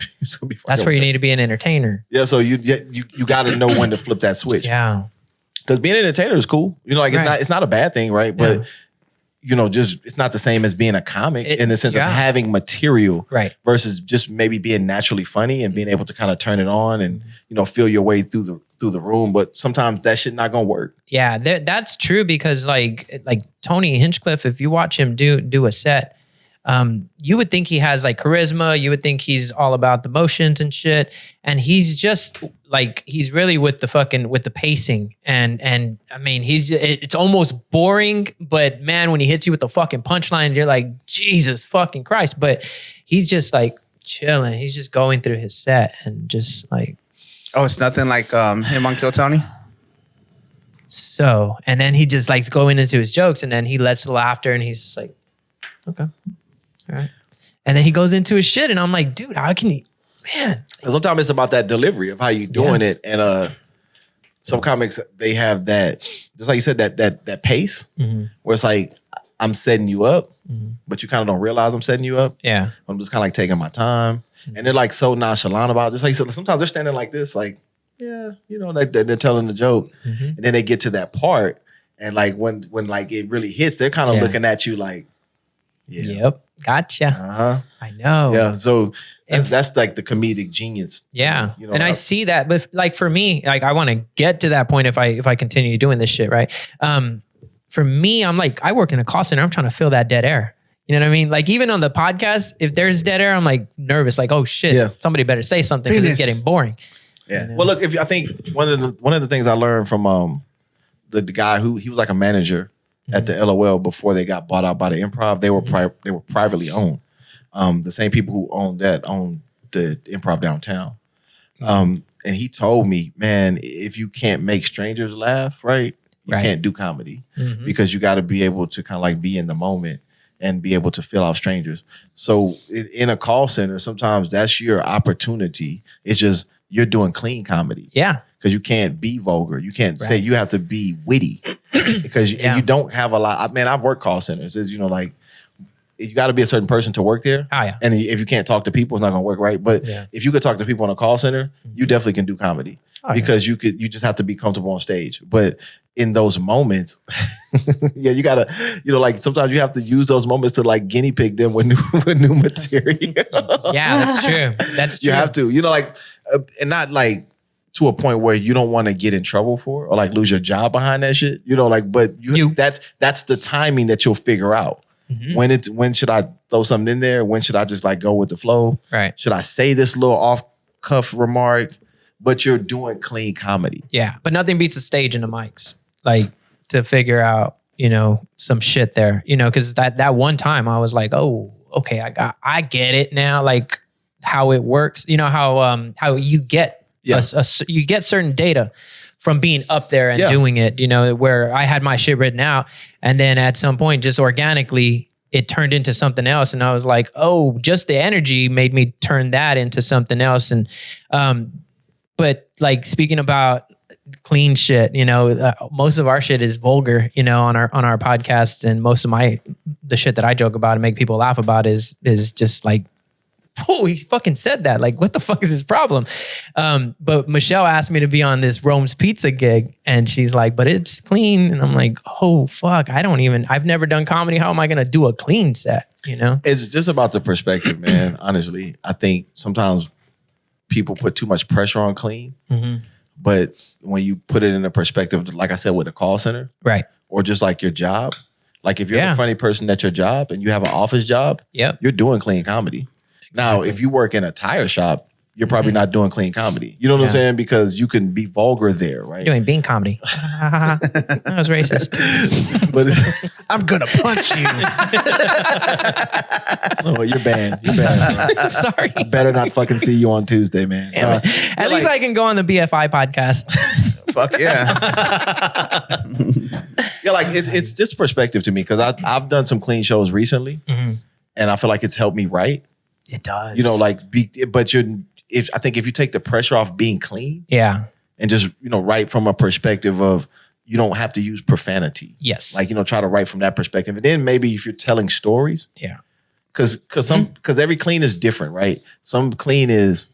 be That's where you need to be an entertainer. Yeah, so you got to know when to flip that switch. Yeah. Because being an entertainer is cool. Like it's not a bad thing, right? But just it's not the same as being a comic in the sense of having material, right? Versus just maybe being naturally funny and being able to kind of turn it on and feel your way through through the room, but sometimes that shit not gonna work. Yeah, that's true because like Tony Hinchcliffe, if you watch him do a set, you would think he has like charisma. You would think he's all about the motions and shit. And he's just like, he's really with the pacing. And I mean, it's almost boring, but man, when he hits you with the fucking punchlines, you're like, Jesus fucking Christ. But he's just like chilling. He's just going through his set and just like. Oh, it's nothing like him on Kill Tony? So, and then he just likes going into his jokes and then he lets the laughter and he's just like, okay. All right. And then he goes into his shit and I'm like, dude, how can he, man. Sometimes it's about that delivery of how you doing it. And some comics, they have that, just like you said, that pace where it's like, I'm setting you up, but you kind of don't realize I'm setting you up. Yeah. I'm just kind of like taking my time. And they're like so nonchalant about it. Just like you said, sometimes they're standing like this, like, yeah, you know, they're telling the joke. And then they get to that part. And like when like it really hits, they're kind of looking at you like, Yep. Gotcha. I know. Yeah. So that's like the comedic genius. Yeah. You know, and I see that, but like for me, like I want to get to that point if I continue doing this shit, right? For me, I'm like, I work in a call center. I'm trying to fill that dead air. You know what I mean? Like even on the podcast, if there's dead air, I'm like nervous, like, oh shit, somebody better say something because it's getting boring. Yeah. You know? Well, look, I think one of the things I learned from the guy who he was like a manager at the LOL before they got bought out by the Improv. They were privately owned. The same people who owned the Improv downtown. And he told me, man, if you can't make strangers laugh, right, you can't do comedy because you got to be able to kind of like be in the moment and be able to fill out strangers. So in a call center, sometimes that's your opportunity. It's just you're doing clean comedy. Yeah. Because you can't be vulgar. You can't say, you have to be witty. Because you don't have a lot. Man, I've worked call centers. It's, you know, like you got to be a certain person to work there. Oh, yeah. And if you can't talk to people, it's not going to work right. But if you could talk to people in a call center, you definitely can do comedy. Oh, because you just have to be comfortable on stage. But in those moments, you gotta, you know, like sometimes you have to use those moments to like guinea pig them with new material. Yeah, that's true. That's true. You have to, you know, like, and not like to a point where you don't want to get in trouble for or like lose your job behind that shit. You know, like, but that's the timing that you'll figure out. When should I throw something in there? When should I just like go with the flow? Right. Should I say this little off cuff remark? But you're doing clean comedy. Yeah, but nothing beats the stage and the mics. Like to figure out, you know, some shit there, you know, because that one time I was like, oh, okay, I get it now, like how it works. You know how you get you get certain data from being up there and doing it. You know, where I had my shit written out, and then at some point, just organically, it turned into something else, and I was like, oh, just the energy made me turn that into something else, and but like speaking about clean shit, you know, most of our shit is vulgar, you know, on our podcast, and most of the shit that I joke about and make people laugh about is just like, oh, he fucking said that. Like, what the fuck is his problem? But Michelle asked me to be on this Rome's Pizza gig, and she's like, but it's clean, and I'm like, oh fuck, I've never done comedy. How am I gonna do a clean set? You know, it's just about the perspective, man. Honestly, I think sometimes people put too much pressure on clean. But when you put it in a perspective, like I said, with a call center, right, or just like your job, like if you're a funny person at your job and you have an office job, you're doing clean comedy. Exactly. Now, if you work in a tire shop, you're probably not doing clean comedy. You know what I'm saying? Because you can be vulgar there, right? You're doing bean comedy. That was racist. But I'm gonna punch you. Oh, you're banned. You're banned. Sorry. I better not fucking see you on Tuesday, man. At least I can go on the BFI podcast. Fuck yeah. Yeah, like it's just perspective to me because I've done some clean shows recently, and I feel like it's helped me write. It does. You know, like I think if you take the pressure off being clean, and just, you know, write from a perspective of you don't have to use profanity. Yes. Like, you know, try to write from that perspective. And then maybe if you're telling stories. Yeah. Because every clean is different, right? Some clean is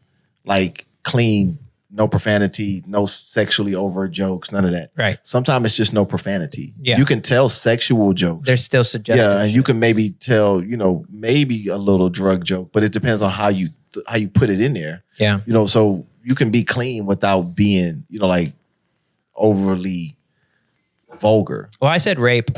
like clean, no profanity, no sexually overt jokes, none of that. Right. Sometimes it's just no profanity. Yeah. You can tell sexual jokes. They're still suggestive. Yeah, and you can maybe tell, you know, maybe a little drug joke, but it depends on how you put it in there. Yeah. You know, so you can be clean without being, like overly vulgar. Well, I said rape.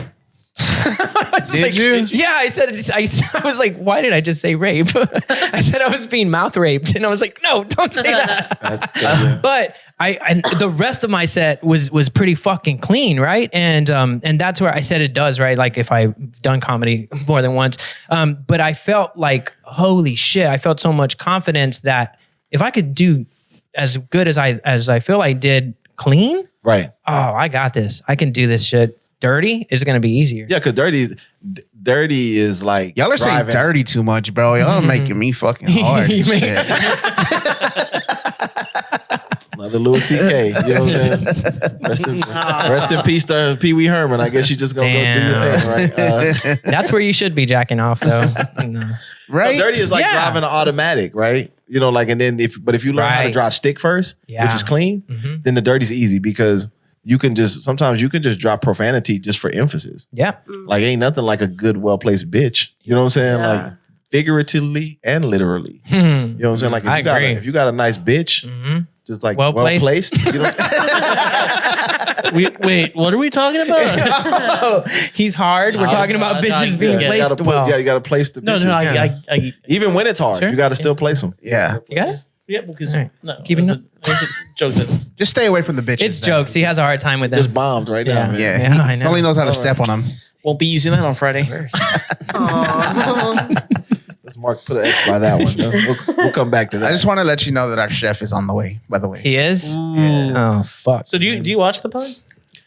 Did you? Yeah, I said it. I was like, why did I just say rape? I said I was being mouth raped, and I was like, no, don't say that. But the rest of my set was pretty fucking clean, right? And that's where I said it does, right? Like if I've done comedy more than once, but I felt like, holy shit, I felt so much confidence that if I could do as good as I feel I did clean, right? Oh, I got this. I can do this shit. Dirty is going to be easier. Yeah, because dirty is like y'all are saying dirty too much, bro. Y'all are making me fucking hard. And shit. Another Louis C.K. You know what I'm saying? Rest in peace to Pee Wee Herman. I guess you just gonna go do your thing, right? That's where you should be jacking off, though. No. Right? So dirty is like driving an automatic, right? And then if you learn how to drive stick first, which is clean, then the dirty's easy because sometimes you can just drop profanity just for emphasis. Yeah. Like ain't nothing like a good, well-placed bitch. You know what I'm saying? Yeah. Like figuratively and literally. You know what I'm saying? Like if you got a nice bitch, just like well-placed. You know Wait, what are we talking about? He's hard. We're talking about bitches being placed well. Yeah, you got to place the bitches. No, I even when it's hard, you got to still place them. Yeah. You guys? Yeah, because no, keeping it. Jokes. Just stay away from the bitches. It's jokes. He has a hard time with them. Just bombed right now. Man. Yeah. I know. Only knows how to step on them. Won't be using that on Friday. Let's put an X by that one. We'll come back to that. I just want to let you know that our chef is on the way, by the way. He is? Yeah. Oh, fuck. So do you watch the pod?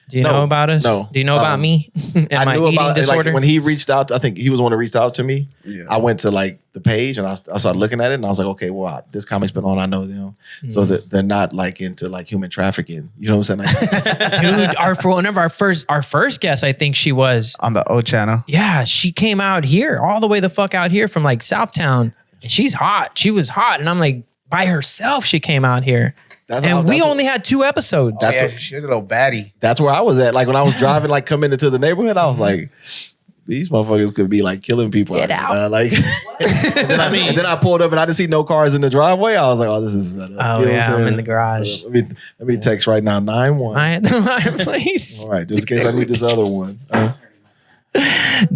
Do you know about us? No. Do you know about me and I my knew eating about disorder? like when he reached out. I think he was the one that reached out to me. Yeah. I went to like the page and I started looking at it and I was like, okay, well, this comic's been on. I know them, so that they're not like into like human trafficking. You know what I'm saying? Dude, one of our first guests, I think she was on the O channel. Yeah, she came out here, all the way the fuck out here from like Southtown, and she's hot. She was hot, and I'm like, by herself, she came out here. We only had 2 episodes. She was a little baddie. That's where I was at. Like when I was driving, like coming into the neighborhood, I was like, these motherfuckers could be like killing people. Get out. Like, and then I pulled up and I didn't see no cars in the driveway. I was like, oh, this is set up. Oh, yeah, I'm in the garage. Let me text right now, 9-1. I at the fireplace. All right, just in case I need this other one.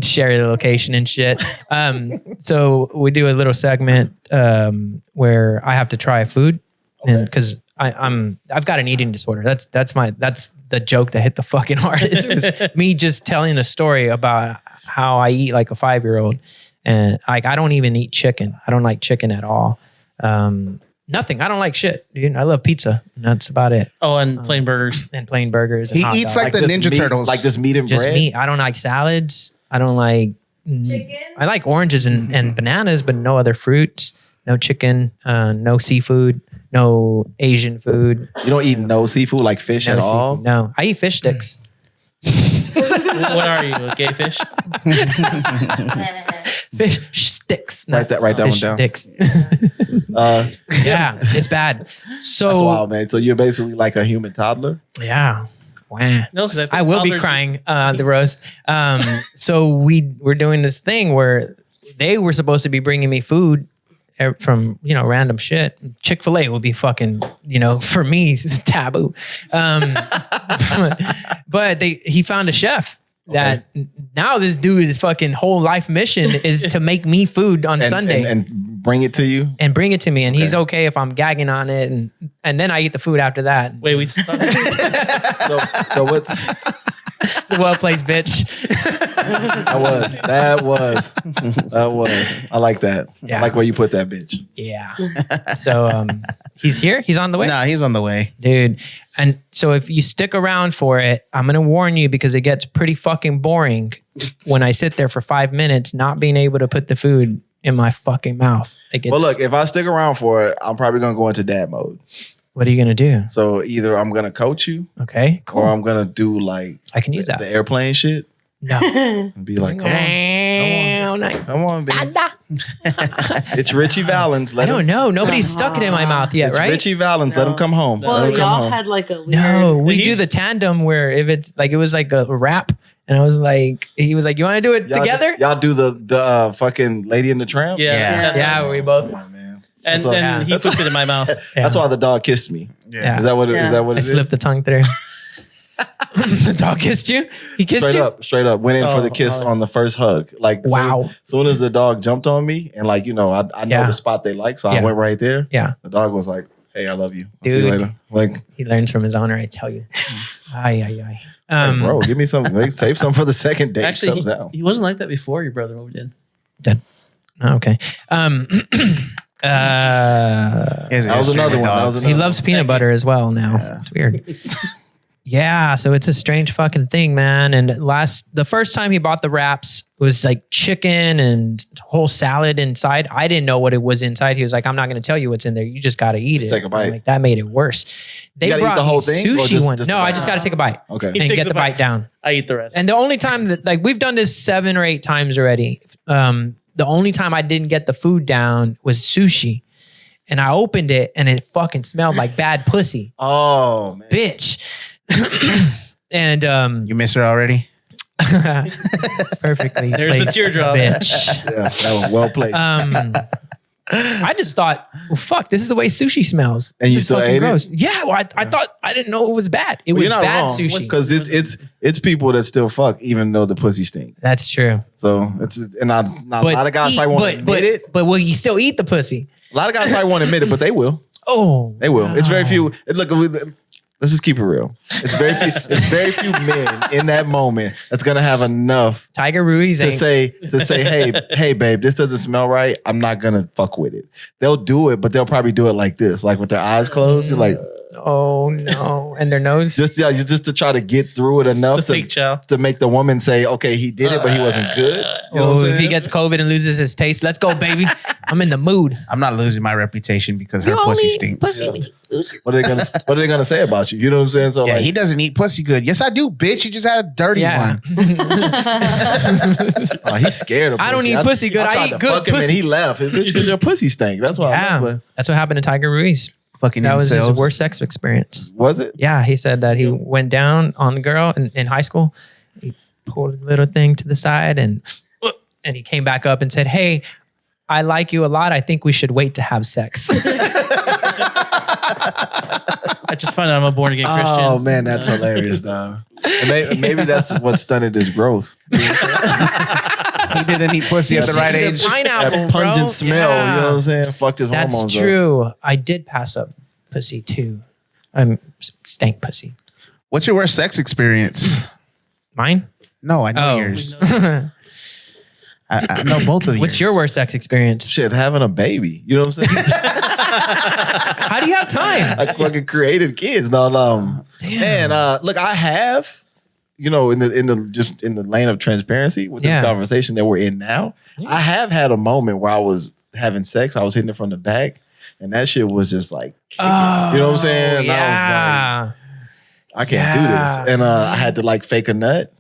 Share the location and shit. So we do a little segment where I have to try food, and because I've got an eating disorder. That's the joke that hit the fucking hardest. It was me just telling a story about how I eat like a 5-year-old, and like I don't even eat chicken. I don't like chicken at all. Nothing. I don't like shit, dude. I love pizza. And that's about it. Oh, and plain burgers. And plain burgers. And he eats like the Ninja Turtles. Like this meat and just bread? meat. I don't like salads. I don't like chicken. I like oranges and bananas, but no other fruits. No chicken. No seafood. No Asian food. You don't eat no seafood like fish at all? No. I eat fish sticks. What are you, a gay fish? Fish sticks. Write that one down. Sticks. Yeah, it's bad. So that's wild, man. So you're basically like a human toddler? Yeah. Wow. No, because I will be crying the roast. So we're doing this thing where they were supposed to be bringing me food from random shit. Chick-fil-A would be fucking for me it's taboo. But he found a chef that now this dude's fucking whole life mission is to make me food on Sunday and bring it to you and bring it to me, and he's okay if I'm gagging on it, and then I eat the food after that. Wait, we so what's well-placed bitch. That was. I like that. Yeah. I like where you put that bitch. Yeah. So he's here. He's on the way. Nah, he's on the way, dude. And so if you stick around for it, I'm gonna warn you because it gets pretty fucking boring when I sit there for 5 minutes not being able to put the food in my fucking mouth. Well, look, if I stick around for it, I'm probably gonna go into dad mode. What are you gonna do? So either I'm gonna coach you, okay, cool, or I'm gonna do like I can use that the airplane shit. No, and be like, come on, bitch. It's Richie Valens. I don't know. Nobody's stuck it in my mouth yet, it's right? Richie Valens. Let him come home. Well, y'all had like a weird... No, we do the tandem where if it's like it was like a rap, and I was like, he was like, you want to do it together? Y'all do the fucking Lady in the Tramp? Yeah. We both. And then he puts it in my mouth. That's why the dog kissed me. Yeah. Is that what? Is that what I it is? slipped the tongue through. The dog kissed you? He kissed Straight you? up, straight up. Went in for the kiss on the first hug. Like, wow. Soon as the dog jumped on me, and like, you know, I know the spot they like, so I went right there. Yeah. The dog was like, "Hey, I love you. I'll Dude, see you later." Like, he learns from his owner, I tell you. Ay, ay, ay. hey, bro, give me some. Save some for the second date. Actually, Settle down. he wasn't like that before your brother moved in. Oh, okay. That was another one. He loves peanut butter as well now. Yeah. It's weird. Yeah, so it's a strange fucking thing, man. And the first time he bought the wraps was like chicken and whole salad inside. I didn't know what it was inside. He was like, "I'm not going to tell you what's in there. You just got to eat it." Take a bite. Like, that made it worse. They you gotta brought eat the whole me thing, or sushi one. just No, a I bite? just got to take a bite. Okay. And get the bite down. I eat the rest. And the only time that, like, we've done this 7 or 8 times already. The only time I didn't get the food down was sushi. And I opened it and it fucking smelled like bad pussy. Oh, man. Bitch. And you miss her already? Perfectly. There's the placed, teardrop. bitch. Yeah, that was well placed. I just thought, well, fuck, this is the way sushi smells. And you This is still fucking ate gross. it? Yeah, well, I thought, I didn't know it was bad. It was bad sushi. because it's people that still fuck even though the pussy stink. That's true. So it's a lot of guys probably won't admit it. But will you still eat the pussy? A lot of guys probably won't admit it, but they will. Oh, They will. It's very few. Look, let's just keep it real. It's very few men in that moment that's gonna have enough Tiger Ruiz to say, hey, babe, this doesn't smell right. I'm not gonna fuck with it. They'll do it, but they'll probably do it like this, like with their eyes closed. You're like, oh no, and their nose. just to try to get through it enough to make the woman say, okay, he did it, but he wasn't good. You know what I'm If he saying? gets COVID and loses his taste, let's go, baby. I'm in the mood. I'm not losing my reputation because her pussy stinks. What are they gonna say about you? You know what I'm saying? So Yeah, like, he doesn't eat pussy good. Yes, I do, bitch. You just had a dirty one. oh, he's scared of pussy. I don't eat pussy good. I tried eat to good fuck him and pussy. he left. It's because your pussy stank. That's why. Yeah, that's what happened to Tiger Ruiz. Fucking that was his incels. worst sex experience. Was it? Yeah, he said that he went down on the girl in high school. He pulled a little thing to the side and he came back up and said, "Hey, I like you a lot. I think we should wait to have sex." I just found out I'm a born again Christian. Oh man, that's hilarious, dog. And maybe that's what stunted his growth. He didn't eat pussy at the right age. Pineapple, That pungent bro. smell. Yeah. You know what I'm saying? Fucked his That's hormones up. true. I did pass up pussy too. Stank pussy. What's your worst sex experience? Mine? No, I know yours. I know both of you. What's your worst sex experience? Shit, having a baby. You know what I'm saying? How do you have time? I fucking created kids. No, Damn. man. Look, I have, you know, in the lane of transparency with this conversation that we're in now, I have had a moment where I was having sex. I was hitting it from the back, and that shit was just like, kicking. You know what I'm saying? And I was like, I can't do this, and I had to like fake a nut.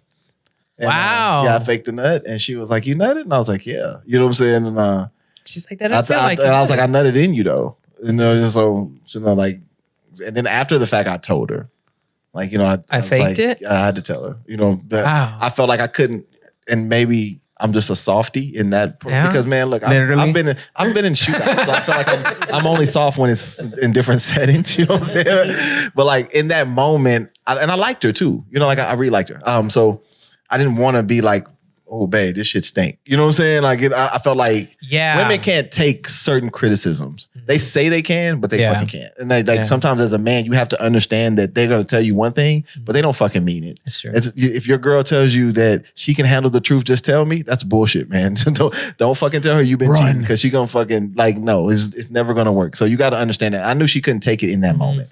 And, Wow. I faked a nut, and she was like, "You nutted?" And I was like, "Yeah." You know what I'm saying? And she's like, "That I feel like." And I was like, "I nutted in you though." And so like, and then after the fact, I told her, like, you know, I was faked like, it? I had to tell her, you know, but Wow. I felt like I couldn't, and maybe I'm just a softie in that because man, look, I've been in shootouts, so I feel like I'm only soft when it's in different settings. You know what I'm saying? But like in that moment, and I liked her too. You know, like I really liked her. So I didn't want to be like, oh, babe, this shit stink. You know what I'm saying? Like, I felt like women can't take certain criticisms. They say they can, but they fucking can't. And like sometimes as a man, you have to understand that they're going to tell you one thing, but they don't fucking mean it. That's true. If your girl tells you that she can handle the truth, just tell me. That's bullshit, man. don't fucking tell her you've been cheating because she gonna fucking like, no, it's never going to work. So you got to understand that. I knew she couldn't take it in that moment.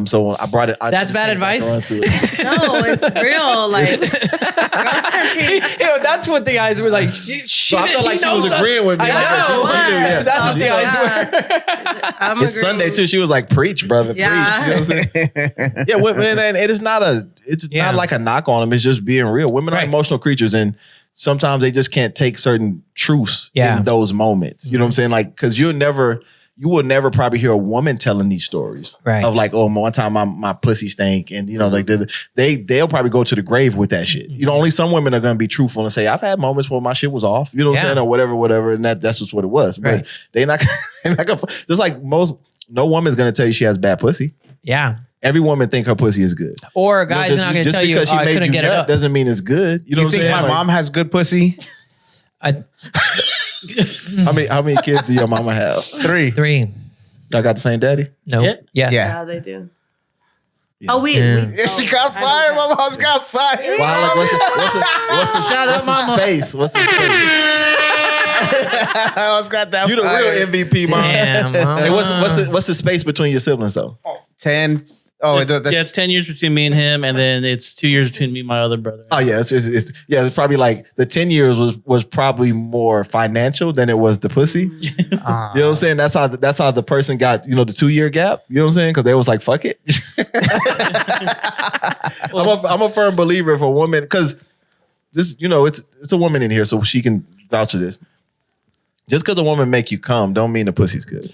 So I brought it. That's bad advice? No, it's real. Like, girls country. Yo, that's what the eyes were like. So I felt like she was agreeing with me. I know. She knew, yeah. That's what the eyes were. It's Sunday too. She was like, "Preach, brother, preach." You know what I'm saying? Yeah, women, and it is not not like a knock on them. It's just being real. Women are emotional creatures, and sometimes they just can't take certain truths in those moments. You know what I'm saying? Like, because you'll never you will never probably hear a woman telling these stories Right. of like, oh, one time my pussy stank, and you know, like they'll probably go to the grave with that shit. You know, only some women are gonna be truthful and say, I've had moments where my shit was off, you know what I'm saying, or whatever, and that's just what it was. Right. But they're not gonna, just like no woman's gonna tell you she has bad pussy. Yeah. Every woman think her pussy is good. Or a guy's not going to tell you, because oh, she I made couldn't you get it nut up. doesn't mean it's good. You know You what I'm think saying? my mom has good pussy? How many kids do your mama have? 3. Y'all got the same daddy? No. Yeah. Yes. Yeah. they do. Oh, She got fired. My mom's got fired. Well, like, what's the space? What's the space? I almost got that. You the real MVP, mom. Damn, Hey, what's the space between your siblings though? 10. Oh, Yeah, it's 10 years between me and him, and then it's 2 years between me and my other brother. Oh yeah, it's probably like the 10 years was probably more financial than it was the pussy. You know what I'm saying? That's how the person got, you know, the 2-year gap. You know what I'm saying? Because they was like, fuck it. I'm a firm believer if a woman, because this, you know, it's a woman in here, so she can vouch for this. Just because a woman make you come, don't mean the pussy's good.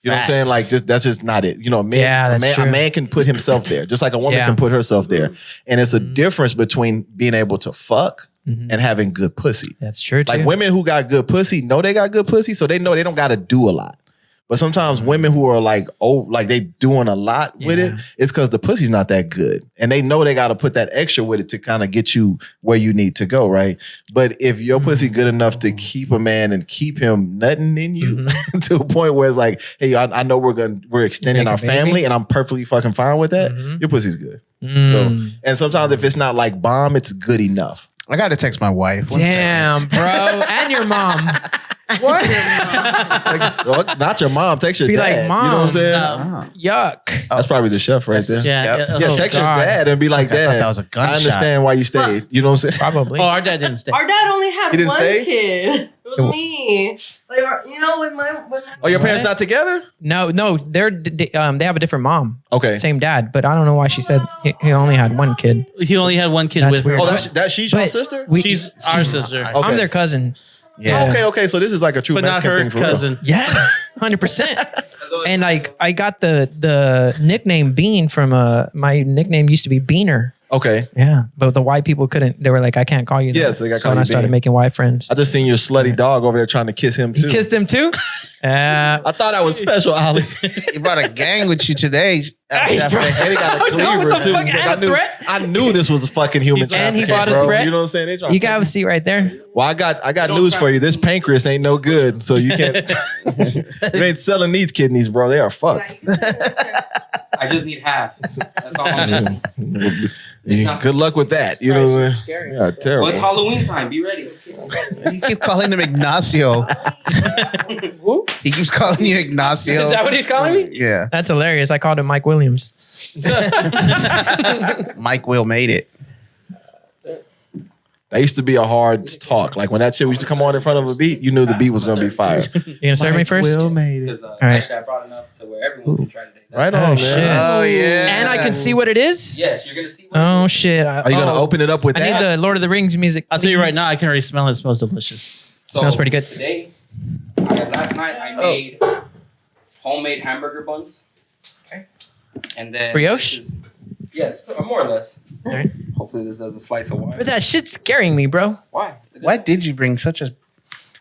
You know what I'm saying? Like, that's just not it. You know, a man can put himself there, just like a woman can put herself there. And it's a difference between being able to fuck and having good pussy. That's true. Like women who got good pussy know they got good pussy, so they know they don't got to do a lot. But sometimes women who are like, like they doing a lot with it, it's because the pussy's not that good. And they know they got to put that extra with it to kind of get you where you need to go, right? But if your pussy good enough to keep a man and keep him nutting in you to a point where it's like, hey, I know we're extending our family and I'm perfectly fucking fine with that, your pussy's good. So, and sometimes if it's not like bomb, it's good enough. I got to text my wife. Damn, bro. And your mom. What? Not your mom. Text your Be dad. like, Mom, you know what I'm saying? Yuck. That's probably the chef right there. Yeah. Yeah, text your dad and be like, I thought Dad, that was a gunshot. I understand why you stayed. You know what I'm saying? Probably. Oh, our dad didn't stay. Our dad only had He didn't one stay? kid. It was me. Like, you know, with my Oh, your parents not together? No, they have a different mom. Okay. Same dad, but I don't know why she said he only had one kid. He only had one kid That's with her. weird. Oh, she's your But sister? She's our sister. Okay. I'm their cousin. Yeah. Okay. So this is like a true But not Mexican her thing for cousin. Yeah, 100%. And like, I got the nickname Bean from my nickname used to be Beaner. Okay. Yeah, but the white people couldn't. They were like, I can't call you that. Yeah, so they got so when I started Bean. making white friends. I just seen your slutty dog over there trying to kiss him too. You kissed him too? I thought I was special, Ollie. You brought a gang with you today. And he got a cleaver what the too. fuck? And a threat? I knew this was a fucking human And trafficking, he bought a bro. threat? You know what I'm saying? They trying You to got a seat right there. Well, I got news for you. This pancreas ain't no good, so you can't. You ain't selling these kidneys, bro. They are fucked. I just need half. That's all I'm missing. Good luck with that. You know what I'm saying? Scary. Yeah, terrible. Well, it's Halloween time. Be ready. You keep calling him Ignacio. He keeps calling you Ignacio. Is that what he's calling me? Yeah. That's hilarious. I called him Mike Williams. Mike Will made it. That used to be a hard talk. Like when that shit used to come on in front of a beat, you knew the beat was gonna be fire. You gonna serve me first? Will made it. Because All right. actually, I brought enough to where everyone can try today. Right Oh, on, man. shit. Oh, yeah. And I can see what it is? Yes, you're gonna see. What Oh, shit. Are you gonna open it up with I that? need the Lord of the Rings music. I'll tell you right please. now, I can already smell it. It smells delicious. So Smells pretty good. Today, last night I made homemade hamburger buns. Okay. And then Brioche? Yes, more or less. All right. Hopefully this doesn't slice a wire. But that shit's scaring me, bro. Why? It's a good Why did you bring such a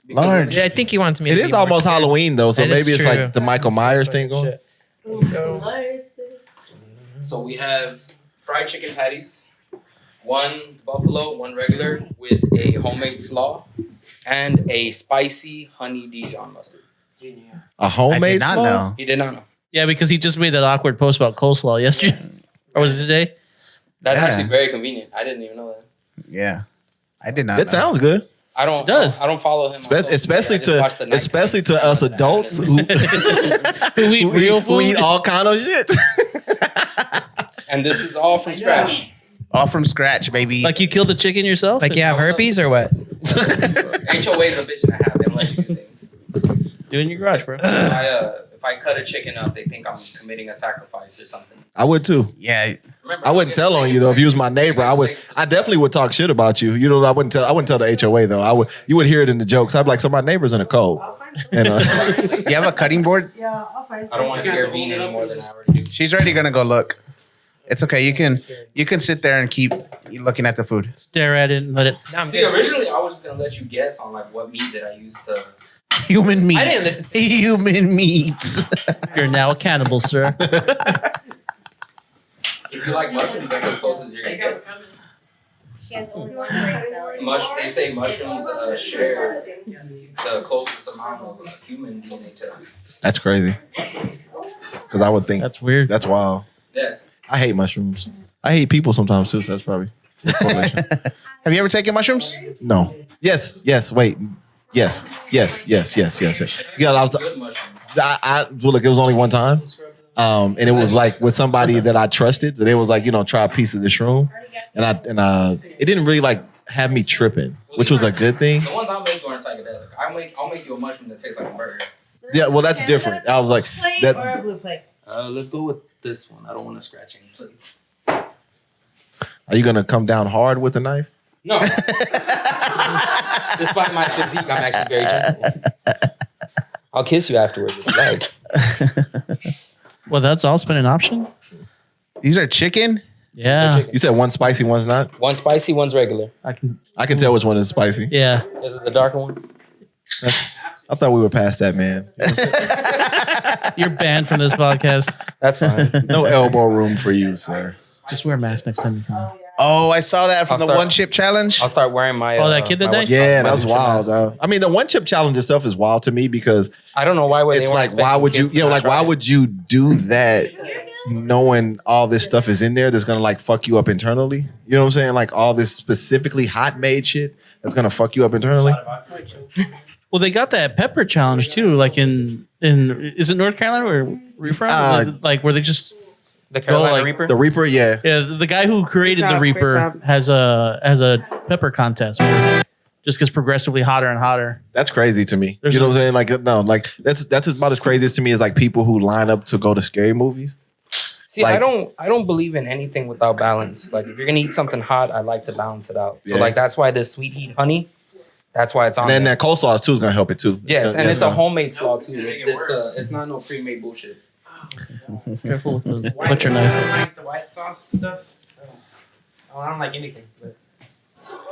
large? Yeah, I think he wants me It to is be more almost scared. Halloween though, so That is maybe it's true. like the Michael Myers thing going. Shit. So we have fried chicken patties, one buffalo, one regular, with a homemade slaw, and a spicy honey Dijon mustard. A homemade I did not slaw? know. He did not know. Yeah, because he just made that awkward post about coleslaw yesterday. Or was it today? That's Yeah. actually very convenient. I didn't even know that. Yeah. I did not It know. sounds good. I don't. It does. I don't follow him. on social media. Especially I just watch the nighttime us and adults and- who, Who eat real who eat food? all kind of shit. And this is all from scratch. All from scratch, baby. Like you killed the chicken yourself? Like you have herpes or what? HOA is a bitch and a half. They don't let me do things. Do it in your garage, bro. If I cut a chicken up, they think I'm committing a sacrifice or something. I would too. yeah. Remember, I wouldn't tell on you though. If you was my neighbor, I definitely would talk shit about you. You know, I wouldn't tell the HOA though. You would hear it in the jokes. I'd be like, so my neighbor's in a code. And You have a cutting board? Yeah, I'll find I don't want to scare Bean any more than I already do. She's already gonna go look. It's okay. You can sit there and keep looking at the food. Stare at it and let it. See, originally I was just gonna let you guess on like what meat that I used to. Human meat. I didn't listen to you. Human meat. You're now a cannibal, sir. If you like mushrooms, that's as close as you're gonna get. She has only one brain cell. They say mushrooms share the closest amount of human DNA to us. that's crazy. Because I would think That's weird. that's wild. Yeah. I hate mushrooms. I hate people sometimes too. So that's probably a correlation. Have you ever taken mushrooms? No. Yes. Wait. Yes. Yeah, I was. Well, look, it was only one time, and it was like with somebody that I trusted. So they was like, try a piece of the shroom, and it didn't really like have me tripping, which was a good thing. The ones I'll make you are psychedelic. I'll make you a mushroom that tastes like a burger. Yeah, well, that's different. I was like, Plate that. or a blue plate? Let's go with this one. I don't want to scratch any plates. Are you gonna come down hard with a knife? No. Despite my physique, I'm actually very gentle. I'll kiss you afterwards if you like. Well, that's also been an option. These are chicken? Yeah. You said one spicy, one's not. One spicy, one's regular. I can tell which one is spicy. Yeah. This is the darker one. I thought we were past that, man. You're banned from this podcast. That's fine. No elbow room for you, sir. Just wear a mask next time you come. Oh, I saw that from the one chip challenge. I'll start wearing my. That kid that day? Yeah, that was wild, though. I mean, the one chip challenge itself is wild to me because I don't know why. It's like, why would you? Why would you do that, knowing all this stuff is in there that's gonna like fuck you up internally? You know what I'm saying? Like all this specifically hot made shit that's gonna fuck you up internally. Well, they got that pepper challenge too, like in is it North Carolina where we're from? Like where they just the Carolina like, Reaper. The Reaper, yeah. Yeah, the guy who created the Reaper has a pepper contest where it just gets progressively hotter and hotter. That's crazy to me. You know what I'm saying? Like no, like that's about as crazy as to me as like people who line up to go to scary movies. See, like, I don't believe in anything without balance. Like if you're gonna eat something hot, I like to balance it out. So like that's why this sweet heat honey. That's why it's on. And then that cold sauce too is gonna help it too. Yes, and it's a homemade sauce too. It's not no pre-made bullshit. Careful with the butcher knife. Like the white sauce stuff. Oh, I don't like anything. But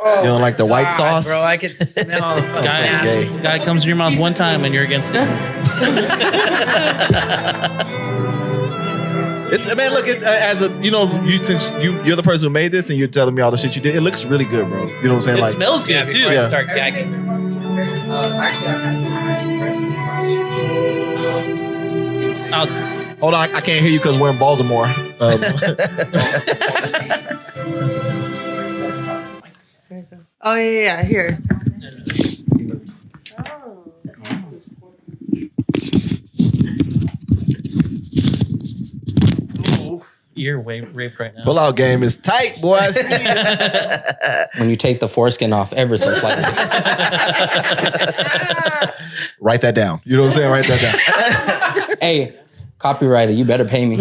You don't like the white sauce? bro, I could smell the nasty. Guy comes in your mouth one time and you're against it. It's man, look as a since you're the person who made this and you're telling me all the shit you did. It looks really good, bro. You know what I'm saying? It Like smells good too. I start gagging. hold on, I can't hear you because we're in Baltimore. Oh yeah, here. You're raped right now. Pull-out game is tight, boys. When you take the foreskin off ever so slightly. Write that down. You know what I'm saying? Write that down. Hey, copywriter, you better pay me.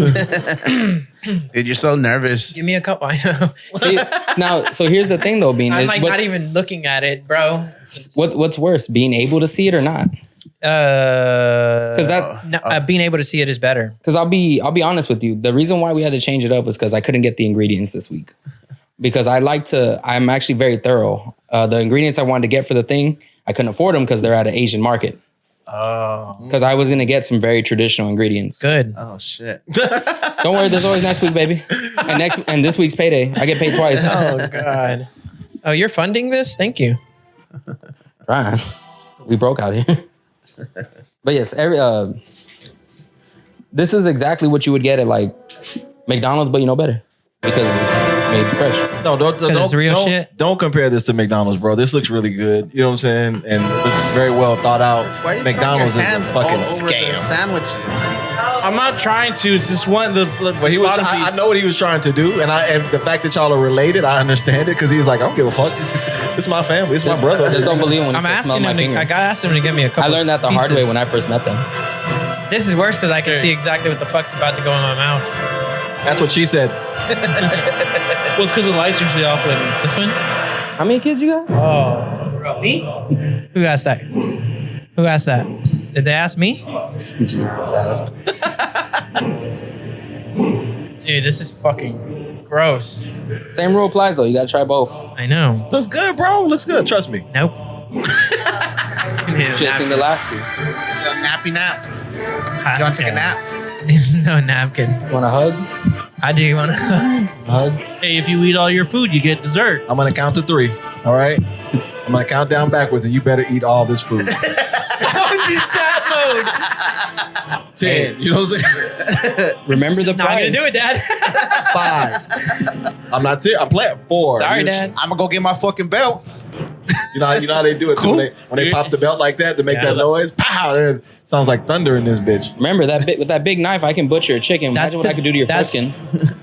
Dude, you're so nervous. Give me a couple. I know. See, now, so here's the thing though, Bean. I'm like not even looking at it, bro. What's worse, being able to see it or not? Because being able to see it is better. Because I'll be honest with you. The reason why we had to change it up was because I couldn't get the ingredients this week. Because I'm actually very thorough. The ingredients I wanted to get for the thing, I couldn't afford them because they're at an Asian market. Oh. Because I was gonna get some very traditional ingredients. Good. Oh shit. Don't worry, there's always next week, baby. And this week's payday. I get paid twice. Oh god. Oh, you're funding this? Thank you. Ryan, we broke out here. But yes, this is exactly what you would get at like McDonald's, but better because it's made fresh. No, don't compare this to McDonald's, bro. This looks really good. You know what I'm saying? And it looks very well thought out. McDonald's is a fucking scam. Sandwiches. I'm not trying to. It's just one the. Well, I know what he was trying to do, and the fact that y'all are related, I understand it because he was like, I don't give a fuck. It's my family. It's my brother. Just don't believe when I'm asking him. I asked him to give me a couple. I learned that the hard way when I first met them. This is worse because I can see exactly what the fuck's about to go in my mouth. That's what she said. Well, it's because the lights usually off. This one. How many kids you got? Oh, bro, me? Who asked that? Who asked that? Did they ask me? Jesus asked. Dude, this is fucking gross. Same rule applies though. You gotta try both. I know. Looks good, bro. Looks good. Trust me. Nope. You should have seen the last two. Nappy nap. You want to take a nap? There's no napkin. You want a hug? I do want a hug. Hug. Hey, if you eat all your food, you get dessert. I'm gonna count to 3. All right. I'm gonna count down backwards, and you better eat all this food. This tap mode. 10. You know what I'm saying? Remember the Not gonna prize. do it, Dad. 5. I'm not serious. I'm playing 4. Sorry, Dad. I'm gonna go get my fucking belt. You know how they do it too. When they pop the belt like that to make that noise. Pow! It sounds like thunder in this bitch. Remember that with that big knife, I can butcher a chicken. Imagine what I could do to your foreskin.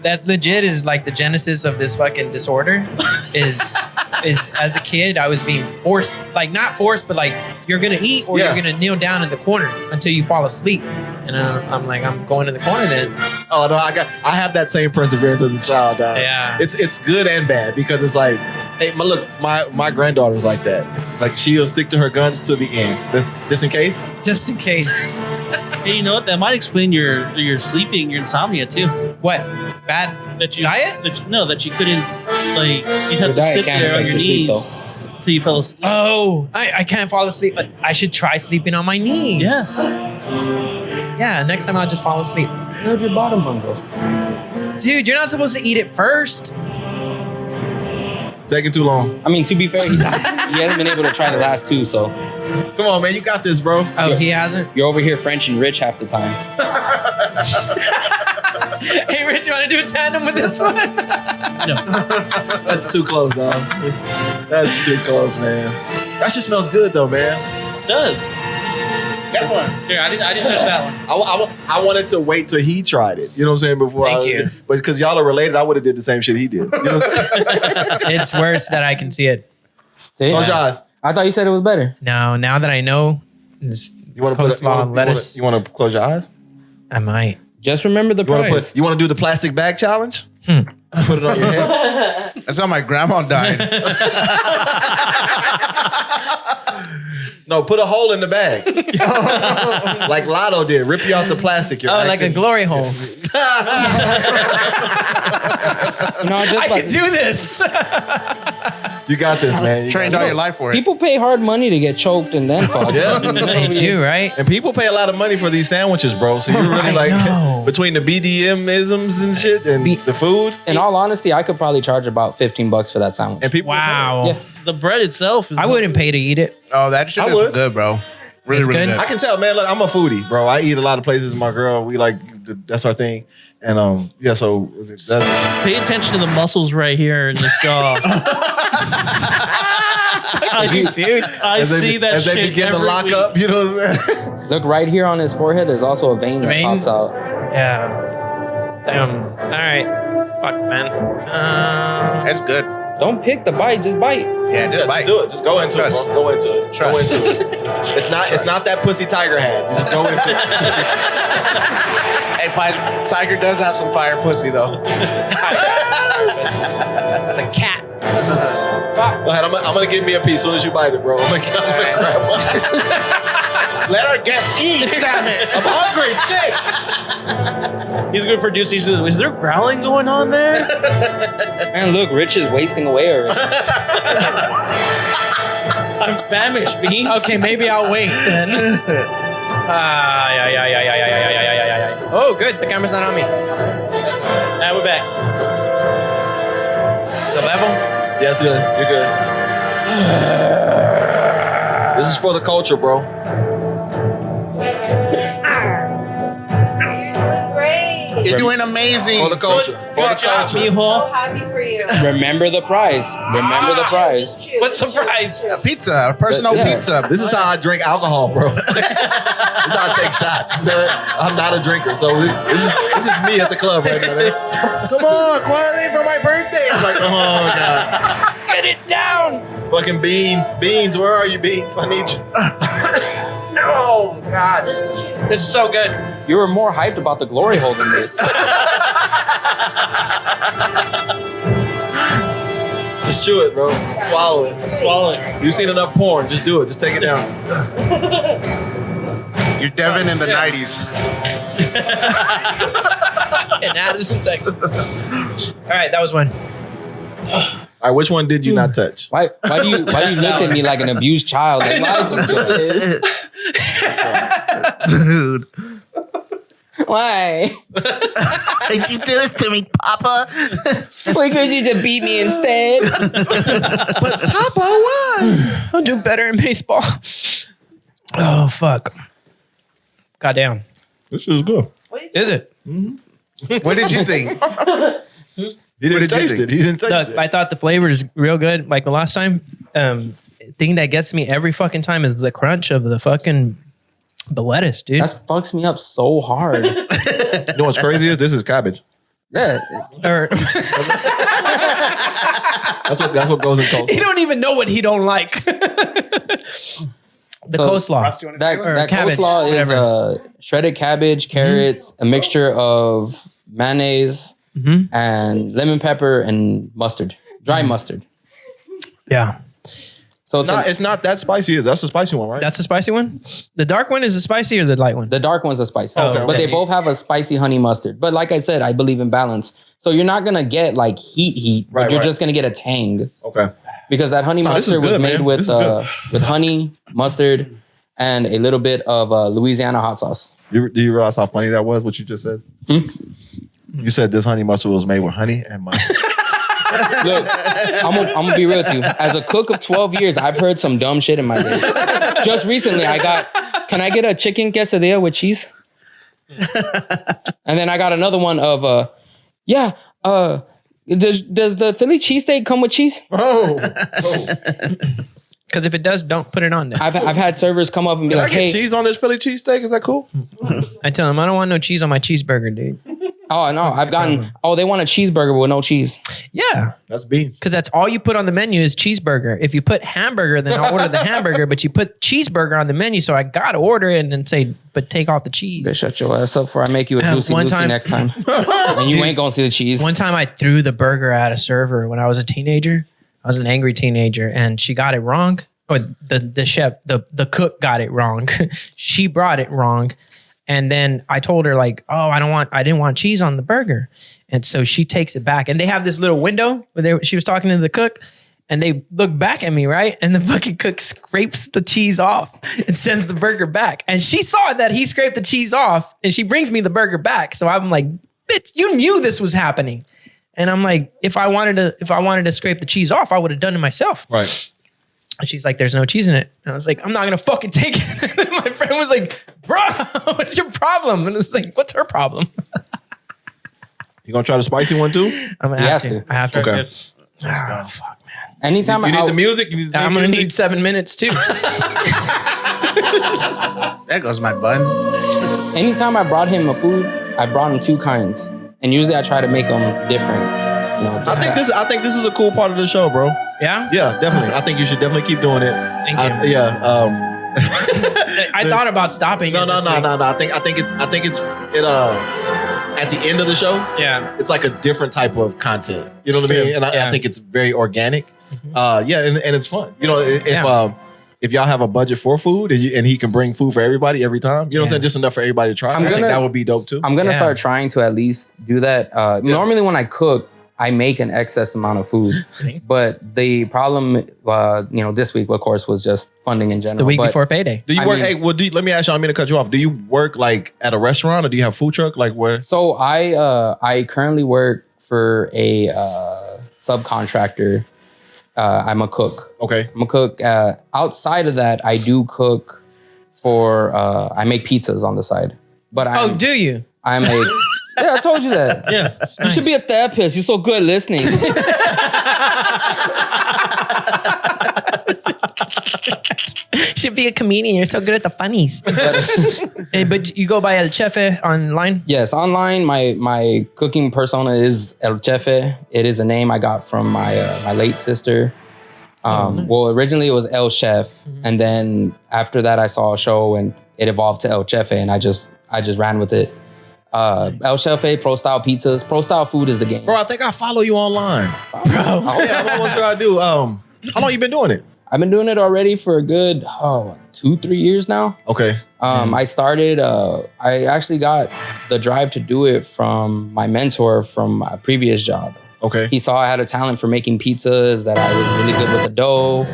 That legit is like the genesis of this fucking disorder. Is as a kid I was being forced, like not forced, but like you're gonna eat or you're gonna kneel down in the corner until you fall asleep. And I'm like, I'm going to the corner then. Oh no, I have that same perseverance as a child. Yeah. It's good and bad because it's like, hey, my granddaughter's like that. Like she'll stick to her guns to the end, just in case. Just in case. Hey, you know what? That might explain your sleeping, your insomnia too. What? Bad diet? That you couldn't, like, you'd have Your to diet sit can't there on affect your your sleep, knees till you fell asleep. Oh, I can't fall asleep. But I should try sleeping on my knees. Yes. Yeah, next time I'll just fall asleep. Where'd your bottom bun go? Dude, you're not supposed to eat it first. Taking too long. I mean, to be fair, he hasn't been able to try the last two, so. Come on, man, you got this, bro. Oh, he hasn't? You're over here French and rich half the time. Hey, Rich, you want to do a tandem with this one? No. That's too close, dog. That's too close, man. That shit smells good, though, man. It does. Get one. Here, I didn't touch that one. I wanted to wait till he tried it. You know what I'm saying? Before Thank you. But because y'all are related, I would have did the same shit he did. You know what I'm saying? It's worse that I can see it. See? Close your eyes. I thought you said it was better. No, now that I know, this You want to coleslaw and lettuce, You want to close your eyes? I might. Just remember the price. You want to do the plastic bag challenge? Put it on your head. That's how my grandma died. No, put a hole in the bag. Like Lotto did. Rip you out the plastic. You're like a glory hole. I can do this. You got this, man. You Trained got all it. your life for it. People pay hard money to get choked and then fucked. Yeah. They do, right? And people pay a lot of money for these sandwiches, bro. So you're really I know. like between the BDM-isms and shit and the food. In all honesty, I could probably charge about $15 for that sandwich. And people Wow. Yeah. The bread itself is. I wouldn't pay to eat it. Oh, that shit I is would. good, bro. Really, It's really good? good. I can tell, man. Look, I'm a foodie, bro. I eat a lot of places. My girl, we like that's our thing. And yeah, so that's Pay attention to the muscles right here in this jaw. Dude. I see that as shit they begin to every lock week. up. You know what I'm saying? Look right here on his forehead. There's also a vein that Veins? pops out. Yeah. Damn. All right. Fuck, man. That's good. Don't pick the bite. Just bite. Yeah, just bite. Do it. Just go into Trust. it, bro. Go into it. Trust. Go into it. It's not that pussy tiger had. Just go into it. Hey, Tiger does have some fire pussy though. It's a cat. Go ahead. I'm gonna give me a piece as soon as you bite it, bro. I'm gonna grab one. Let our guest eat. Damn it. I'm hungry. Shit. He's going to produce these. Is there growling going on there? Man, look, Rich is wasting away already. I'm famished, Beans. Okay, maybe I'll wait then. Oh, good. The camera's not on me. Now we're back. It's a level. Yes, good. You're good. This is for the culture, bro. You're doing amazing. For the culture. For the culture. Mijo. Happy for you. Remember the prize. Remember the prize. What's the prize? A pizza, a personal Yeah. pizza. This is how I drink alcohol, bro. This is how I take shots. I'm not a drinker, so this is me at the club right now. Come on, Kwasi, for my birthday. I'm like, oh god, Get it down. fucking Beans, where are you, Beans? I need you. No, God. This is so good. You were more hyped about the glory hole than this. Just chew it, bro. Swallow it. Swallow it. You've seen enough porn. Just do it. Just take it down. You're Devin in the 90s. In Addison, Texas. All right, that was one. All right, which one did you not touch? Why do you look at me like an abused child? Like, why did you do this? Dude. Why? Why'd you do this to me, Papa? Why could you just beat me instead? But Papa, why? I'll do better in baseball. Oh, fuck. Goddamn. This is good. Is it? What did you think? He didn't taste it. He didn't taste Look, it. I thought the flavor is real good. Like the last time, thing that gets me every fucking time is the crunch of the fucking lettuce, dude. That fucks me up so hard. You know what's crazy is this is cabbage. Yeah. That's what goes in coleslaw. He don't even know what he don't like. The coleslaw. That cabbage, coleslaw is whatever. shredded cabbage, carrots, a mixture of mayonnaise and lemon pepper and mustard, dry mustard. Yeah. So It's not that spicy. That's the spicy one, right? That's the spicy one? The dark one is the spicy or the light one? The dark one's a spicy, Oh, but okay. they both have a spicy honey mustard. But like I said, I believe in balance. So you're not gonna get like heat, but Right, you're right. just gonna get a tang. Okay. Because that honey Oh, this is mustard was good, made man. with This is good. with honey, mustard, and a little bit of Louisiana hot sauce. Do you realize how funny that was? What you just said? You said this honey mustard was made with honey and mustard. Look, I'm gonna be real with you. As a cook of 12 years, I've heard some dumb shit in my day. Just recently, can I get a chicken quesadilla with cheese? And then I got another one of, does the Philly cheesesteak come with cheese? Because if it does, don't put it on there. I've had servers come up and be Can I like, get hey. cheese on this Philly cheesesteak? Is that cool? I tell them, I don't want no cheese on my cheeseburger, dude. Oh, no, I've gotten, they want a cheeseburger with no cheese. Yeah. That's beans. Because that's all you put on the menu is cheeseburger. If you put hamburger, then I'll order the hamburger, but you put cheeseburger on the menu, so I got to order it and then say, but take off the cheese. Bitch, shut your ass up before I make you a Juicy one Lucy time- next time. And you ain't gonna see the cheese. One time I threw the burger at a server when I was a teenager. I was an angry teenager and she got it wrong. Or the chef, the cook got it wrong. She brought it wrong. And then I told her like, oh, I didn't want cheese on the burger. And so she takes it back. And they have this little window where she was talking to the cook and they look back at me, right? And the fucking cook scrapes the cheese off and sends the burger back. And she saw that he scraped the cheese off and she brings me the burger back. So I'm like, bitch, you knew this was happening. And I'm like, if I wanted to scrape the cheese off, I would have done it myself. Right. And she's like, there's no cheese in it. And I was like, I'm not gonna fucking take it. And my friend was like, bro, what's your problem? And it's like, what's her problem? You gonna try the spicy one too? I'm gonna He have has to. to. I have to. Okay. Ah, fuck, man. Anytime You need the music. You need the I'm gonna music? need 7 minutes too. There goes my bun. anytime I brought him a food, I brought him two kinds. And usually I try to make them different. You know, I think this is a cool part of the show, bro. Yeah? Yeah, definitely. I think you should definitely keep doing it. Thank you. Yeah. I thought about stopping. No. it this week. I think it's at the end of the show. Yeah. It's like a different type of content. You know what I True. mean? And I Yeah. think it's very organic. Yeah, and it's fun. You know, if y'all have a budget for food and he can bring food for everybody every time, you know what I'm saying? Just enough for everybody to try. I think that would be dope too. I'm gonna start trying to at least do that. Normally when I cook, I make an excess amount of food, but the problem, this week, of course, was just funding in general. The week But before payday. Do you work? Let me ask you. I'm going to cut you off. Do you work like at a restaurant or do you have a food truck? Like where? So I currently work for a subcontractor. I'm a cook. Okay. I'm a cook. Outside of that, I do cook for. I make pizzas on the side. But do you? I make. Yeah, I told you that. Yeah. You should be a therapist. You're so good at listening. Should be a comedian. You're so good at the funnies. But you go by El Chefe online? Yes, online. My cooking persona is El Chefe. It is a name I got from my late sister. Nice. Well, originally it was El Chef, and then after that I saw a show and it evolved to El Chefe, and I just ran with it. El Chefe, Pro Style pizzas. Pro Style food is the game. Bro, I think I follow you online. Bro. Oh, yeah, what should I do? How long you been doing it? I've been doing it already for a good 2-3 years now. Okay. I started, I actually got the drive to do it from my mentor from my previous job. Okay. He saw I had a talent for making pizzas, that I was really good with the dough.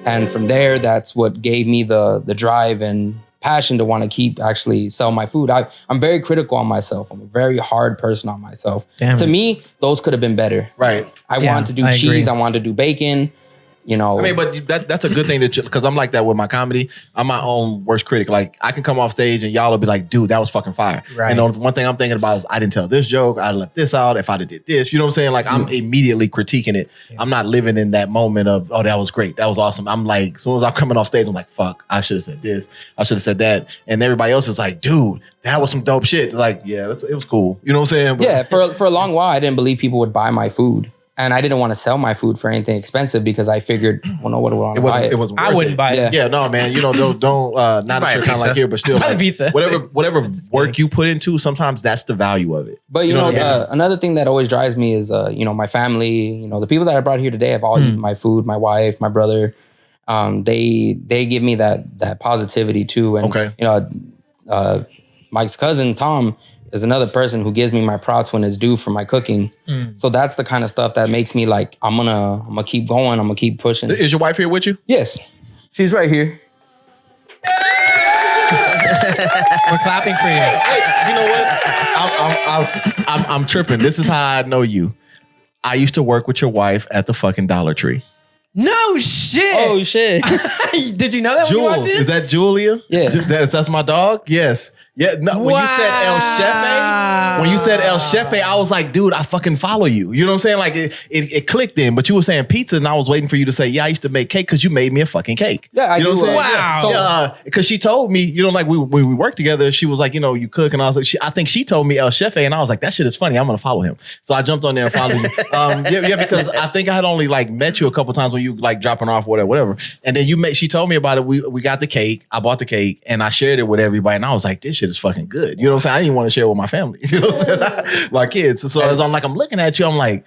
And from there, that's what gave me the drive and passion to want to keep actually sell my food. I'm very critical on myself. I'm a very hard person on myself. Damn to it. me, those could have been better. Right. I wanted to do cheese. I wanted to do bacon. You know, I mean, but that's a good thing because I'm like that with my comedy. I'm my own worst critic. Like I can come off stage and y'all will be like, dude, that was fucking fire. Right. And the one thing I'm thinking about is I didn't tell this joke. I left this out. If I'd have did this, you know what I'm saying? Like I'm immediately critiquing it. Yeah. I'm not living in that moment of, oh, that was great. That was awesome. I'm like, as soon as I'm coming off stage, I'm like, fuck, I should have said this. I should have said that. And everybody else is like, dude, that was some dope shit. Like, yeah, it was cool. You know what I'm saying? But, yeah, for a long while, I didn't believe people would buy my food. And I didn't want to sell my food for anything expensive because I figured, well, no one would want to buy it. It was I wouldn't buy it. Yeah, no, man. You know, don't not that you're kind of like here, but still, Buy like, pizza. whatever work you put into, sometimes that's the value of it. But you know another thing that always drives me is, my family. The people that I brought here today have all eaten my food. My wife, my brother, they give me that positivity too. And Mike's cousin Tom is another person who gives me my props when it's due for my cooking. So that's the kind of stuff that makes me like, I'm gonna keep going. I'm gonna keep pushing. Is your wife here with you? Yes, she's right here. We're clapping for you. Hey, you know what? I'm tripping. This is how I know you. I used to work with your wife at the fucking Dollar Tree. No shit. Oh shit. Did you know that when you walked Jules, in? is that Julia? Yeah. That's my dog? Yes. Yeah, no, when you said El Chefe, I was like, dude, I fucking follow you. You know what I'm saying? Like it clicked in, but you were saying pizza and I was waiting for you to say, yeah, I used to make cake because you made me a fucking cake. Yeah, I you know do. what I'm saying? Wow. Yeah. So, because she told me, like when we worked together, she was like, you cook. And I was like, I think she told me El Chefe and I was like, that shit is funny. I'm going to follow him. So I jumped on there and followed you. Because I think I had only like met you a couple times when you like dropping off whatever. And then she told me about it. We got the cake. I bought the cake and I shared it with everybody. And I was like, this shit is fucking good. You know what I'm saying? I didn't want to share it with my family. You know what I'm saying? My kids. So as I'm looking at you, I'm like,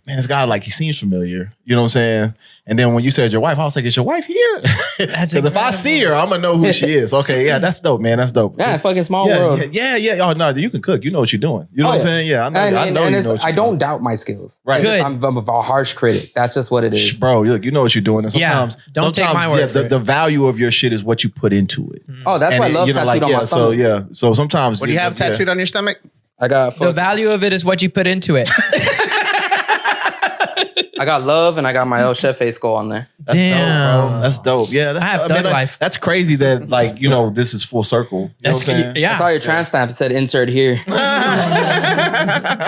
man, this guy, like, he seems familiar. You know what I'm saying? And then when you said your wife, I was like, is your wife here? That's Because if I see her, I'm going to know who she is. Okay, yeah, that's dope, man. That's dope. Yeah, fucking small world. Yeah. Oh, no, you can cook. You know what you're doing. You know what I'm saying? Yeah, I know. And you know what you're I don't doubt my skills. Right. It's just I'm a harsh critic. That's just what it is. Bro, look, you know what you're doing. And sometimes, don't take my word for it. the value of your shit is what you put into it. Oh, that's why I love tattooed on my stomach. So sometimes. What do you have tattooed on your stomach? I got The value of it is what you put into it. I got love and I got my El Chefe skull on there. That's dope, bro. That's dope. Yeah, I have thug life. That's crazy that this is full circle. You know what I'm saying? Yeah. I saw your tramp stamp. It said insert here.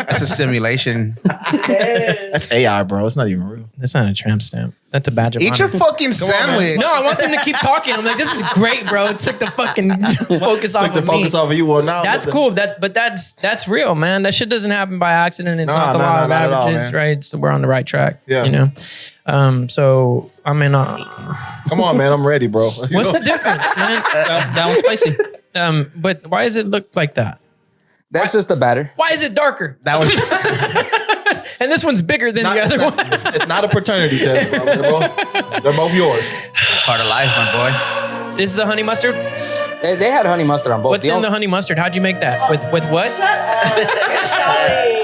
That's a simulation. That's AI, bro. It's not even real. That's not a tramp stamp. That's a badge of Eat honor. your fucking sandwich. No, I want them to keep talking. I'm like, this is great, bro. It took the fucking focus off Took the of focus me. off of you. Well, now That's cool. But that's real, man. That shit doesn't happen by accident. It's not the law of not at all, averages, man. right? So we're on the right track. Yeah. You know. So I mean, Come on, man. I'm ready, bro. what's the difference, man? That one's spicy. But why does it look like that? That's just the batter. Why is it darker? That was And this one's bigger than the other one. It's not a paternity test, bro. They're both yours. Part of life, my boy. This is the honey mustard. They had honey mustard on both. What's in the honey mustard? How'd you make that? With what?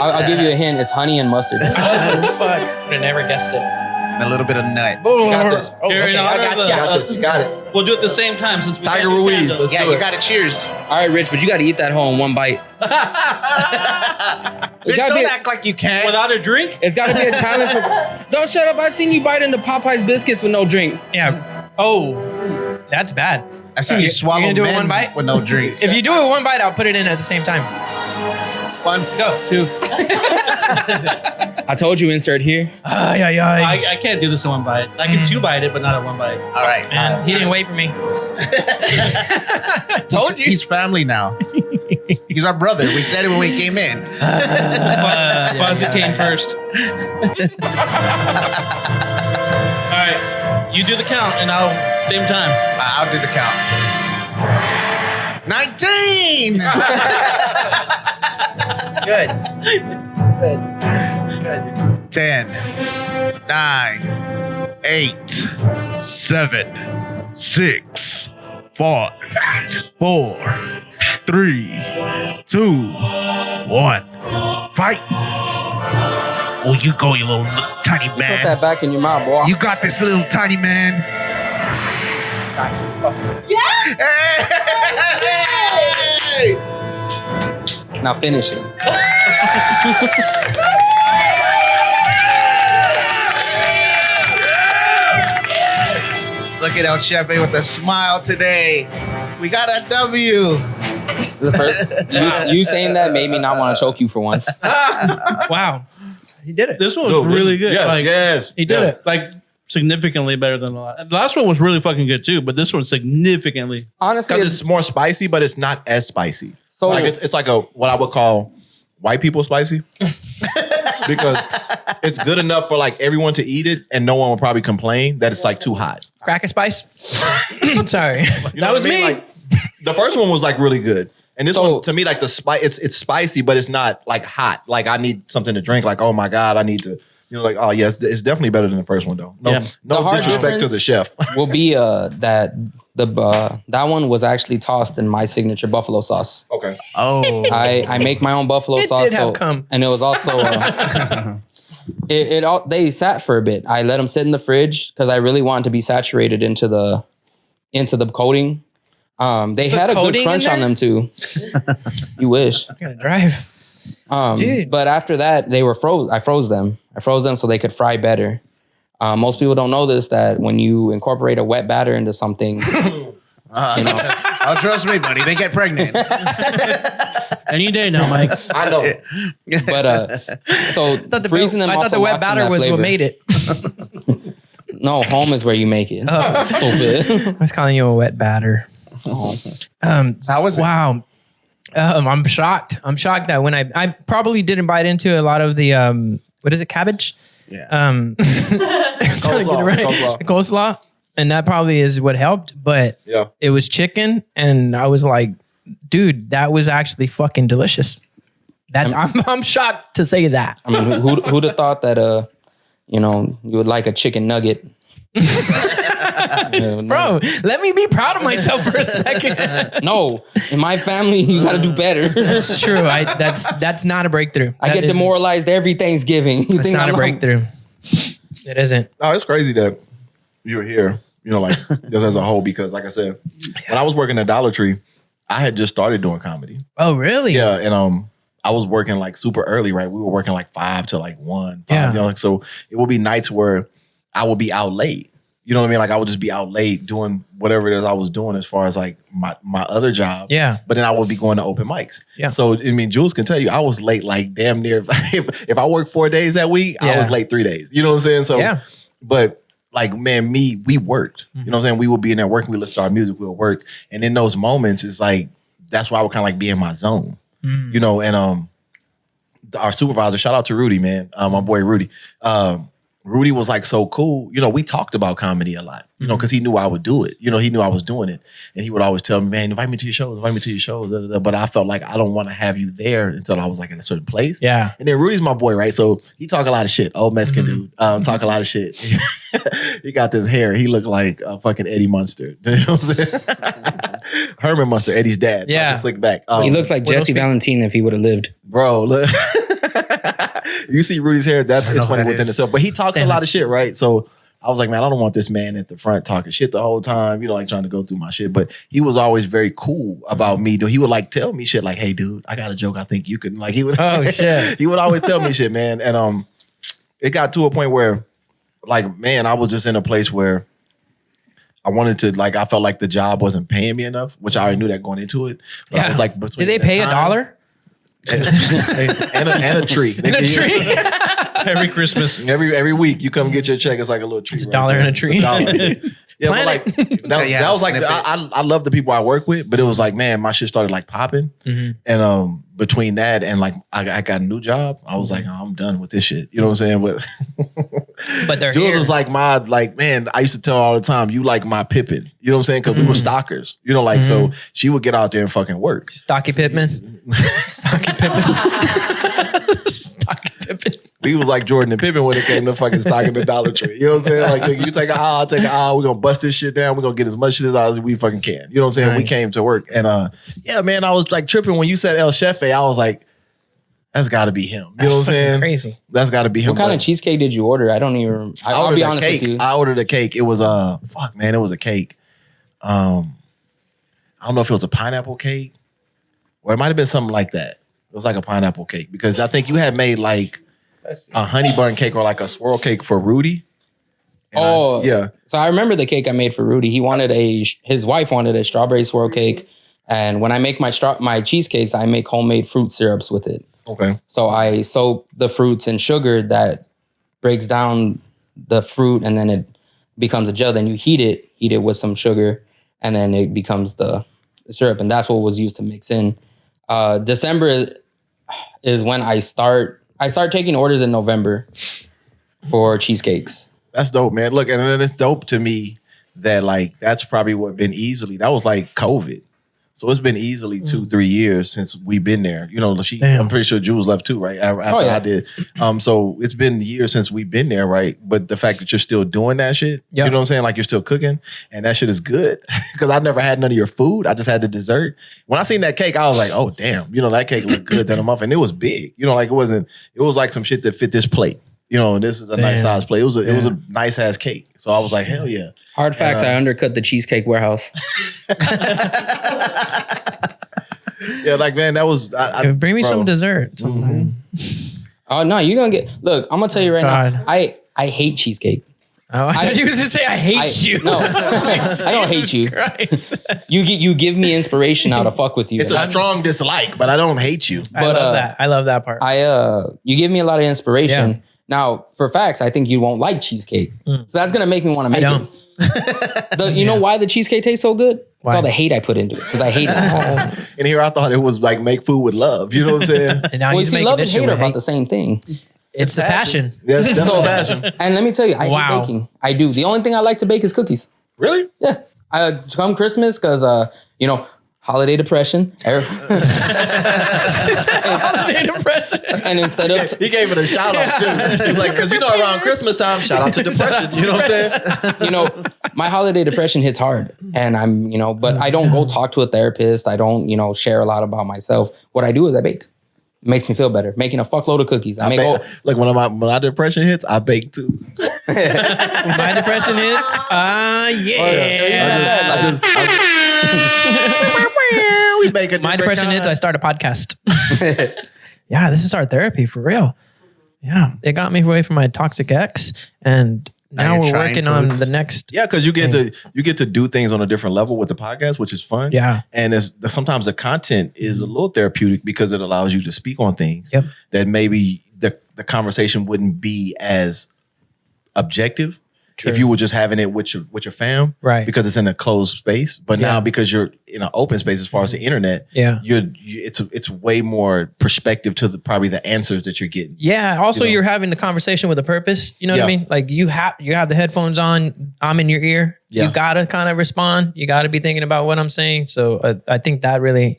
I'll give you a hint. It's honey and mustard. Oh, fuck. Would have never guessed it. And a little bit of nut. You got this. Oh, Here, okay, in I honor got of you. the- You got this. You got it. We'll do it at the same time since we Tiger can't do Ruiz. tandem. Let's Yeah, do you it. got it. Cheers. All right, Rich, but you got to eat that whole in one bite. Bitch, don't act like you can. Without a drink? It's got to be a challenge. Don't shut up. I've seen you bite into Popeye's biscuits with no drink. Yeah. Oh, that's bad. I've seen you swallow gonna do it men one bite? with no drinks. If you do it one bite, I'll put it in at the same time. 1, 2. I told you insert here. I can't do this in one bite. I can two bite it, but not in one bite. All right. Man, he didn't wait for me. Told you. He's family now. He's our brother. We said it when we came in. Kwasi came first. All right, you do the count, and I'll same time. I'll do the count. 19. Good. Good. 10, 9, 8, 7, 6, 5, 4, 3, 2, 1. Fight. Oh, you go, you little tiny Put man. that back in your mouth, boy. You got this, little tiny man. Hey! Now finish it. Look at El Chefe with a smile today. We got a W. The first, you saying that made me not want to choke you for once. Wow. He did it. This one was Dude, really good. Yes, Like, yes. he did it. Like, significantly better than the last. The last one was really fucking good too, but this one significantly. Honestly, Because it's more spicy, but it's not as spicy. So- like it's like a what I would call white people spicy. Because it's good enough for like everyone to eat it, and no one will probably complain that it's like too hot. Crack a spice. Sorry. You know That was what I mean? me. Like, the first one was like really good. And this So- one, to me, like the spice, it's spicy, but it's not like hot. Like I need something to drink. Like, oh my God, I need to, like, oh yes, it's definitely better than the first one though. No, Yeah. no The hard disrespect to the chef. will be that that one was actually tossed in my signature buffalo sauce. Okay. Oh. I make my own buffalo It sauce. did have cum. And it was also they sat for a bit. I let them sit in the fridge because I really wanted to be saturated into the coating. They had a good coating crunch in on there? them too. You wish. I gotta drive. Dude. But after that, they were froze. I froze them so they could fry better. Most people don't know this, that when you incorporate a wet batter into something, Oh, trust me, buddy. They get pregnant. Any day now, Mike. I know. but so freezing them I also thought the wet locks in batter that was flavor. what made it. No, home is where you make it. Oh. Stupid. I was calling you a wet batter. How was it? Wow. I'm shocked. I'm shocked that when I probably didn't bite into a lot of the what is it, cabbage? Yeah. Coleslaw. Coleslaw. And that probably is what helped, but Yeah. it was chicken, and I was like, dude, that was actually fucking delicious. That I'm shocked to say that. I mean, who'd have thought that you would like a chicken nugget? Bro, let me be proud of myself for a second. No, in my family, you got to do better. That's true. That's not a breakthrough. I get demoralized every Thanksgiving. You It's think not I'm a breakthrough. It isn't. No, it's crazy that you were here, like just as a whole, because like I said, when I was working at Dollar Tree, I had just started doing comedy. Oh, really? Yeah. And I was working like super early, right? We were working like 5 to like 1. 5, Yeah. like, so it would be nights where I would be out late. You know what I mean? Like I would just be out late doing whatever it is I was doing as far as like my other job. Yeah. But then I would be going to open mics. Yeah. So I mean, Jules can tell you, I was late like damn near. If I worked 4 days that week, I Yeah. was late 3 days. You know what I'm saying? So Yeah. but like man, we worked. You know what I'm saying? We would be in there working. We listen to our music. We would work. And in those moments, it's like that's why I would kind of like be in my zone. You know, and our supervisor, shout out to Rudy, man, my boy Rudy. Rudy was like so cool. You know, we talked about comedy a lot, because he knew I would do it. You know, he knew I was doing it. And he would always tell me, man, invite me to your shows. Da, da, da. But I felt like I don't want to have you there until I was like in a certain place. Yeah. And then Rudy's my boy, right? So he talk a lot of shit. Old Mexican dude. Talk a lot of shit. He got this hair. He looked like a fucking Eddie Munster. You know what I'm saying? Herman Munster, Eddie's dad. Yeah. Fucking slick back. He looks like Jesse Valentine if he would have lived. Bro, look. You see Rudy's hair, it's funny within itself. But he talks a lot of shit, right? So I was like, man, I don't want this man at the front talking shit the whole time, like trying to go through my shit. But he was always very cool about me. He would like tell me shit like, hey, dude, I got a joke I think you can. Like he would Oh, shit. he would always tell me shit, man. And it got to a point where, like, man, I was just in a place where I wanted to, like, I felt like the job wasn't paying me enough, which I already knew that going into it. But I was like, did they pay $1? and a tree. In a tree? Every Christmas. Every week you come get your check. It's like a little tree. It's $1 and a tree. Yeah, but like that was like I love the people I work with, but it was like, man, my shit started like popping. And between that and like I got a new job, I was like, oh, I'm done with this shit. You know what I'm saying? But But they're Jules here. was like man, I used to tell her all the time, you like my Pippin. You know what I'm saying? Because we were stalkers. You know, like, so she would get out there and fucking work. Stocky Pittman. Stocky Pippin. Stocky Pippin. We was like Jordan and Pippen when it came to fucking stocking the Dollar Tree. You know what I'm saying? Like, nigga, you take an aisle, I take an aisle. We're going to bust this shit down. We're going to get as much shit out as we fucking can. You know what I'm saying? Nice. We came to work. And yeah, man, I was like tripping when you said El Chefe. I was like, that's got to be him. You know what I'm saying? Crazy. That's got to be him. What kind of cheesecake did you order? I don't even. I'll be honest with you. I ordered a cake. It was fuck, man. It was a cake. I don't know if it was a pineapple cake or it might have been something like that. It was like a pineapple cake because I think you had made like a honey bun cake or like a swirl cake for Rudy. And yeah. So I remember the cake I made for Rudy. His wife wanted a strawberry swirl cake, and when I make my cheesecakes, I make homemade fruit syrups with it. Okay. So I soak the fruits in sugar that breaks down the fruit, and then it becomes a gel. Then you heat it with some sugar, and then it becomes the syrup, and that's what was used to mix in. December is when I start taking orders in November for cheesecakes. That's dope, man. Look, and then it's dope to me that like that's probably what been that was like COVID. So it's been easily 2-3 years since we've been there. You know, I'm pretty sure Jules left too, right? After I did. So it's been years since we've been there, right? But the fact that you're still doing that shit, you know what I'm saying? Like you're still cooking and that shit is good. Because I never had none of your food. I just had the dessert. When I seen that cake, I was like, oh, damn. You know, that cake looked good that a month. And it was big. You know, like it was like some shit that fit this plate. You know, and this is a nice size plate. It was a nice ass cake. So I was like, hell yeah. Hard facts, I undercut the Cheesecake Warehouse. Yeah, like, man, that was... Bring me some dessert. Oh, no, you're going to get... Look, I'm going to tell you right now. I hate cheesecake. Oh, I thought you were going to say I hate you. No, I don't hate you. You give me inspiration how to fuck with you. It's a strong dislike, but I don't hate you. I love that. I love that part. You give me a lot of inspiration. Yeah. Now, for facts, I think you won't like cheesecake. So that's going to make me want to make it. You know why the cheesecake tastes so good? It's all the hate I put into it because I hate it. And here I thought it was like make food with love. You know what I'm saying? And now well, see, love and hate are about the same thing. It's the passion. Yes, that's so, passion. And let me tell you, I hate baking. I do. The only thing I like to bake is cookies. Really? Yeah. Come Christmas, because, holiday depression. Holiday depression. And instead of... he gave it a shout out too. He's like, because around Christmas time, shout out to depression. You know what I'm saying? My holiday depression hits hard. And I'm, but I don't go talk to a therapist. I don't, share a lot about myself. What I do is I bake. It makes me feel better. Making a fuckload of cookies. Like when my depression hits, I bake too. My depression hits. We bake it. My depression hits. I start a podcast. Yeah, this is our therapy for real. Yeah, it got me away from my toxic ex, and now we're working on the next. Yeah, because you get to do things on a different level with the podcast, which is fun. Yeah, and sometimes the content is a little therapeutic because it allows you to speak on things that maybe the conversation wouldn't be as objective. True. If you were just having it with your fam, right? Because it's in a closed space. But now because you're in an open space, as far as the internet, it's way more perspective to probably the answers that you're getting. Yeah. Also, you're having the conversation with a purpose. You know what I mean? Like you have the headphones on. I'm in your ear. Yeah. You gotta kind of respond. You gotta be thinking about what I'm saying. So I think that really,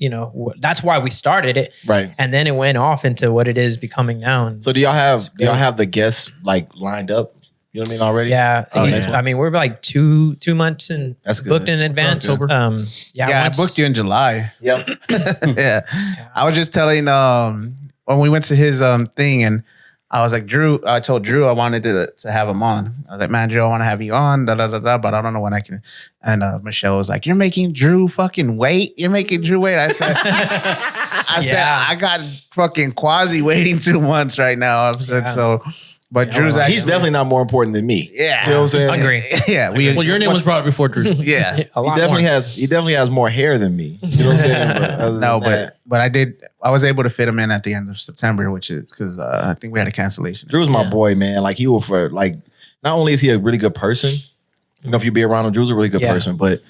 that's why we started it, right? And then it went off into what it is becoming now. And so do y'all have the guests like lined up? You know what I mean already? Yeah. I mean, we're like 2 months and booked in advance. I booked you in July. Yep. Yeah. I was just telling when we went to his thing and I was like, Drew, I told Drew I wanted to have him on. I was like, man, Drew, I want to have you on, but I don't know when I can. And Michelle was like, you're making Drew fucking wait. You're making Drew wait. I said, I got fucking Kwasi waiting 2 months right now. I said, so. But Drew's actually... He's definitely not more important than me. Yeah. You know what I'm saying? Agree. Yeah. Well, your name was brought before Drew. Yeah. He definitely has more hair than me. You know what I'm saying? But I was able to fit him in at the end of September, which is because I think we had a cancellation. Drew's my boy, man. Like he will not only is he a really good person, if you be around him, Drew's a really good person, but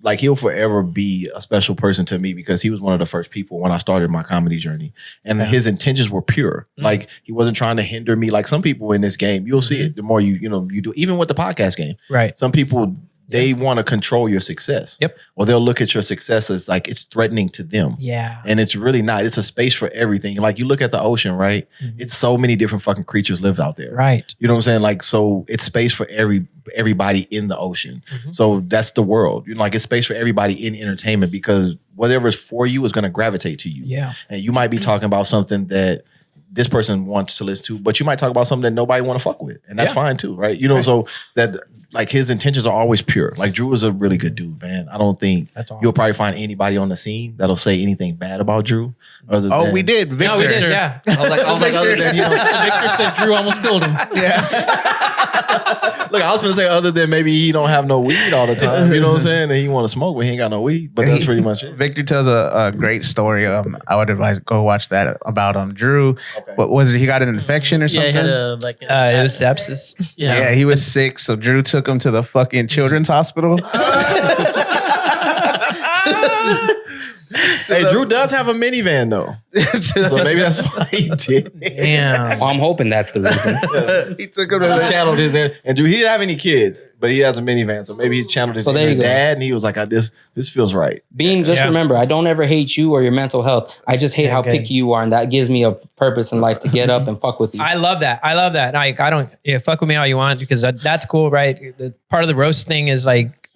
like he'll forever be a special person to me because he was one of the first people when I started my comedy journey, and his intentions were pure. Like he wasn't trying to hinder me. Like some people in this game, you'll see it the more you do. Even with the podcast game, right? Some people they want to control your success. Yep. Or they'll look at your success as like it's threatening to them. Yeah. And it's really not. It's a space for everything. Like you look at the ocean, right? It's so many different fucking creatures live out there. Right. You know what I'm saying? Like, so it's space for everybody in the ocean. So that's the world. You know, like it's space for everybody in entertainment because whatever is for you is going to gravitate to you. Yeah. And you might be talking about something that this person wants to listen to, but you might talk about something that nobody want to fuck with. And that's fine too, right? You know, so that like his intentions are always pure. Like Drew is a really good dude, man. I don't think you'll probably find anybody on the scene that'll say anything bad about Drew. Other than, we did. Victor. No, we did. Yeah. I was like other than, you know, Victor said Drew almost killed him. Look, I was gonna say other than maybe he don't have no weed all the time. You know what I'm saying? And he want to smoke, but he ain't got no weed. But that's pretty much it. Victor tells a great story. I would advise go watch that about Drew. What was it? He got an infection or something? Yeah, he had it was sepsis. Yeah, he was sick, so Drew took him to the fucking children's hospital. Hey, Drew does have a minivan though, so maybe that's why he did it. Damn. Well, I'm hoping that's the reason. He took him to the channeled his and Drew. He didn't have any kids, but he has a minivan, so maybe he channeled his So there you go. dad, and he was like, "This feels right." Being just remember, I don't ever hate you or your mental health. I just hate how picky you are, and that gives me a purpose in life to get up and fuck with you. I love that. Like, I don't, fuck with me all you want because that's cool, right? The part of the roast thing is like,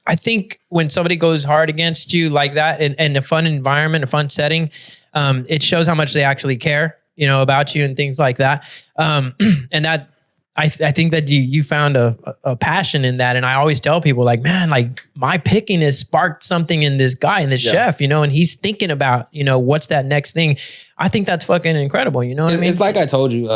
I think when somebody goes hard against you like that in a fun environment, a fun setting, it shows how much they actually care, about you and things like that. And that, I think that you found a passion in that. And I always tell people like, man, like my pickiness sparked something in this guy, in this chef, and he's thinking about, what's that next thing. I think that's fucking incredible. You know what I mean? It's like I told you,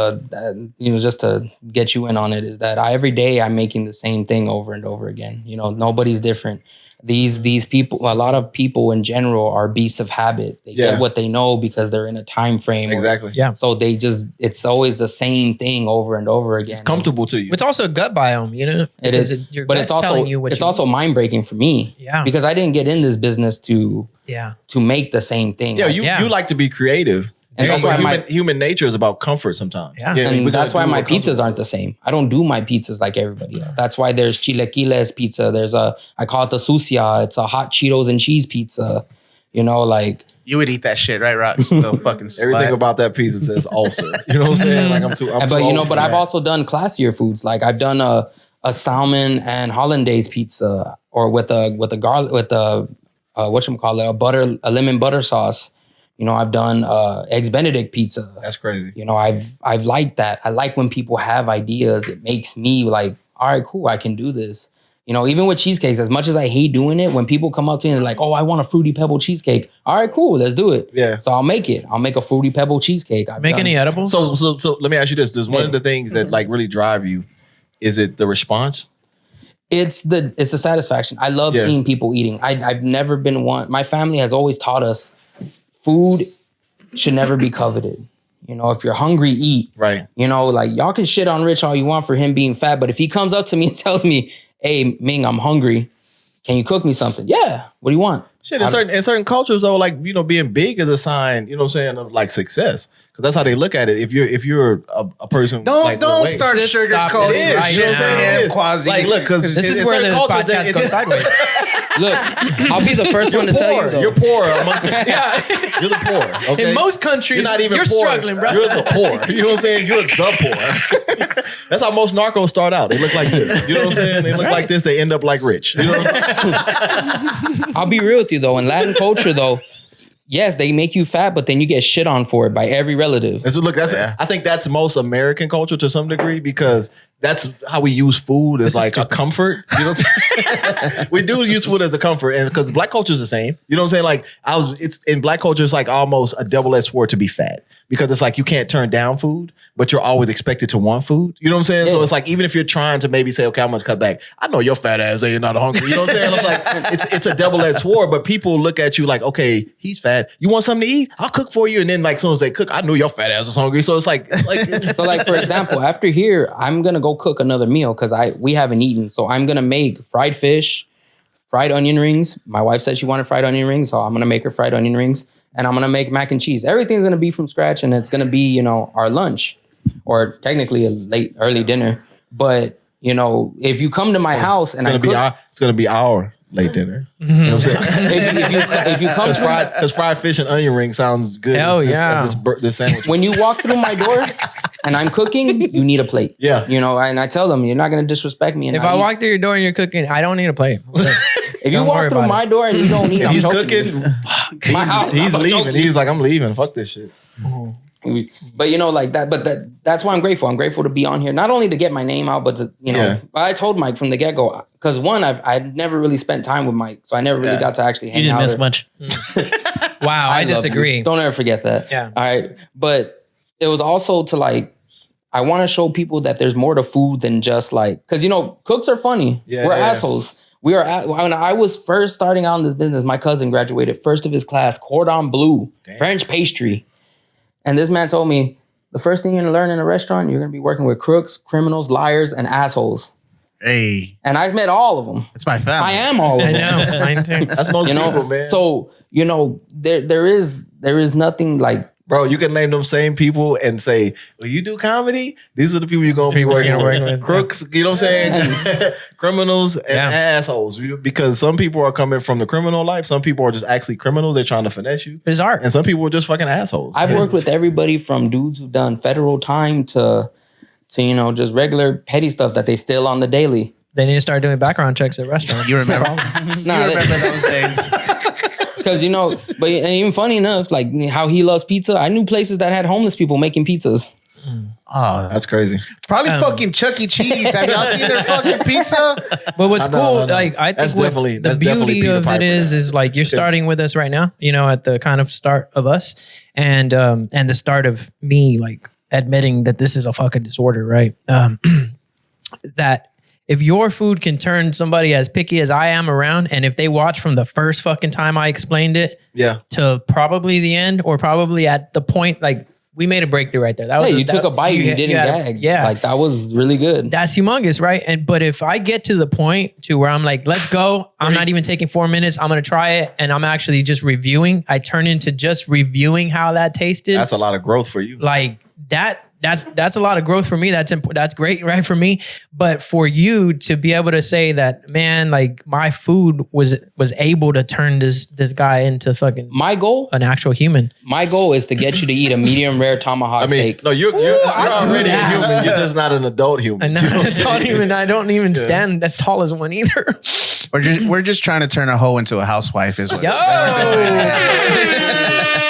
just to get you in on it, is that every day I'm making the same thing over and over again. Nobody's different. These people, a lot of people in general are beasts of habit. They get what they know because they're in a time frame. Exactly. Yeah. So it's always the same thing over and over again. It's comfortable to you. It's also a gut biome, It is, but it's also mind breaking for me. Yeah. Because I didn't get in this business to make the same thing. Yeah, you like to be creative. And that's why human nature is about comfort sometimes. Yeah. And that's why my pizzas aren't the same. I don't do my pizzas like everybody else. That's why there's chilaquiles pizza. I call it the sucia. It's a hot Cheetos and cheese pizza. Like you would eat that shit, right, Rock? Little fucking everything about that pizza says ulcer. You know what I'm saying? Like I'm too old but I've also done classier foods. Like I've done a salmon and hollandaise pizza, or with a garlic a lemon butter sauce. I've done eggs Benedict pizza. That's crazy. I've liked that. I like when people have ideas. It makes me like, all right, cool, I can do this. Even with cheesecakes, as much as I hate doing it, when people come up to me and they're like, oh, I want a Fruity Pebble cheesecake. All right, cool, let's do it. Yeah. So I'll make it. I'll make a Fruity Pebble cheesecake. Any edibles? So let me ask you this. Does one of the things that like really drive you, is it the response? It's the satisfaction. I love seeing people eating. I've never been one. My family has always taught us food should never be coveted. If you're hungry, eat. Right. Like y'all can shit on Rich all you want for him being fat, but if he comes up to me and tells me, hey, Ming, I'm hungry. Can you cook me something? Yeah. What do you want? Shit, in certain cultures though, like, being big is a sign, of like success. Cause that's how they look at it. If you're a person, don't start sugarcoating. It is. Right, you know what I'm saying? It is. Kwasi. Like, look, because this is where the podcast goes sideways. Look, I'll be the first one to tell you though. You're poor amongst You're the poor. Okay? In most countries, you're not even poor. Struggling, bro. You're the poor. You know what I'm saying? You're the poor. That's how most narcos start out. They look like this. You know what I'm saying? They look like this. They end up like rich. You know what I'm saying? I'll be real with you though. In Latin culture though, yes, they make you fat, but then you get shit on for it by every relative. And so look, I think that's most American culture to some degree because that's how we use food as like a comfort. You know what I'm saying? We do use food as a comfort, and because black culture is the same. You know what I'm saying? Like it's in black culture, it's like almost a double-edged sword to be fat. Because it's like you can't turn down food, but you're always expected to want food. You know what I'm saying? Yeah. So it's like even if you're trying to maybe say, okay, I'm gonna cut back. I know your fat ass ain't not hungry. You know what I'm saying? It's like it's a double-edged sword, but people look at you like, okay, he's fat. You want something to eat? I'll cook for you. And then like as soon as they cook, I know your fat ass is hungry. So it's like so like for example, after here, I'm gonna go cook another meal because we haven't eaten. So I'm gonna make fried fish, fried onion rings. My wife said she wanted fried onion rings, so I'm gonna make her fried onion rings, and I'm gonna make mac and cheese. Everything's gonna be from scratch, and it's gonna be our lunch, or technically a early dinner. But if you come to my house and it's gonna be our late dinner. You know what I'm saying? if you come because fried fish and onion ring sounds good. Hell This sandwich. when you walk through my door and I'm cooking, you need a plate. Yeah. And I tell them, you're not going to disrespect me. And If I walk through your door and you're cooking, I don't need a plate. if you walk through my door and you don't eat, If I'm he's choking cooking, you. My house, he's I'm leaving. choking He's you. like, I'm leaving. Fuck this shit. But like that. But that's why I'm grateful. I'm grateful to be on here, not only to get my name out, but to I told Mike from the get go, because one, I'd never really spent time with Mike, so I never really got to actually hang out. You didn't miss much. Wow, I love disagree. you. Don't ever forget that. Yeah. All right. But it was also to I want to show people that there's more to food than just because cooks are funny. We're assholes. We are. When I was first starting out in this business, my cousin graduated first of his class, cordon bleu, French pastry. And this man told me, the first thing you're going to learn in a restaurant, you're going to be working with crooks, criminals, liars, and assholes. Hey. And I've met all of them. It's my family. I am all of them. I know. Mine too. That's most people, man. So, there is nothing like, Bro, you can name them same people and say, well, you do comedy? These are the people you're going to be working with. Crooks, you know what I'm saying? Criminals and assholes. Because some people are coming from the criminal life. Some people are just actually criminals. They're trying to finesse you. It's art. And some people are just fucking assholes. I've worked with everybody from dudes who've done federal time to just regular petty stuff that they steal on the daily. They need to start doing background checks at restaurants. You remember? Nah, you remember those days? Because but and even funny enough, like how he loves pizza, I knew places that had homeless people making pizzas. Oh, that's crazy. Probably fucking Chuck E. Cheese. Have y'all seen their fucking pizza? But what's cool, no. I That's think definitely- the that's definitely beauty Peter of Piper it is like you're starting with us right now, at the kind of start of us, and the start of me like admitting that this is a fucking disorder, right? That if your food can turn somebody as picky as I am around, and if they watch from the first fucking time I explained it to probably the end, or probably at the point, like we made a breakthrough right there. That was you took a bite and you didn't gag. Yeah. Like that was really good. That's humongous, right? But if I get to the point to where I'm like, let's go, I'm not even taking 4 minutes, I'm gonna try it, and I'm actually just reviewing, I turn into just reviewing how that tasted. That's a lot of growth for you. Like that's a lot of growth for me. That's great, right, for me. But for you to be able to say that, man, like my food was able to turn this guy into fucking an actual human. My goal is to get you to eat a medium rare tomahawk steak. No, you're already a human. You're just not an adult human. I don't even stand as tall as one either. We're just trying to turn a hoe into a housewife, is what. Yo.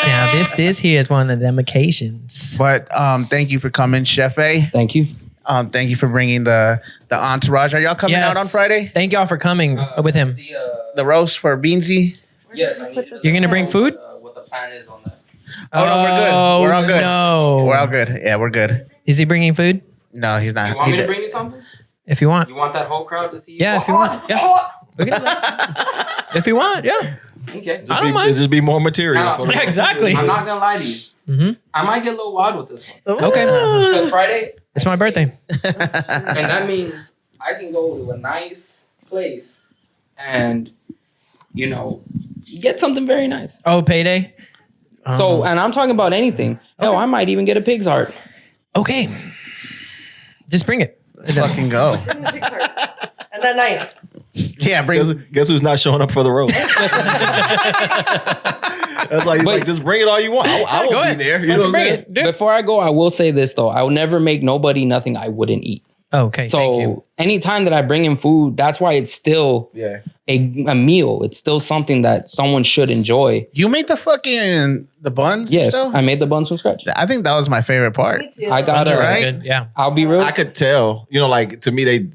Now this here is one of them occasions. But thank you for coming, Chef A. Thank you. Thank you for bringing the entourage. Are y'all coming out on Friday? Thank y'all for coming with him. The roast for Beansy. Yes, You're gonna bring food? What the plan is on that? Oh no, we're good. We're all good. No. We're all good. Yeah, we're good. Is he bringing food? No, he's not. You want me to bring you something? If you want. You want that whole crowd to see you? Yeah, if you want. Yeah. We can do that. If you want, yeah. Okay. I don't mind. Just be more material. Now, for exactly. I'm not gonna lie to you. Mm-hmm. I might get a little wild with this one. Okay. Because Friday, It's my birthday. and that means I can go to a nice place and, get something very nice. Oh, payday? So, and I'm talking about anything. Hell, I might even get a pig's heart. Okay. Just bring it. Fucking go. And that knife. Yeah, guess who's not showing up for the roast? That's like, just bring it all you want. I won't be there. You know what I'm saying? Before I go, I will say this though. I will never make nobody nothing I wouldn't eat. Okay. So thank you. anytime that I bring in food, that's why it's still a meal. It's still something that someone should enjoy. You made the buns? Yes, yourself? I made the buns from scratch. I think that was my favorite part. Me too. I got Buns it are really right. good. Yeah. I'll be real. I could tell. To me, they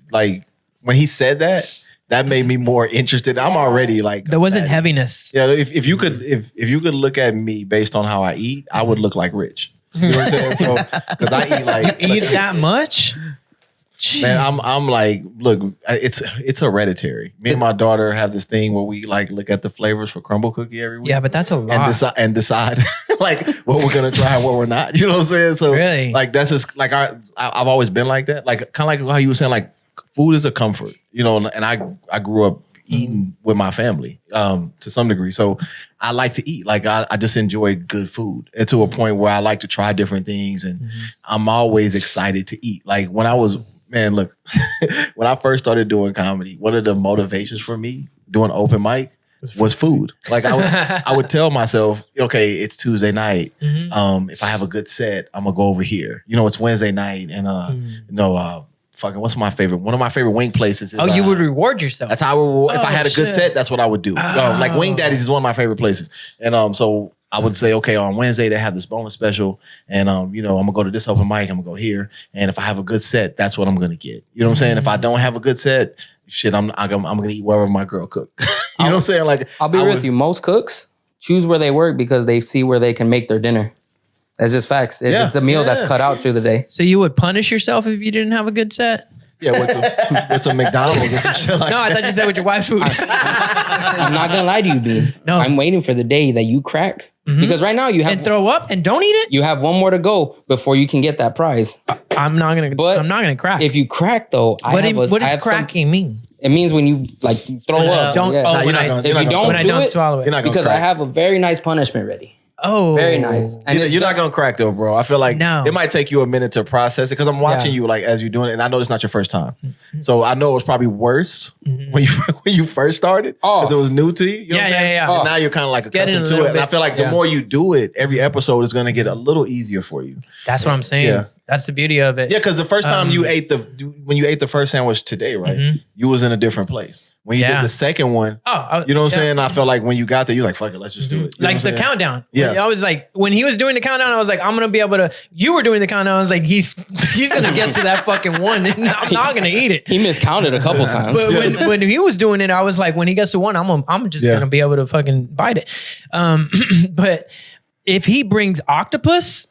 when he said that made me more interested. I'm already like There wasn't heaviness. Yeah, if you could look at me based on how I eat, I would look like Rich. You know what I'm saying? So because I eat like You eat that much? man, I'm like, look, it's hereditary. Me and my daughter have this thing where we like look at the flavors for crumble cookie every week. Yeah, but that's a lot. And decide like what we're gonna try and what we're not. You know what I'm saying? So Really? like that's just like I've always been like that. Like kind of like how you were saying, like food is a comfort. And I grew up eating with my family to some degree. So I like to eat. Like I just enjoy good food, and to a point where I like to try different things, and I'm always excited to eat. Like when I was, man, look, when I first started doing comedy, one of the motivations for me doing open mic was food. Like I would tell myself, okay, it's Tuesday night. If I have a good set, I'm gonna go over here. It's Wednesday night, and fucking what's my favorite? One of my favorite wing places is, you would reward yourself. That's how I would, if I had a good set, that's what I would do. Like Wing Daddies is one of my favorite places. And so I would say, okay, on Wednesday they have this bonus special, and I'm gonna go to this open mic, I'm gonna go here. And if I have a good set, that's what I'm gonna get. You know what I'm saying? If I don't have a good set, shit, I'm gonna eat wherever my girl cook. You know what I'm saying? Like I'll be real with you. Most cooks choose where they work because they see where they can make their dinner. That's just facts. It's a meal that's cut out through the day. So you would punish yourself if you didn't have a good set? Yeah, with some McDonald's or some shit like that. No, I thought you said with your wife's food. I'm not gonna lie to you, dude. No. I'm waiting for the day that you crack. Because right now you have and throw up and don't eat it. You have one more to go before you can get that prize. I'm not gonna crack. If you crack though, what does cracking mean? It means when you like throw up. Don't. Yeah. Oh, when I don't swallow it. Because I have a very nice punishment ready. Oh, very nice. And you're not gonna crack though, bro. I feel like it might take you a minute to process it because I'm watching you like as you're doing it, and I know it's not your first time, so I know it was probably worse when you first started because it was new to you. You know what I'm saying? Yeah. And now you're kind of like accustomed to it, and I feel like the more you do it, every episode is gonna get a little easier for you. That's what I'm saying. Yeah. That's the beauty of it. Yeah, because the first time when you ate the first sandwich today, right? You was in a different place. When you did the second one, you know what I'm saying? I felt like when you got there, you're like, fuck it, let's just do it. You like the countdown. Yeah. I was like, when he was doing the countdown, I was like, I'm going to be able to, you were doing the countdown. I was like, he's going to get to that fucking one and I'm not going to eat it. He miscounted a couple times. But when he was doing it, I was like, when he gets to one, I'm just going to be able to fucking bite it. But if he brings octopus,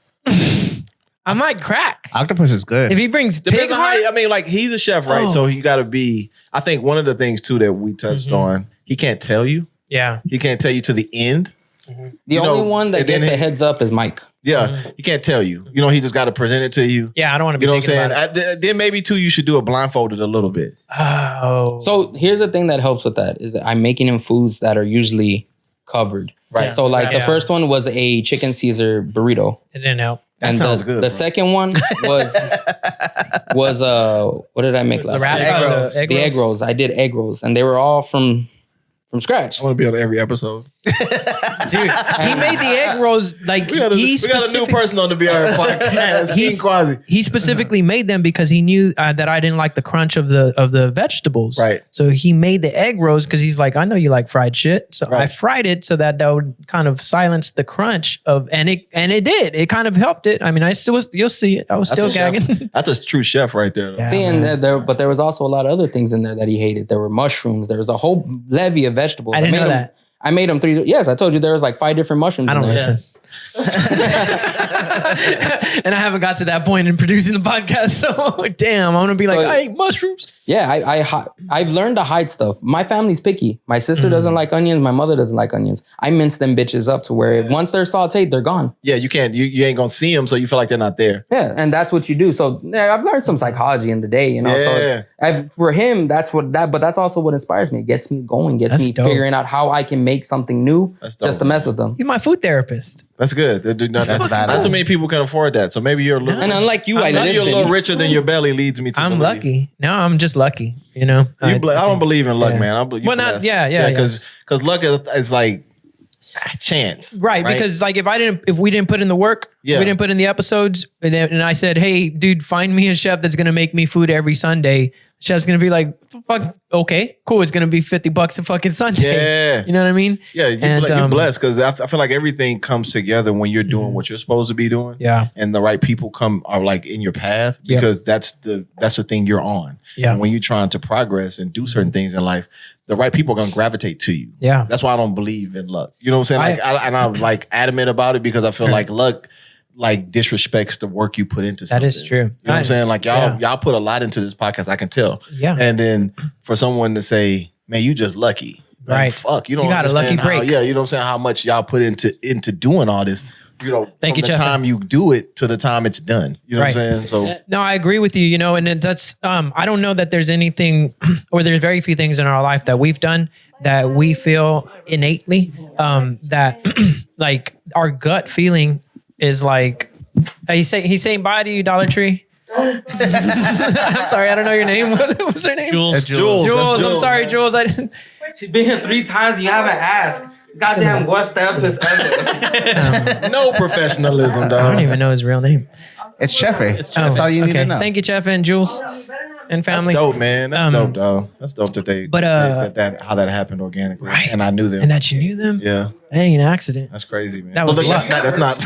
I might crack. Octopus is good. If he brings pig heart, I mean, like he's a chef, right? So you got to be. I think one of the things too that we touched on, he can't tell you. Yeah, he can't tell you to the end. The only one that gets a heads up is Mike. Yeah, he can't tell you. He just got to present it to you. Yeah, I don't want to be. You know what I'm saying? Then maybe too, you should do it blindfolded a little bit. Oh, so here's the thing that helps with that is that I'm making him foods that are usually covered. Right. So like the first one was a chicken Caesar burrito. It didn't help. And the second one was what did I make last night? The egg rolls. I did egg rolls, and they were all from scratch. I want to be on every episode. Dude, he made the egg rolls like we got a new person on the BFR podcast. King Kwasi. He specifically made them because he knew that I didn't like the crunch of the vegetables. Right. So he made the egg rolls because he's like, I know you like fried shit. So I fried it so that would kind of silence the crunch of, and it did. It kind of helped it. I mean, you'll see it. I was still gagging. That's a true chef right there. Yeah, see, and there was also a lot of other things in there that he hated. There were mushrooms. There was a whole levy of vegetables. I didn't know that. I made them 3. Yes, I told you there was like 5 different mushrooms. I don't listen. And I haven't got to that point in producing the podcast. So damn, I'm gonna be like, I ate mushrooms. Yeah, I've learned to hide stuff. My family's picky. My sister doesn't like onions. My mother doesn't like onions. I mince them bitches up to where once they're sauteed, they're gone. Yeah, you can't. You ain't gonna see them, so you feel like they're not there. Yeah, and that's what you do. So I've learned some psychology in the day, you know. Yeah. So for him, but that's also what inspires me. It gets me going. Gets me figuring out how I can make something new just to mess with them. He's my food therapist. That's good. That's bad. Not too many people can afford that. So maybe you're a little. And unlike you, you're a little richer than your belly leads me to. I'm lucky. No, I'm just lucky. You know. I don't believe in luck, man. Because luck is like chance, right? Because like if we didn't put in the work, we didn't put in the episodes, and I said, hey, dude, find me a chef that's gonna make me food every Sunday. Chef's gonna be like, fuck, okay, cool. It's gonna be $50 a fucking Sunday. Yeah, you know what I mean? Yeah, you're blessed because I feel like everything comes together when you're doing what you're supposed to be doing. Yeah, and the right people are like in your path because that's the thing you're on. Yeah, and when you're trying to progress and do certain things in life, the right people are gonna gravitate to you. Yeah, that's why I don't believe in luck. You know what I'm saying? I'm like adamant about it because I feel like luck like disrespects the work you put into something. That is true. You know what I'm saying? Like y'all put a lot into this podcast, I can tell. Yeah. And then for someone to say, man, you just lucky. Like, right. Fuck. You don't got a lucky break. you know what I'm saying? How much y'all put into doing all this. Thank you, the Chef. time you do it to the time it's done. You know what I'm saying? So No, I agree with you, and that's, I don't know that there's anything, or there's very few things in our life that we've done that we feel innately, that like our gut feeling is like, he's saying bye to you, Dollar Tree. I'm sorry, I don't know your name. What's her name? Jules. Jules. I'm sorry, Jules. I didn't. She's been here 3 times. You haven't asked. Goddamn, what's the episode? no professionalism, I dog. don't even know his real name. It's Chefe. That's all you need to know. Thank you, Chef and Jules and family. That's dope, man. That's dope, dog. That's dope that they, that how that happened organically, and I knew them, and that you knew them. Yeah, that ain't an accident. That's crazy, man. That But was look, that's not.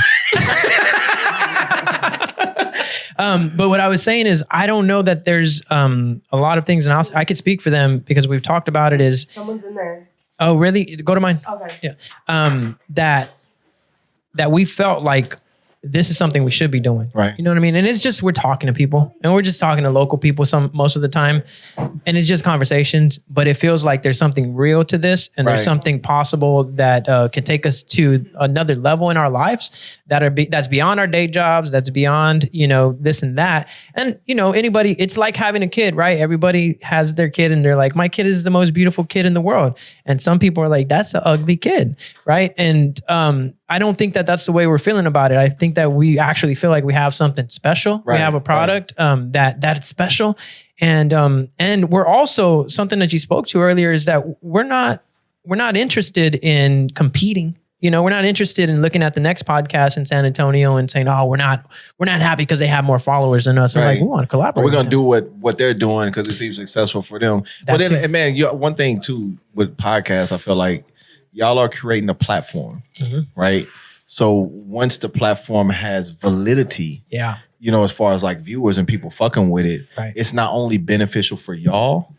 But what I was saying is, I don't know that there's a lot of things, and I could speak for them because we've talked about it. Is Someone's in there. Oh, really? Go to mine. Okay. Yeah. That we felt like this is something we should be doing. Right. You know what I mean? And it's just, we're talking to people, and we're just talking to local people most of the time. And it's just conversations, but it feels like there's something real to this, and there's something possible that can take us to another level in our lives that's beyond our day jobs, that's beyond, this and that. And, anybody, it's like having a kid, right? Everybody has their kid and they're like, my kid is the most beautiful kid in the world. And some people are like, that's an ugly kid, right? And I don't think that that's the way we're feeling about it. I think that we actually feel like we have something special. Right, we have a product that's special. And we're also, something that you spoke to earlier is that we're not interested in competing. We're not interested in looking at the next podcast in San Antonio and saying, "Oh, we're not happy because they have more followers than us." We're like, we want to collaborate. We're gonna do what they're doing because it seems successful for them. But then, and man, one thing too with podcasts, I feel like y'all are creating a platform, right? So once the platform has validity, as far as like viewers and people fucking with it, it's not only beneficial for y'all,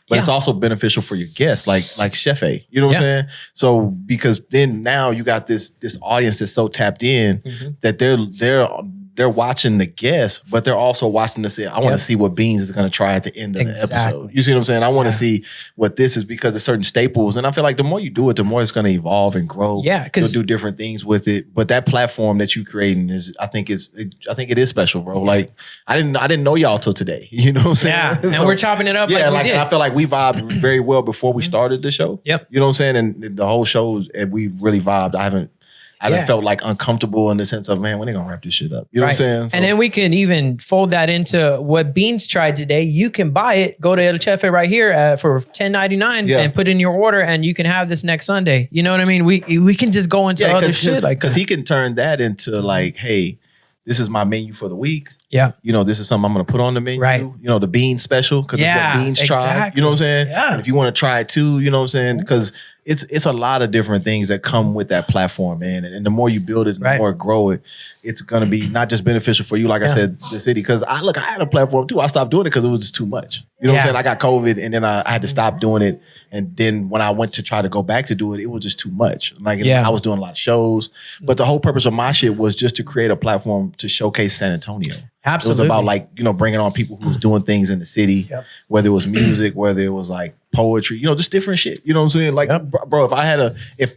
but it's also beneficial for your guests, like Chefe. You know what I'm saying? So because then now you got this audience that's so tapped in that they're watching the guests, but they're also watching to see, I want to see what Beans is going to try at the end of the episode. You see what I'm saying? I want to see what this is because there's certain staples. And I feel like the more you do it, the more it's going to evolve and grow. Yeah. You'll do different things with it. But that platform that you creating I think it is special, bro. Like I didn't know y'all till today. You know what I'm saying? Yeah. And we're chopping it up. Yeah. Like we did. I feel like we vibed very well before we started the show. Yep. You know what I'm saying? And the whole show, and we really vibed. I haven't felt like uncomfortable in the sense of, man, when they gonna wrap this shit up? You know what I'm saying? So, and then we can even fold that into what Beans tried today. You can buy it, go to El Chefe right here for $10.99 and put in your order, and you can have this next Sunday. You know what I mean? We can just go into other shit like because he can turn that into like, hey, this is my menu for the week. Yeah. This is something I'm going to put on the menu. Right. The bean special because it's what Beans try. You know what I'm saying? Yeah. And if you want to try it too, you know what I'm saying? Because it's a lot of different things that come with that platform, man. And the more you build it, the more it grow it, it's going to be not just beneficial for you, like I said, the city. Because I had a platform too. I stopped doing it because it was just too much. You know what I'm saying? I got COVID and then I had to stop doing it. And then when I went to try to go back to do it, it was just too much. Like I was doing a lot of shows. But the whole purpose of my shit was just to create a platform to showcase San Antonio. Absolutely. It was about bringing on people who was doing things in the city, whether it was music, whether it was like poetry, just different shit. You know what I'm saying? Like, bro, if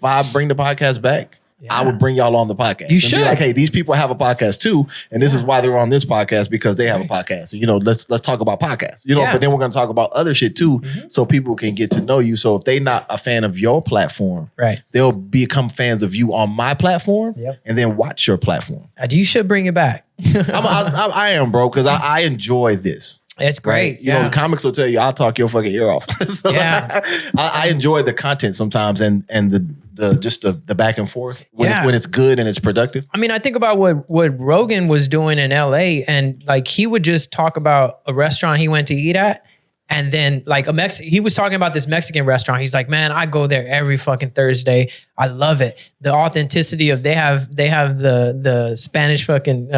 I bring the podcast back, I would bring y'all on the podcast. You should be like, hey, these people have a podcast too, and this is why they're on this podcast because they have a podcast. And, let's talk about podcasts. But then we're gonna talk about other shit too, so people can get to know you. So if they're not a fan of your platform, they'll become fans of you on my platform, and then watch your platform. You should bring it back. I am, bro, because I enjoy this. It's great. Right? You know, the comics will tell you, I'll talk your fucking ear off. So I enjoy the content sometimes and the back and forth when it's good and it's productive. I mean, I think about what Rogan was doing in LA, and like he would just talk about a restaurant he went to eat at. And then like he was talking about this Mexican restaurant. He's like, man, I go there every fucking Thursday. I love it. The authenticity of they have the Spanish fucking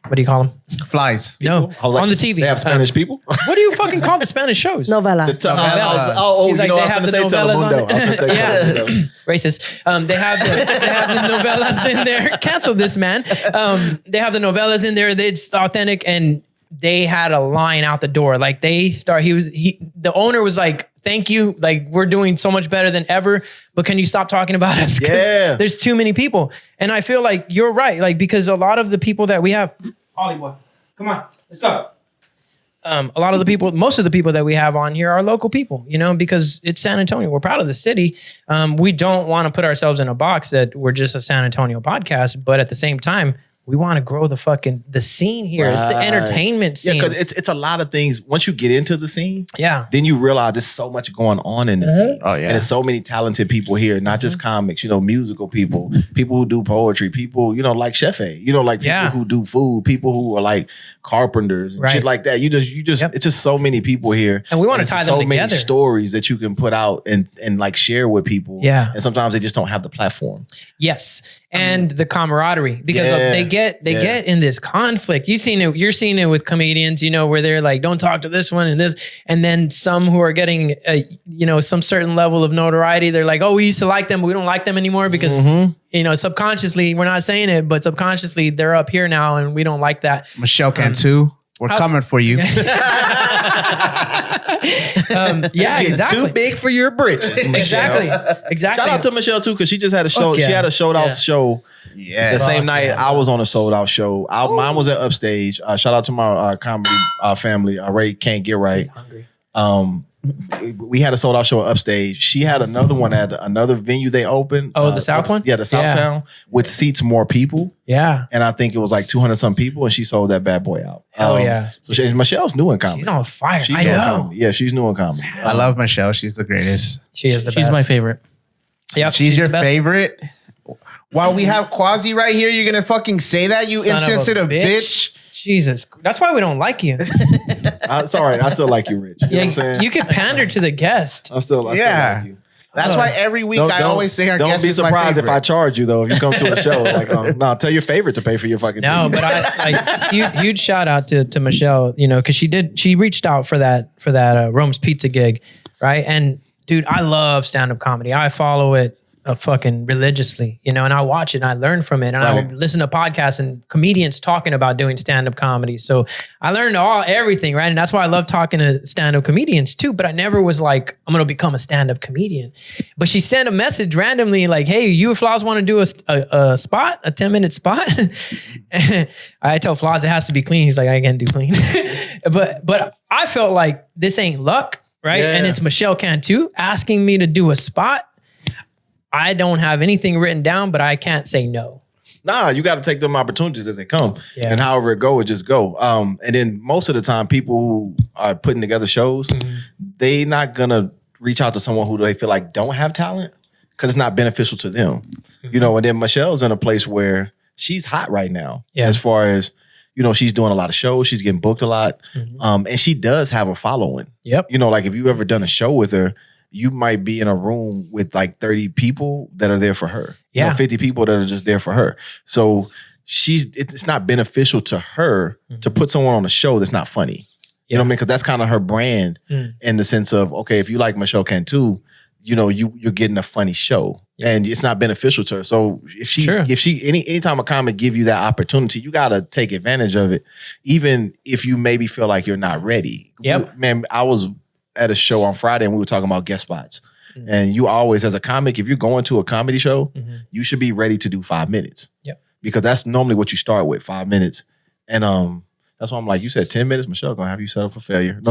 what do you call them? Flies. No, on the TV. They have Spanish people? What do you fucking call the Spanish shows? Novelas. He's like, they have the novellas on there. Yeah. Racist. They have the novellas in there. Cancel this, man. They have the novellas in there. It's authentic, and they had a line out the door. Like the owner was like Thank you. Like, we're doing so much better than ever, but can you stop talking about us? 'Cause there's too many people. And I feel like you're right. Like, because a lot of the people that we have, Hollywood, come on, let's go. A lot of the people, most of the people that we have on here are local people, you know, because it's San Antonio. We're proud of the city. We don't want to put ourselves in a box that we're just a San Antonio podcast, but at the same time, we want to grow the scene here. Right. It's the entertainment scene. Yeah, because it's a lot of things. Once you get into the scene, then you realize there's so much going on in the scene. Oh, yeah. And there's so many talented people here, not just comics, you know, musical people who do poetry, people, you know, like Chef A, you know, like people who do food, people who are like carpenters and shit like that. You just it's just so many people here. And we want to tie them so together. many stories that you can put out and like share with people. Yeah. And sometimes they just don't have the platform. Yes. And the camaraderie, because they get in this conflict. You're seeing it with comedians, you know, where they're like, don't talk to this one and this. And then some who are getting, you know, some certain level of notoriety, they're like, oh, we used to like them, but we don't like them anymore because, you know, subconsciously, we're not saying it, but subconsciously they're up here now and we don't like that. Michelle Cantu, we're coming for you. Exactly. Too big for your britches, Michelle. Exactly. Shout out to Michelle too, because she just had a show. She had a sold out show. Yeah, the same night I was on a sold out show. Mine was at Upstage. Shout out to my comedy family. Ray Can't Get Right. We had a sold out show at Upstage. She had another one at another venue they opened. Oh, the South one? Yeah, the South Town, which seats more people. Yeah. And I think it was like 200 some people, and she sold that bad boy out. Hell yeah. So Michelle's new in comedy. She's on fire. She's I new in know. comedy. Yeah, she's new in comedy. I love Michelle. She's the greatest. She is the best. She's my favorite. Yep, she's your the best. favorite. While we have Kwasi right here, you're gonna fucking say that, you Son of a insensitive bitch. Jesus. That's why we don't like you. Sorry, I still like you, Rich. You know what I'm saying? You could pander to the guest. I still like you. That's why every week I always say our guest is my favorite. Don't be surprised if I charge you though if you come to a show. Like, tell your favorite to pay for your fucking No, ticket. but huge shout out to Michelle, you know, because she reached out for that Rome's Pizza gig, right? And dude, I love stand-up comedy. I follow it fucking religiously, you know, and I watch it and I learn from it, and I listen to podcasts and comedians talking about doing stand-up comedy. So I learned everything, right? And that's why I love talking to stand-up comedians too. But I never was like, I'm gonna become a stand-up comedian. But she sent a message randomly like, hey, you and Flaws want to do a spot, a 10-minute spot? I tell Flaws it has to be clean. He's like, I can't do clean. but I felt like this ain't luck, right? Yeah. And it's Michelle Cantu asking me to do a spot. I don't have anything written down, but I can't say no. Nah, you got to take them opportunities as they come. Yeah. And however it go, it just go. And then most of the time, people who are putting together shows, they not going to reach out to someone who they feel like don't have talent because it's not beneficial to them. You know, and then Michelle's in a place where she's hot right now as far as, you know, she's doing a lot of shows. She's getting booked a lot. And she does have a following. Yep. You know, like if you've ever done a show with her, you might be in a room with like 30 people that are there for her. You know, 50 people that are just there for her. So it's not beneficial to her to put someone on a show that's not funny. You know what I mean? Because that's kind of her brand in the sense of, okay, if you like Michelle Cantu, you know, you're getting a funny show. And it's not beneficial to her. So if anytime a comic give you that opportunity, you gotta take advantage of it, even if you maybe feel like you're not ready. Man, I was at a show on Friday and we were talking about guest spots. And you always, as a comic, if you're going to a comedy show, you should be ready to do 5 minutes. Because that's normally what you start with, 5 minutes. And that's why I'm like, you said 10 minutes, Michelle gonna have you set up for failure.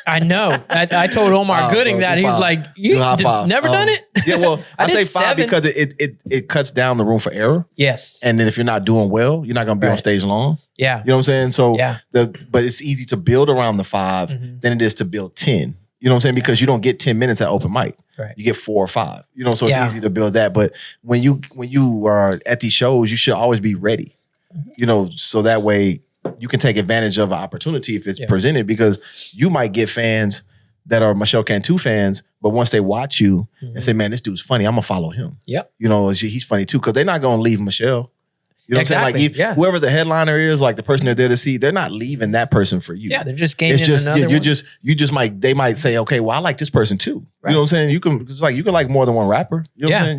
I know. I told Omar Gooding that. He's like, you never done it? Yeah, well, I say 5 7. because it cuts down the room for error. Yes. And then if you're not doing well, you're not gonna be on stage long. Yeah. You know what I'm saying? So but it's easy to build around the 5 than it is to build 10. You know what I'm saying? Because you don't get 10 minutes at open mic. Right. You get 4 or 5. You know, so it's easy to build that. But when you are at these shows, you should always be ready. You know, so that way you can take advantage of an opportunity if it's presented, because you might get fans that are Michelle Cantu fans, but once they watch you and say, man, this dude's funny, I'm gonna follow him. Yep. You know, he's funny too, because they're not gonna leave Michelle. You know what I'm saying? Like whoever the headliner is, like the person they're there to see, they're not leaving that person for you. Yeah, they're just gaining another one. They might say, okay, well, I like this person too. Right. You know what I'm saying? You can like more than one rapper. You know what I'm saying?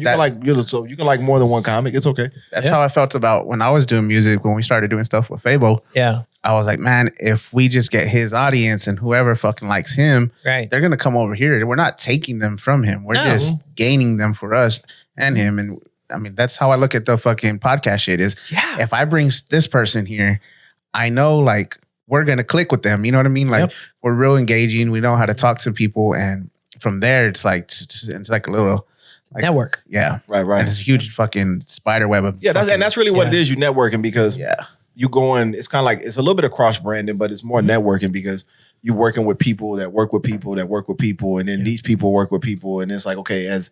You can like more than one comic. It's okay. That's how I felt about when I was doing music, when we started doing stuff with Fabo. Yeah. I was like, man, if we just get his audience and whoever fucking likes him, right, they're gonna come over here. We're not taking them from him. We're just gaining them for us and him. And I mean, that's how I look at the fucking podcast shit is if I bring this person here, I know like we're going to click with them. You know what I mean? Like we're real engaging. We know how to talk to people. And from there, it's like a little like, network. Yeah. Right. And it's a huge fucking spider web of that's really what it is. You networking because you going, it's kind of like, it's a little bit of cross branding, but it's more networking because you're working with people that work with people that work with people. And then these people work with people. And it's like, okay, as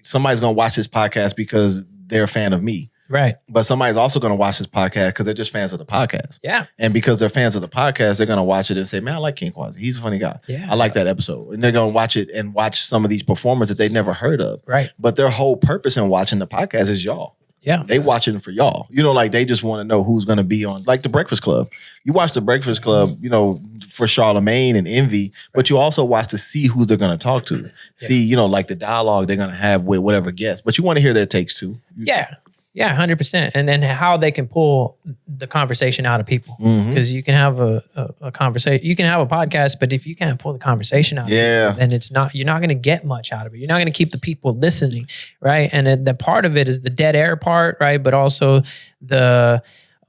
somebody's going to watch this podcast because they're a fan of me. Right. But somebody's also going to watch this podcast because they're just fans of the podcast. Yeah. And because they're fans of the podcast, they're going to watch it and say, man, I like King Kwasi. He's a funny guy. Yeah. I like that episode. And they're going to watch it and watch some of these performers that they've never heard of. Right. But their whole purpose in watching the podcast is y'all. Yeah. They watching for y'all. You know, like they just want to know who's going to be on, like the Breakfast Club. You watch the Breakfast Club, you know, for Charlemagne and Envy, but you also watch to see who they're going to talk to. See, you know, like the dialogue they're going to have with whatever guest. But you want to hear their takes too. Yeah. Yeah, 100%. And then how they can pull the conversation out of people. Because you can have a conversation, you can have a podcast, but if you can't pull the conversation out of people, then you're not going to get much out of it. You're not going to keep the people listening, right? And then the part of it is the dead air part, right? But also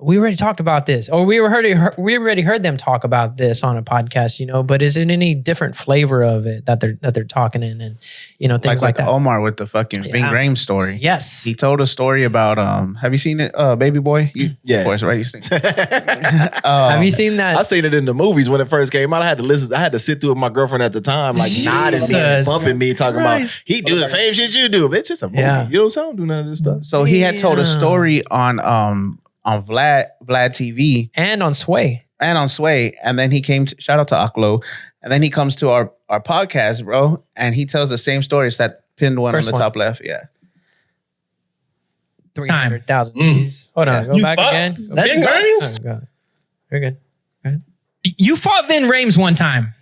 we already talked about this, or we already heard them talk about this on a podcast, you know, but is it any different flavor of it that they're talking in and, you know, things like that. Omar with the fucking Ving Rhames story. Yes. He told a story about, have you seen it, Baby Boy? Of course, right? You seen have you seen that? I seen it in the movies when it first came out. I had to listen. I had to sit through with my girlfriend at the time, like nodding me and bumping me, talking about, he do the same shit you do. It's just a movie. Yeah. You know what I'm saying? I don't do none of this stuff. So he had told a story on Vlad TV and on Sway. And then he came to, shout out to Aklo. And then he comes to our podcast, bro. And he tells the same story. It's that pinned one First on the one. top left. Yeah. 300,000 views. Hold on. Go You back fuck? again. Go Ving back. Rhames? Oh, God. You're good. Go ahead. You fought Ving Rhames one time.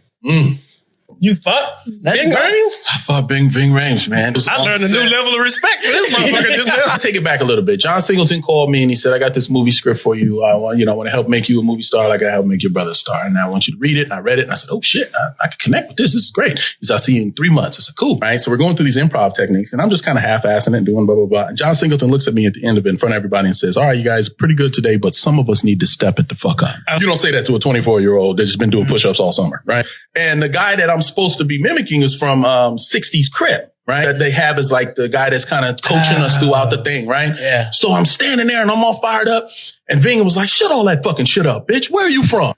You fought Ving Rhames? I fought Ving Rhames, man. I learned a new level of respect for this motherfucker just now. I'll take it back a little bit. John Singleton called me and he said, I got this movie script for you. I want to help make you a movie star like I helped make your brother a star. And I want you to read it. And I read it. And I said, oh, shit, I can connect with this. This is great. He said, I'll see you in 3 months. I said, cool. Right. So we're going through these improv techniques and I'm just kind of half-assing it and doing blah, blah, blah. And John Singleton looks at me at the end of it in front of everybody and says, all right, you guys are pretty good today, but some of us need to step it the fuck up. You don't say that to a 24-year-old that's just been doing push-ups all summer. Right. And the guy that I'm supposed to be mimicking is from 60s Crip, right? That they have as like the guy that's kind of coaching us throughout the thing, right? Yeah. So I'm standing there and I'm all fired up. And Ving was like, shut all that fucking shit up, bitch. Where are you from?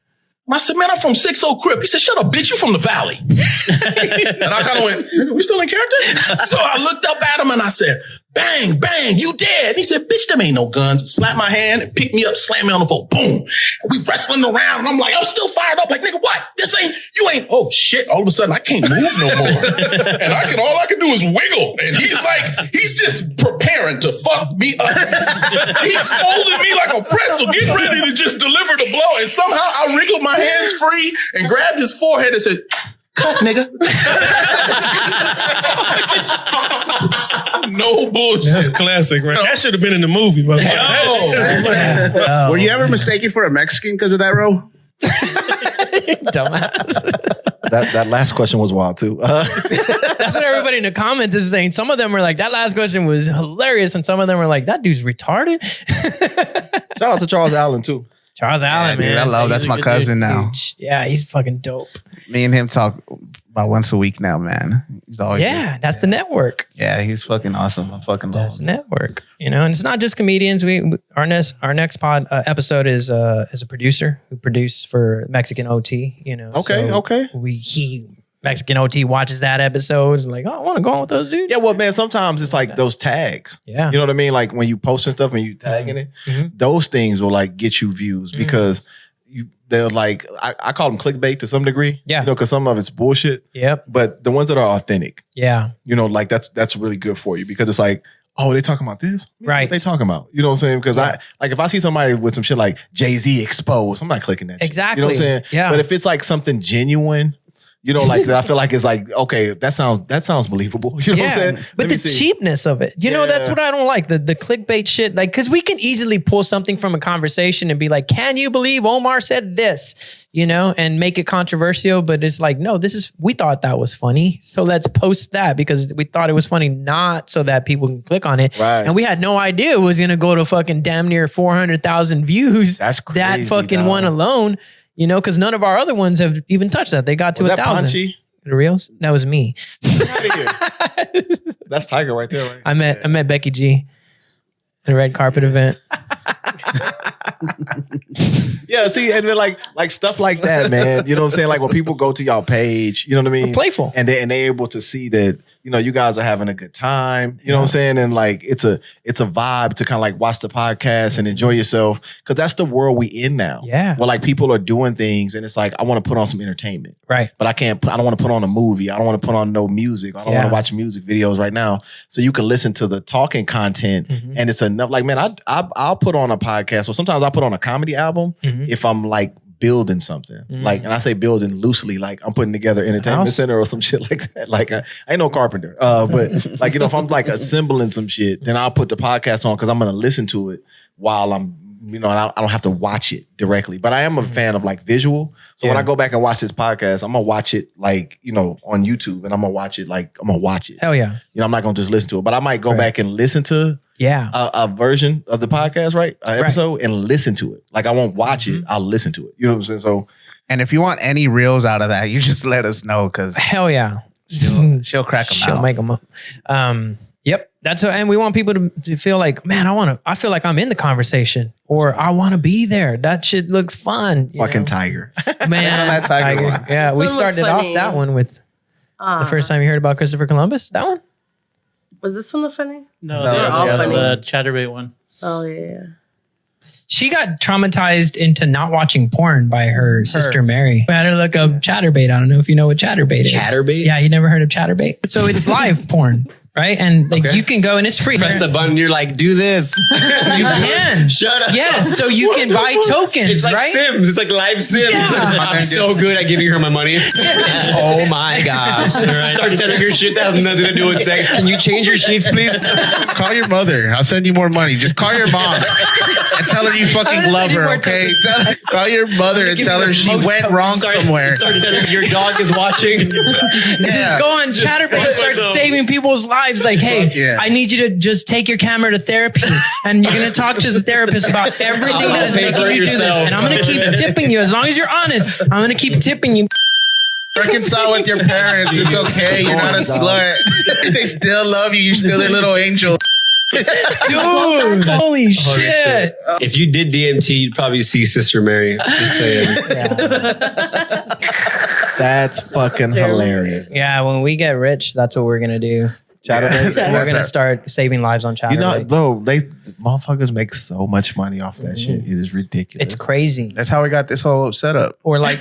And I said, man, I'm from 60 Crip. He said, shut up, bitch. You from the Valley. And I kind of went, we still in character? So I looked up at him and I said, bang, bang, you dead. And he said, bitch, them ain't no guns. Slapped my hand and picked me up, slammed me on the floor. Boom. And we wrestling around. And I'm like, I'm still fired up. Like, nigga, what? You ain't, oh shit. All of a sudden I can't move no more. And all I can do is wiggle. And he's just preparing to fuck me up. He's folding me like a pretzel, getting ready to just deliver the blow. And somehow I wriggled my hands free and grabbed his forehead and said, cut, nigga. No bullshit. That's classic, right? That should have been in the movie, but Were you ever mistaken for a Mexican because of that role? Dumbass. That last question was wild too. That's what everybody in the comments is saying. Some of them were like, that last question was hilarious. And some of them were like, that dude's retarded. Shout out to Charles Allen too. Charles Allen, dude, man. I love that's He's a my good cousin dude. now. Yeah, he's fucking dope. Me and him talk about once a week now, man. He's always That's the network. Yeah, he's fucking awesome. I fucking love That's him. the network. You know, and it's not just comedians. Our next pod episode is a producer who produced for Mexican OT. You know, Okay. Mexican OT watches that episode and like, oh, I want to go on with those dudes. Yeah, well, man, sometimes it's like those tags. Yeah. You know what I mean? Like when you posting stuff and you tagging it, those things will like get you views because they're like, I call them clickbait to some degree. Yeah. You know, because some of it's bullshit. Yep. But the ones that are authentic, Yeah. you know, like that's really good for you because it's like, oh, they talking about this? Right. What they talking about? You know what I'm saying? Because if I see somebody with some shit like Jay-Z exposed, I'm not clicking that shit. Exactly. You know what I'm saying? Yeah. But if it's like something genuine, You know, like I feel like it's like, okay, that sounds believable. You know what I'm saying? But the cheapness of it, you know, that's what I don't like. The clickbait shit, like, because we can easily pull something from a conversation and be like, can you believe Omar said this? You know, and make it controversial. But it's like, no, we thought that was funny. So let's post that because we thought it was funny, not so that people can click on it. Right. And we had no idea it was going to go to fucking damn near 400,000 views. That's crazy. That fucking one alone. You know, because none of our other ones have even touched that. They got to 1,000. Punchy? The reels? That was me. That's Tiger right there, right? I met Becky G at a red carpet event. Yeah, see, and then like stuff like that, man. You know what I'm saying? Like when people go to y'all page, you know what I mean? Playful. And they're able to see that, you know, you guys are having a good time. You know what I'm saying? And like it's a vibe to kind of like watch the podcast and enjoy yourself. Cause that's the world we in now. Yeah. Where like people are doing things and it's like, I want to put on some entertainment. Right. But I don't want to put on a movie. I don't want to put on no music. I don't want to watch music videos right now. So you can listen to the talking content and it's enough. Like, man, I'll put on a podcast or sometimes I'll put on a comedy album if I'm like building something. Like, and I say building loosely, like I'm putting together entertainment center or some shit like that. Like I ain't no carpenter. But like, you know, if I'm like assembling some shit, then I'll put the podcast on because I'm going to listen to it while I'm, you know, and I don't have to watch it directly. But I am a fan of like visual. So when I go back and watch this podcast, I'm going to watch it like, you know, on YouTube and I'm going to watch it like, I'm going to watch it. Hell yeah. You know, I'm not going to just listen to it, but I might go back and listen to a version of the podcast, right? Episode and listen to it. Like I won't watch it. I'll listen to it. You know what I'm saying? So, and if you want any reels out of that, you just let us know because hell yeah, she'll crack them out. She'll make them up. Yep. And we want people to feel like, man, I feel like I'm in the conversation or I want to be there. That shit looks fun. Fucking Tiger. Man, that Tiger one. Yeah. This We one was started off funny. that one with the first time you heard about Christopher Columbus. That one? Was this one the funny? No, They're all funny. the Chatterbait one. Oh yeah. She got traumatized into not watching porn by her sister Mary. I had her look up Chatterbait. I don't know if you know what Chatterbait is. Chatterbait? Yeah, you never heard of Chatterbait? So it's live porn, right? And like you can go and it's free. Press the button. You're like, do this. You can. Shut up. Yes, so you can buy tokens, It's like right? Sims. It's like live Sims. Yeah. I'm so good at giving her my money. Oh my gosh. Start telling your shit that has nothing to do with sex. Can you change your sheets, please? Call your mother. I'll send you more money. Just call your mom and tell her you fucking love her, okay? Call your mother and tell her she went wrong somewhere. Start telling her your dog is watching. Just go on Chatterbait and start saving people's lives. Like, hey, I need you to just take your camera to therapy and you're going to talk to the therapist about everything that is making you do this. And I'm going to keep tipping you. As long as you're honest, I'm going to keep tipping you. Reconcile with your parents. It's okay. You're not a slut. They still love you. You're still their little angel. Dude, holy shit. If you did DMT, you'd probably see Sister Mary. Just saying. That's fucking hilarious. Yeah, when we get rich, that's what we're going to do. Chatterbait? We're going to start saving lives on Chatterbait. You know, bro, motherfuckers make so much money off that shit. It is ridiculous. It's crazy. That's how we got this whole setup. Or like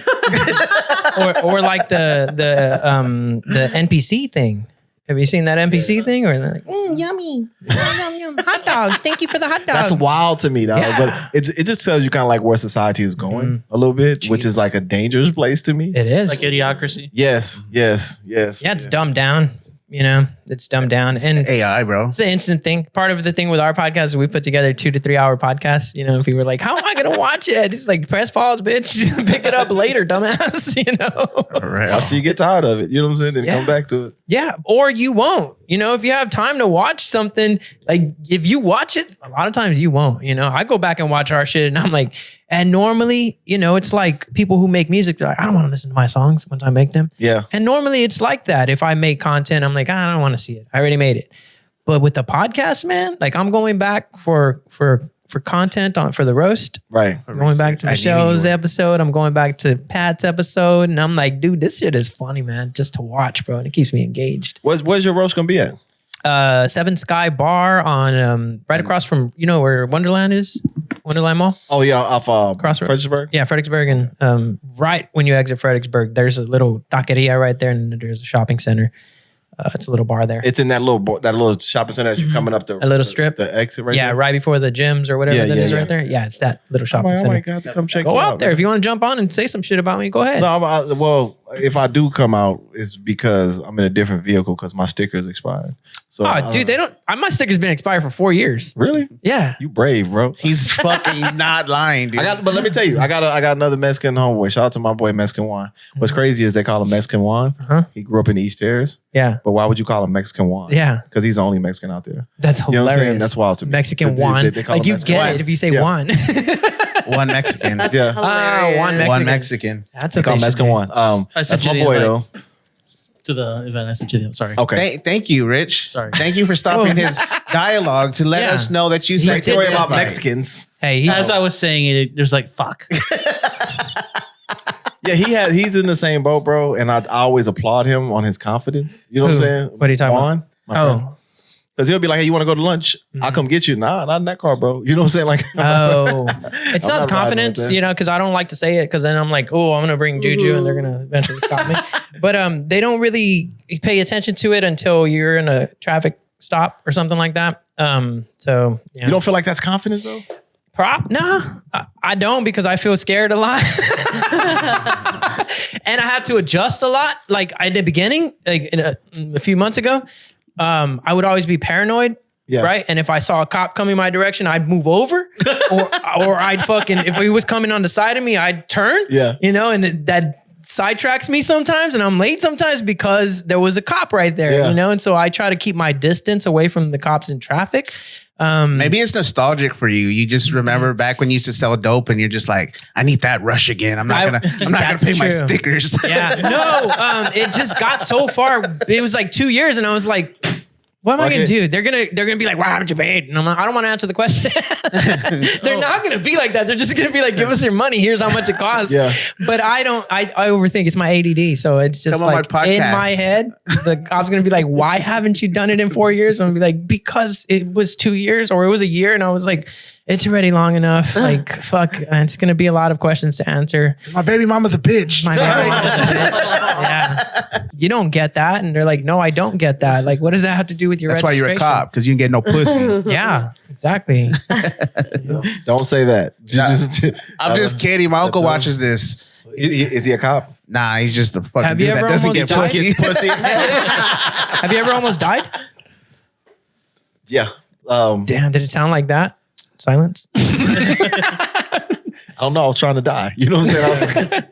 or like the NPC thing. Have you seen that NPC thing? Or they're like, yummy. Yum, yum. Hot dog. Thank you for the hot dog. That's wild to me, dog. Yeah. But it just tells you kind of like where society is going a little bit, which is like a dangerous place to me. It is. Like idiocracy. Yes. Yeah, it's dumbed down. You know, it's dumbed down. And AI, bro. It's an instant thing. Part of the thing with our podcast is we put together 2 to 3 hour podcasts. You know, if people were like, how am I going to watch it? It's like, press pause, bitch. Pick it up later, dumbass. You know? Right. After you get tired of it, you know what I'm saying? Then come back to it. Yeah. Or you won't. You know, if you have time to watch something, like if you watch it, a lot of times you won't. You know, I go back and watch our shit and I'm like, and normally, you know, it's like people who make music, they're like, I don't want to listen to my songs once I make them. Yeah. And normally it's like that. If I make content, I'm like, I don't want to see it. I already made it. But with the podcast, man, like I'm going back for content for the roast. Right. I'm going back to Michelle's episode. I'm going back to Pat's episode. And I'm like, dude, this shit is funny, man, just to watch, bro. And it keeps me engaged. Where's your roast going to be at? 7 Sky Bar on right across from, you know where Wonderland is? Wonderland Mall? Oh, yeah, off Fredericksburg? Yeah, Fredericksburg. And right when you exit Fredericksburg, there's a little taqueria right there and there's a shopping center. It's a little bar there. It's in that little shopping center as you're coming up a little strip. The exit right yeah, there. right before the gyms or whatever that is right there. Yeah, it's that little shopping center. God, come check Go it out there. man. If you want to jump on and say some shit about me, go ahead. No, well, if I do come out, it's because I'm in a different vehicle because my sticker's expired. So, dude, they don't. My sticker's been expired for 4 years. Really? Yeah. You brave, bro. He's fucking not lying, dude. But let me tell you, I got another Mexican homeboy. Shout out to my boy Mexican Juan. What's crazy is they call him Mexican Juan. He grew up in the East Terrace. Yeah. But why would you call him Mexican Juan? Yeah. Because he's the only Mexican out there. That's You know what I'm saying? hilarious. That's wild to me. Mexican Juan. They call Like him you Mexican get Juan. it if you say Yeah. Juan. One Mexican. That's Yeah. hilarious. One Mexican. One Mexican. That's They what call him they Mexican should Juan. I That's sent you my the boy invite. though. To the event, I sent you the. Sorry. Okay. Thank you, Rich. Sorry. Thank you for stopping his dialogue to let us know that you said Story about right. Mexicans. Hey, As I was saying it, there's like fuck. Yeah, he's in the same boat, bro. And I always applaud him on his confidence. You know what I'm Who? saying? What are you talking Juan, my friend. Oh. Because he'll be like, hey, you want to go to lunch? I'll come get you. Nah, not in that car, bro. You know what I'm saying? Like, Oh, it's I'm not not confidence, riding with that. because I don't like to say it because then I'm like, oh, I'm gonna bring Juju and they're gonna eventually stop me. But they don't really pay attention to it until you're in a traffic stop or something like that. So yeah. You don't feel like that's confidence though? No, I don't because I feel scared a lot. And I had to adjust a lot. Like at the beginning, like a few months ago, I would always be paranoid. Yeah. Right. And if I saw a cop coming my direction, I'd move over or I'd if he was coming on the side of me, I'd turn. Yeah. And that sidetracks me sometimes and I'm late sometimes because there was a cop right there, and so I try to keep my distance away from the cops in traffic. Maybe it's nostalgic for you. You just remember back when you used to sell dope and you're just like, I need that rush again. I'm not gonna pay my stickers. Yeah. No, it just got so far. It was like 2 years and I was like, what am I gonna do? They're gonna be like, why haven't you paid? And I'm like, I don't want to answer the question. They're not gonna be like that. They're just gonna be like, give us your money. Here's how much it costs. Yeah. But I overthink. It's my ADD. So it's just Come on like my in podcast. my head, the cop's gonna be like, why haven't you done it in 4 years? I'm gonna be like, because it was 2 years or it was a year. And I was like, it's already long enough. Like, fuck. And it's gonna be a lot of questions to answer. My baby mama's a bitch. My baby mama's a bitch. Yeah. You don't get that. And they're like, no, I don't get that. Like, what does that have to do with your That's why you're a registration? cop, because you can get no pussy. Yeah, exactly. Don't say that. I'm just kidding. My uncle watches this. Is he a cop? Nah, he's just a fucking Have you dude that ever doesn't almost get pussy. Pussy. Have you ever almost died? Yeah. Damn, did it sound like that? Silence. I don't know. I was trying to die. You know what I'm saying?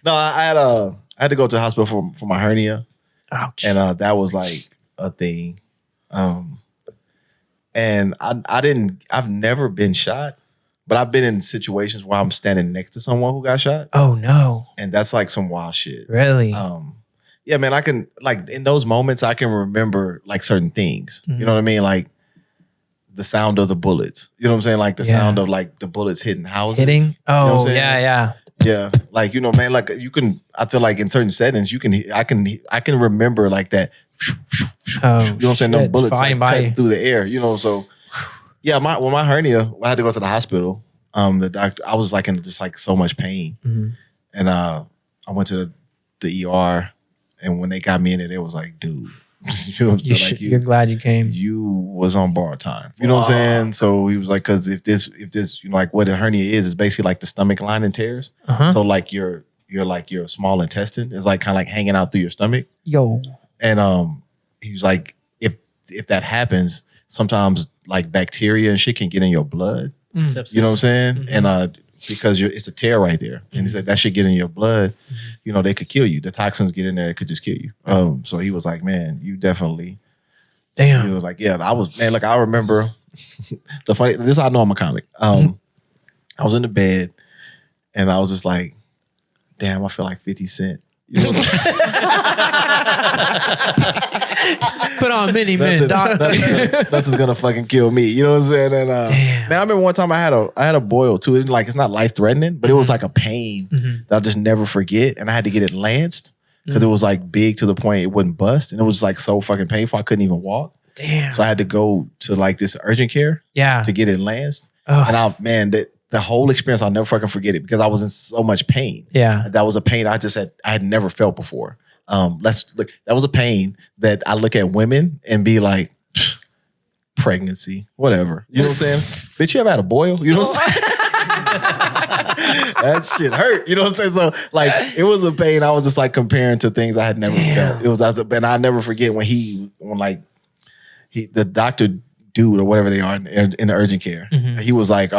No, I had to go to the hospital for my hernia. Ouch. And that was like a thing. And I've never been shot, but I've been in situations where I'm standing next to someone who got shot. Oh no. And that's like some wild shit. Really? Yeah, man, I can, like, in those moments, I can remember like certain things. You know what I mean? Like the sound of the bullets. You know what I'm saying? Like the sound of like the bullets hitting houses. Hitting? You know what I'm Oh, saying? yeah. Yeah, like, you know, man, like I feel like in certain settings, I can remember like that. Oh, you know what I'm saying? No shit, bullets like, flying by. cutting through the air, you know. So yeah, when my hernia, I had to go to the hospital. The doctor, I was like in just like so much pain, and I went to the ER, and when they got me in it, it was like, dude, You're glad you came. You was on borrowed time. You know what I'm saying? So he was like, because if this, you know, like what a hernia is basically like the stomach lining tears. So like your small intestine is like kind of like hanging out through your stomach. Yo. And he was like, if that happens, sometimes like bacteria and shit can get in your blood. Sepsis. You know what I'm saying? And because it's a tear right there. And he said that shit get in your blood, you know, they could kill you. The toxins get in there, it could just kill you. So he was like, man, you definitely. Damn. He was like, yeah, I was, man, like I remember the funny, this is how I know I'm a comic. I was in the bed and I was just like, damn, I feel like 50 Cent. You know Put on mini men, doc. Nothing's gonna fucking kill me. You know what I'm saying? And man, I remember one time I had a boil too. It's like it's not life threatening, but it was like a pain that I'll just never forget. And I had to get it lanced because it was like big to the point it wouldn't bust, and it was like so fucking painful I couldn't even walk. Damn. So I had to go to like this urgent care. Yeah. To get it lanced. Ugh. And the whole experience, I'll never fucking forget it because I was in so much pain. Yeah. That was a pain I had never felt before. let's look. That was a pain that I look at women and be like, pregnancy, whatever. You know what I'm saying? Bitch, you ever had a boil? You know what I'm saying? That shit hurt. You know what I'm saying? So like, it was a pain. I was just like comparing to things I had never felt. It was, and I never forget when the doctor dude or whatever they are in the urgent care, he was like,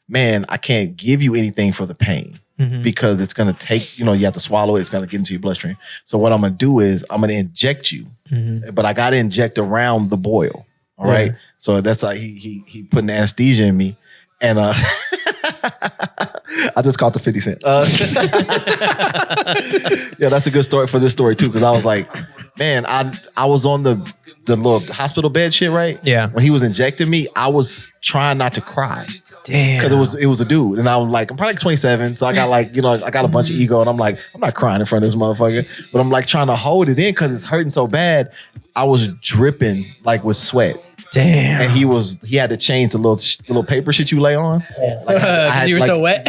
man, I can't give you anything for the pain. Because it's gonna take, you have to swallow it. It's gonna get into your bloodstream. So what I'm gonna do is I'm gonna inject you, but I gotta inject around the boil. All right. So that's how he put an anesthesia in me, and I just caught the 50 cent. Yeah, that's a good story for this story too, because I was like, man, I was on the little hospital bed shit, right? Yeah. When he was injecting me, I was trying not to cry. Damn. Because it was a dude. And I'm probably like 27. So I got I got a bunch of ego, and I'm like, I'm not crying in front of this motherfucker. But I'm like trying to hold it in because it's hurting so bad. I was dripping like with sweat. Damn. And he had to change the little paper shit you lay on. Because you were so wet?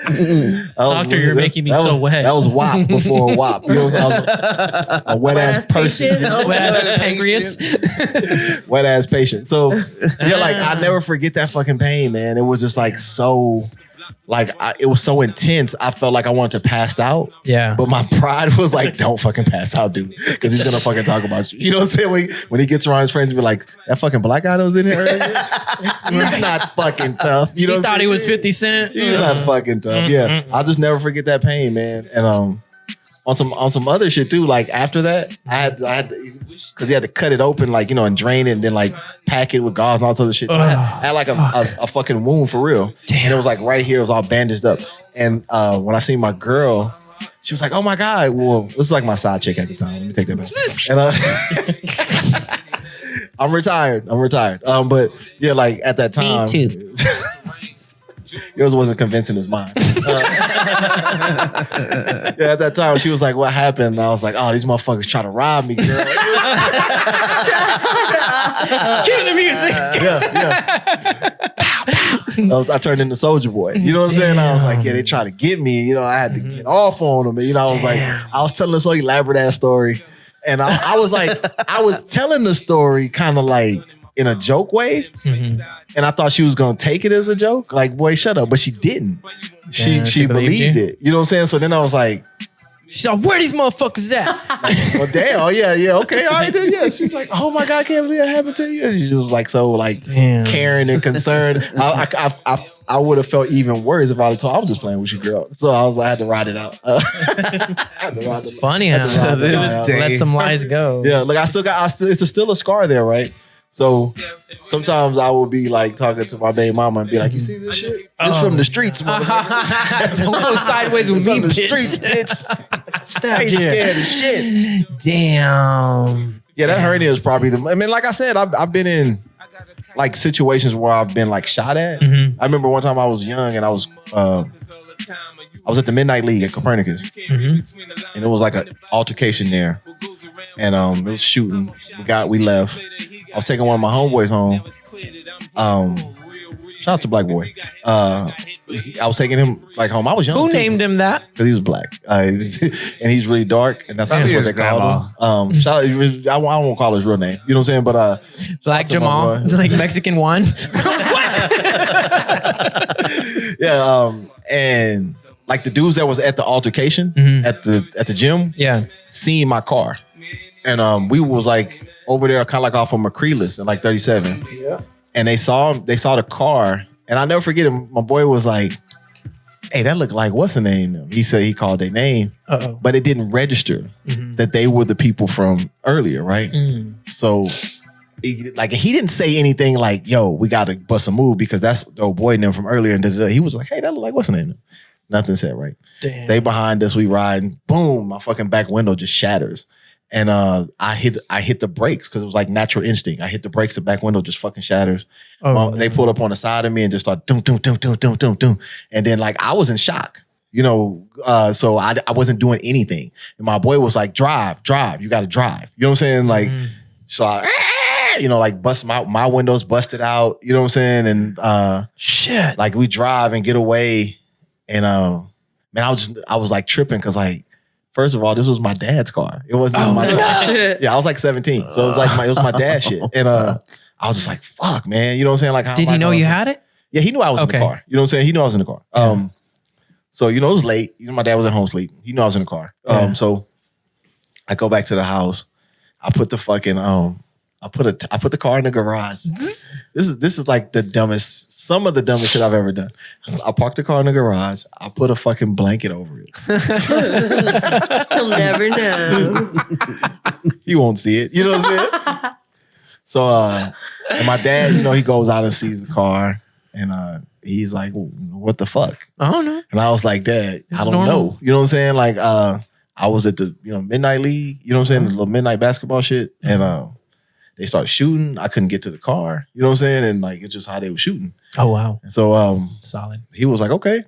Yeah, Doctor, you're making me so wet. That was WAP before WAP. You know what I'm saying? A wet ass person. Wet ass pancreas. Wet ass patient. So yeah, I never forget that fucking pain, man. It was just so it was so intense. I felt like I wanted to pass out. Yeah. But my pride was like, don't fucking pass out, dude. Because he's gonna fucking talk about you. You know what I'm saying? When he gets around his friends and be like, that fucking black guy that was in here earlier, he's not fucking tough. You know, he thought he was 50 Cent. He's not fucking tough. Yeah. I'll just never forget that pain, man. And on some other shit too, like after that, I had because he had to cut it open, and drain it and then pack it with gauze and all this other shit. So I had a fucking wound for real. Damn. And it was right here, it was all bandaged up. And when I seen my girl, she was like, oh my God, well, this is my side chick at the time. Let me take that back. And I'm retired. But yeah, at that time. Me too. Yours wasn't convincing as mine. Yeah, at that time, she was like, what happened? And I was like, oh, these motherfuckers try to rob me, girl. Cue the music. Yeah. I turned into Soldier Boy. You know what I'm saying? I was like, yeah, they try to get me. I had to get off on them. And, I was I was telling this whole elaborate ass story. And I was I was telling the story kind of in a joke way. And I thought she was going to take it as a joke. Boy, shut up. But she didn't. She believed it. You know what I'm saying? So then I was like, she's like, where these motherfuckers at? Well, damn. Oh, yeah. Okay. All right. Then, yeah. She's like, oh my God, I can't believe that happened to you. And she was caring and concerned. I would have felt even worse if I had told I was just playing with your girl. So I had to ride it out. It's funny how let some lies go. Yeah. It's still a scar there, right? So sometimes I will be talking to my baby mama and be like, you see this shit? It's from the streets, motherfucker. Don't go sideways with me, from the bitch. streets, bitch. I ain't scared of shit. Damn. Yeah, that hernia is probably like I said, I've been in situations where I've been shot at. I remember one time I was young and I was at the Midnight League at Copernicus. And it was an altercation there. And it was shooting. We left. I was taking one of my homeboys home. Shout out to Black Boy. I was taking him home. I was young. Who named him that? Because he was black. And he's really dark. And that's what they call him. Shout out, I won't call his real name. You know what I'm saying? But Black Jamal. It's Mexican one. Yeah. And the dudes that was at the altercation at the gym, seen my car. And we was over there kind of off of McCreeless in 37. Yeah. And they saw the car. And I'll never forget it. My boy was like, hey, that looked like what's the name? He said he called their name. Uh-oh. But it didn't register that they were the people from earlier, right? So he didn't say anything yo, we got to bust a move because that's the old boy and them from earlier. And he was like, hey, that look like what's the name? Nothing said, right? Damn. They behind us, we ride, and boom, my fucking back window just shatters. And I hit the brakes because it was natural instinct. I hit the brakes, the back window just fucking shatters. They pulled up on the side of me and just started doom, doom, doom, doom, doom, doom, doom. And then I was in shock, so I wasn't doing anything. And my boy was like, drive, you got to drive. You know what I'm saying? So I, bust my windows busted out. You know what I'm saying? And shit, we drive and get away. And man, I was like tripping because like, first of all, this was my dad's car. It wasn't even my car. shit. Yeah, I was like 17. So it was like it was my dad's shit. And I was just like, fuck, man. You know what I'm saying? Like, how Did am he I know gonna- you had it? Yeah, he knew I was in the car. You know what I'm saying? He knew I was in the car. So, you know, it was late. You know, my dad was at home sleep. He knew I was in the car. So I go back to the house. I put the fucking I put the car in the garage. This is like some of the dumbest shit I've ever done. I parked the car in the garage. I put a fucking blanket over it. You'll never know. You won't see it. You know what I'm saying? So and my dad, you know, he goes out and sees the car and he's like, what the fuck? Oh no. And I was like, Dad, I don't normal. know. You know what I'm saying? Like I was at the, midnight league, you know what I'm saying? The little midnight basketball shit. And they started shooting. I couldn't get to the car. You know what I'm saying? And like it's just how they were shooting. Oh wow. And so Solid. he was like, okay.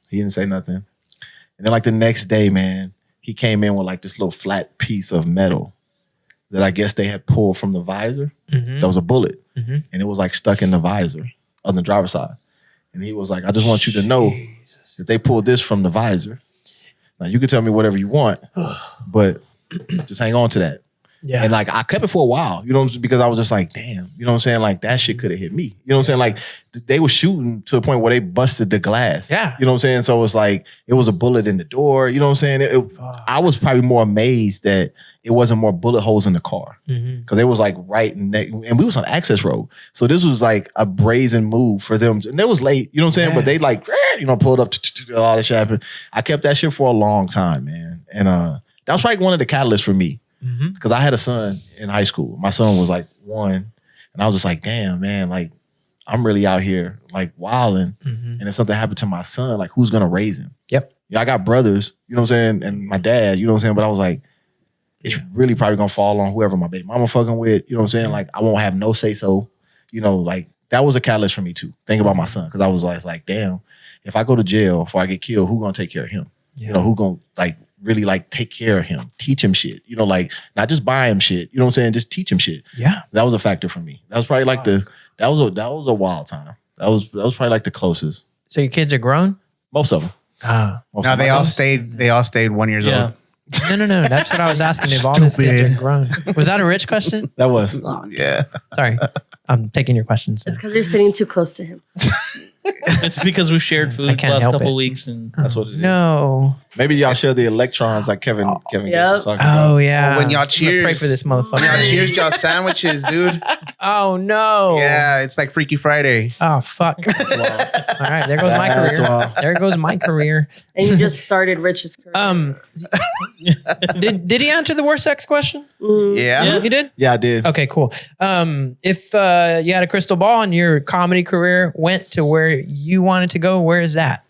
He didn't say nothing. And then like the next day, man, he came in with like this little flat piece of metal that I guess they had pulled from the visor. Mhm. That was a bullet. Mhm. And it was like stuck in the visor on the driver's side. And he was like, I just want you to know that they pulled this from the visor. Now you can tell me whatever you want, but just hang on to that. Yeah. And like I kept it for a while, because I was just like, damn, you know what I'm saying? Like that shit could have hit me. You know what I'm saying? Like they were shooting to a point where they busted the glass. Yeah. You know what I'm saying? So it was like, it was a bullet in the door. You know what I'm saying? I was probably more amazed that it wasn't more bullet holes in the car. Mhm. Because it was like and we was on access road. So this was like a brazen move for them. And it was late, you know what I'm saying? But they like, pulled up, all that shit happened. I kept that shit for a long time, man. And that was probably one of the catalysts for me. Because I had a son in high school. My son was like 1. And I was just like, damn, man, like I'm really out here like wilding. And if something happened to my son, like who's gonna raise him? Yep. Yeah, I got brothers, you know what I'm saying? And my dad, you know what I'm saying? But I was like, it's really probably gonna fall on whoever my baby mama fucking with, you know what I'm saying? Like I won't have no say so, like that was a catalyst for me too. Think about my son. Because I was like, damn, if I go to jail before I get killed, who gonna take care of him? Yeah. Who gonna like really like take care of him, teach him shit, like not just buy him shit, you know what I'm saying? Just teach him shit. Yeah. That was a factor for me. That was probably like that was a wild time. That was probably like the closest. So your kids are grown? Most of them. Now they all stayed 1 year old. No. That's what I was asking if all his kids are grown. Was that a rich question? That was. Yeah. Sorry. I'm taking your questions. It's because you're sitting too close to him. It's because we've shared I food the can't last help couple it. weeks, and that's what it is. No. Maybe y'all share the electrons like Kevin Gates was talking about. Oh yeah. When y'all I'm gonna pray cheers. for this motherfucker. When y'all cheers y'all sandwiches, dude. Oh no. Yeah, it's like Freaky Friday. Oh fuck. All right, there goes my That's career. wild. There goes my career. And you just started Rich's career. Did he answer the worst sex question? Yeah. He did? Yeah, I did. Okay, cool. If you had a crystal ball and your comedy career went to where you wanted to go, where is that?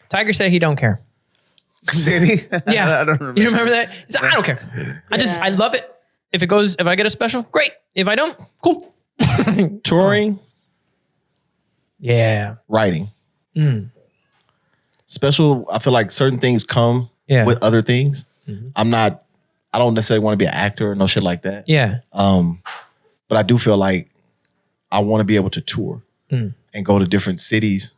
Tiger said he don't care. Did he? Yeah. I don't remember. You remember that? He said, I don't care. I love it. If I get a special, great. If I don't, cool. Touring, Yeah. writing. Mm. Special, I feel like certain things come with other things. I don't necessarily want to be an actor or no shit like that. Yeah. But I do feel like I want to be able to tour and go to different cities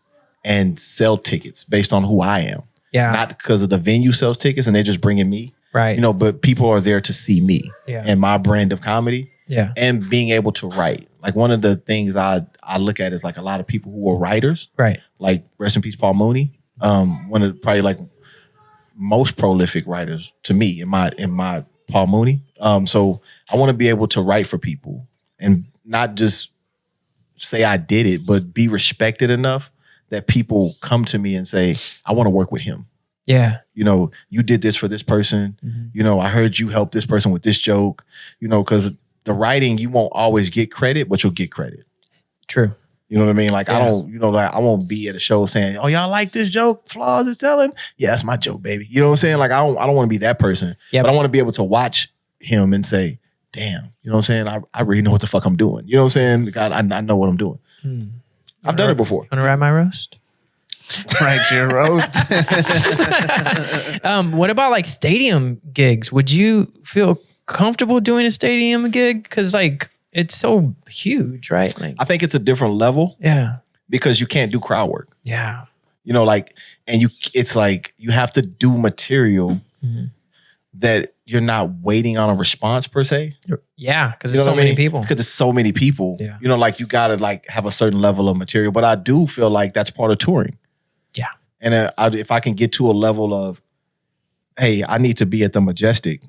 and sell tickets based on who I am. Yeah. Not because of the venue sells tickets and they're just bringing me. Right. But people are there to see me and my brand of comedy. Yeah. And being able to write. Like one of the things I look at is like a lot of people who are writers. Right. Like rest in peace, Paul Mooney. One of probably like most prolific writers to me in my Paul Mooney. So I want to be able to write for people and not just say I did it, but be respected enough that people come to me and say, I want to work with him. Yeah. You did this for this person. I heard you help this person with this joke, because the writing, you won't always get credit, but you'll get credit. True. You know what I mean? Like I don't, I won't be at a show saying, "Oh, y'all like this joke? Flaws is telling." Yeah, that's my joke, baby. You know what I'm saying? Like I don't want to be that person, but I want to be able to watch him and say, "Damn," you know what I'm saying? I really know what the fuck I'm doing. You know what I'm saying? God, I know what I'm doing. I've done it before. Want to ride my roast? Right, your roast. What about like stadium gigs? Would you feel comfortable doing a stadium gig? Because like it's so huge, right? Like, I think it's a different level. Yeah. Because you can't do crowd work. Yeah. You know, like, and it's like you have to do material that you're not waiting on a response per se. Yeah, because there's so many people. Because there's so many people. Yeah. You know, like you gotta like have a certain level of material. But I do feel like that's part of touring. Yeah. And if I can get to a level of, hey, I need to be at the Majestic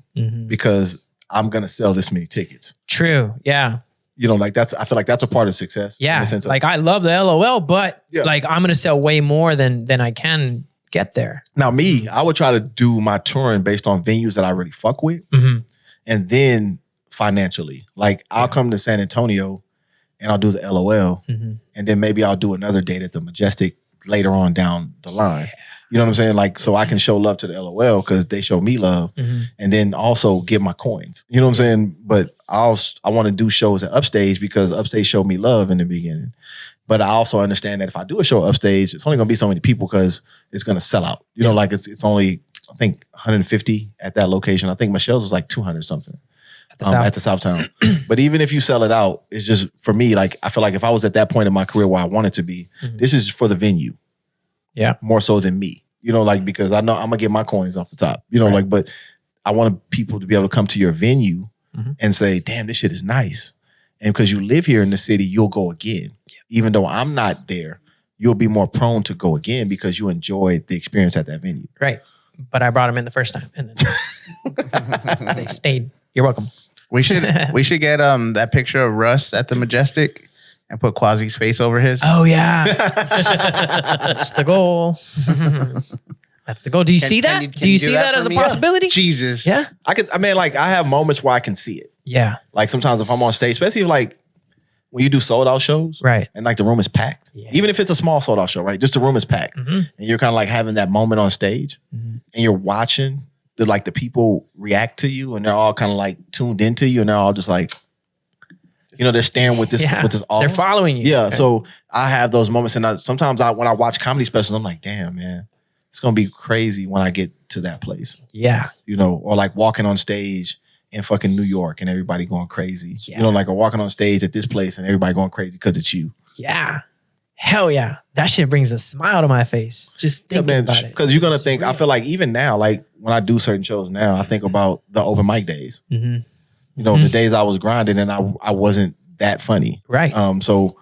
because I'm gonna sell this many tickets. True. Yeah. You know, like I feel like that's a part of success. Yeah. In the sense of, Like I love the LOL, but like I'm gonna sell way more than I can get there. now me, I would try to do my touring based on venues that I really fuck with. And then financially. Like I'll come to San Antonio and I'll do the LOL. And then maybe I'll do another date at the Majestic later on down the line. You know what I'm saying? Like, so I can show love to the LOL because they show me love and then also get my coins. You know what I'm saying? But I want to do shows at Upstage because Upstage showed me love in the beginning. But I also understand that if I do a show Upstage, it's only going to be so many people because it's going to sell out. You know, like it's only, I think 150 at that location. I think Michelle's was like 200 something at the Southtown. But even if you sell it out, it's just, for me, like, I feel like if I was at that point in my career where I wanted to be, this is for the venue. Yeah. More so than me. You know, like, because I know I'm gonna get my coins off the top. You know, like, but I want people to be able to come to your venue and say, damn, this shit is nice. And because you live here in the city, you'll go again. Even though I'm not there, you'll be more prone to go again because you enjoyed the experience at that venue. Right. But I brought them in the first time and then they stayed. You're welcome. We should get that picture of Russ at the Majestic and put Kwasi's face over his. Oh yeah. That's the goal. That's the goal. Do you see that? Do you see that as a possibility? Jesus. Yeah. I mean, like, I have moments where I can see it. Yeah. Like sometimes if I'm on stage, especially if, like, when you do sold out shows, right? And like the room is packed, even if it's a small sold out show, right? Just the room is packed, and you're kind of like having that moment on stage, and you're watching the people react to you, and they're all kind of like tuned into you, and they're all just like, you know, they're staring with this awe. They're following you. Yeah. So I have those moments, and sometimes when I watch comedy specials, I'm like, damn, man, it's gonna be crazy when I get to that place. Yeah. You know, or like walking on stage in fucking New York and everybody going crazy. Yeah. You know, like, or walking on stage at this place and everybody going crazy because it's you. Yeah. Hell yeah. That shit brings a smile to my face. Just thinking about it. Because you're going to think, I feel like even now, like when I do certain shows now, I think about the open mic days. You know, the days I was grinding and I wasn't that funny. Right. So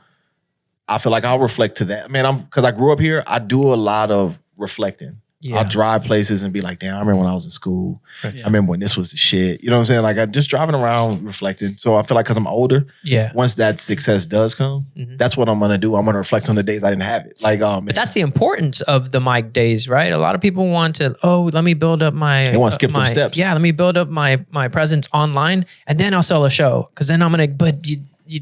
I feel like I'll reflect to that. Man, because I grew up here, I do a lot of reflecting. Yeah. I'll drive places and be like, damn, I remember when I was in school. I remember when this was the shit. You know what I'm saying? Like, I'm just driving around reflecting. So I feel like because I'm older, once that success does come, that's what I'm going to do. I'm going to reflect on the days I didn't have it. Like, but that's the importance of the mic days, right? A lot of people want to, let me build up my... They want to skip them steps. Yeah, let me build up my presence online and then I'll sell a show. Because then I'm going to... But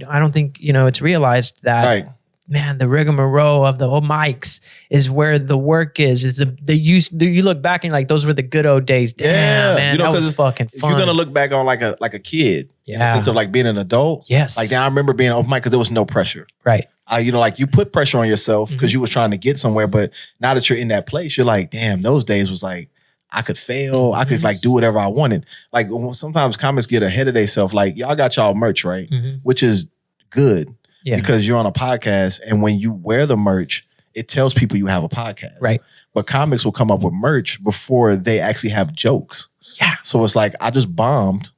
I don't think, it's realized that... Man, the rigmarole of the old mics is where the work is. Is you look back and you're like, those were the good old days. Damn, man, that was fucking fun. You're gonna look back on like a kid, in the sense of like being an adult. Yes, like now I remember being open mic because there was no pressure. Right. Like you put pressure on yourself because you was trying to get somewhere, but now that you're in that place, you're like, damn, those days was like I could fail, I could like do whatever I wanted. Like sometimes comics get ahead of themselves. Like y'all got y'all merch, right? Which is good. Yeah. Because you're on a podcast and when you wear the merch, it tells people you have a podcast. Right. But comics will come up with merch before they actually have jokes. Yeah. So it's like, I just bombed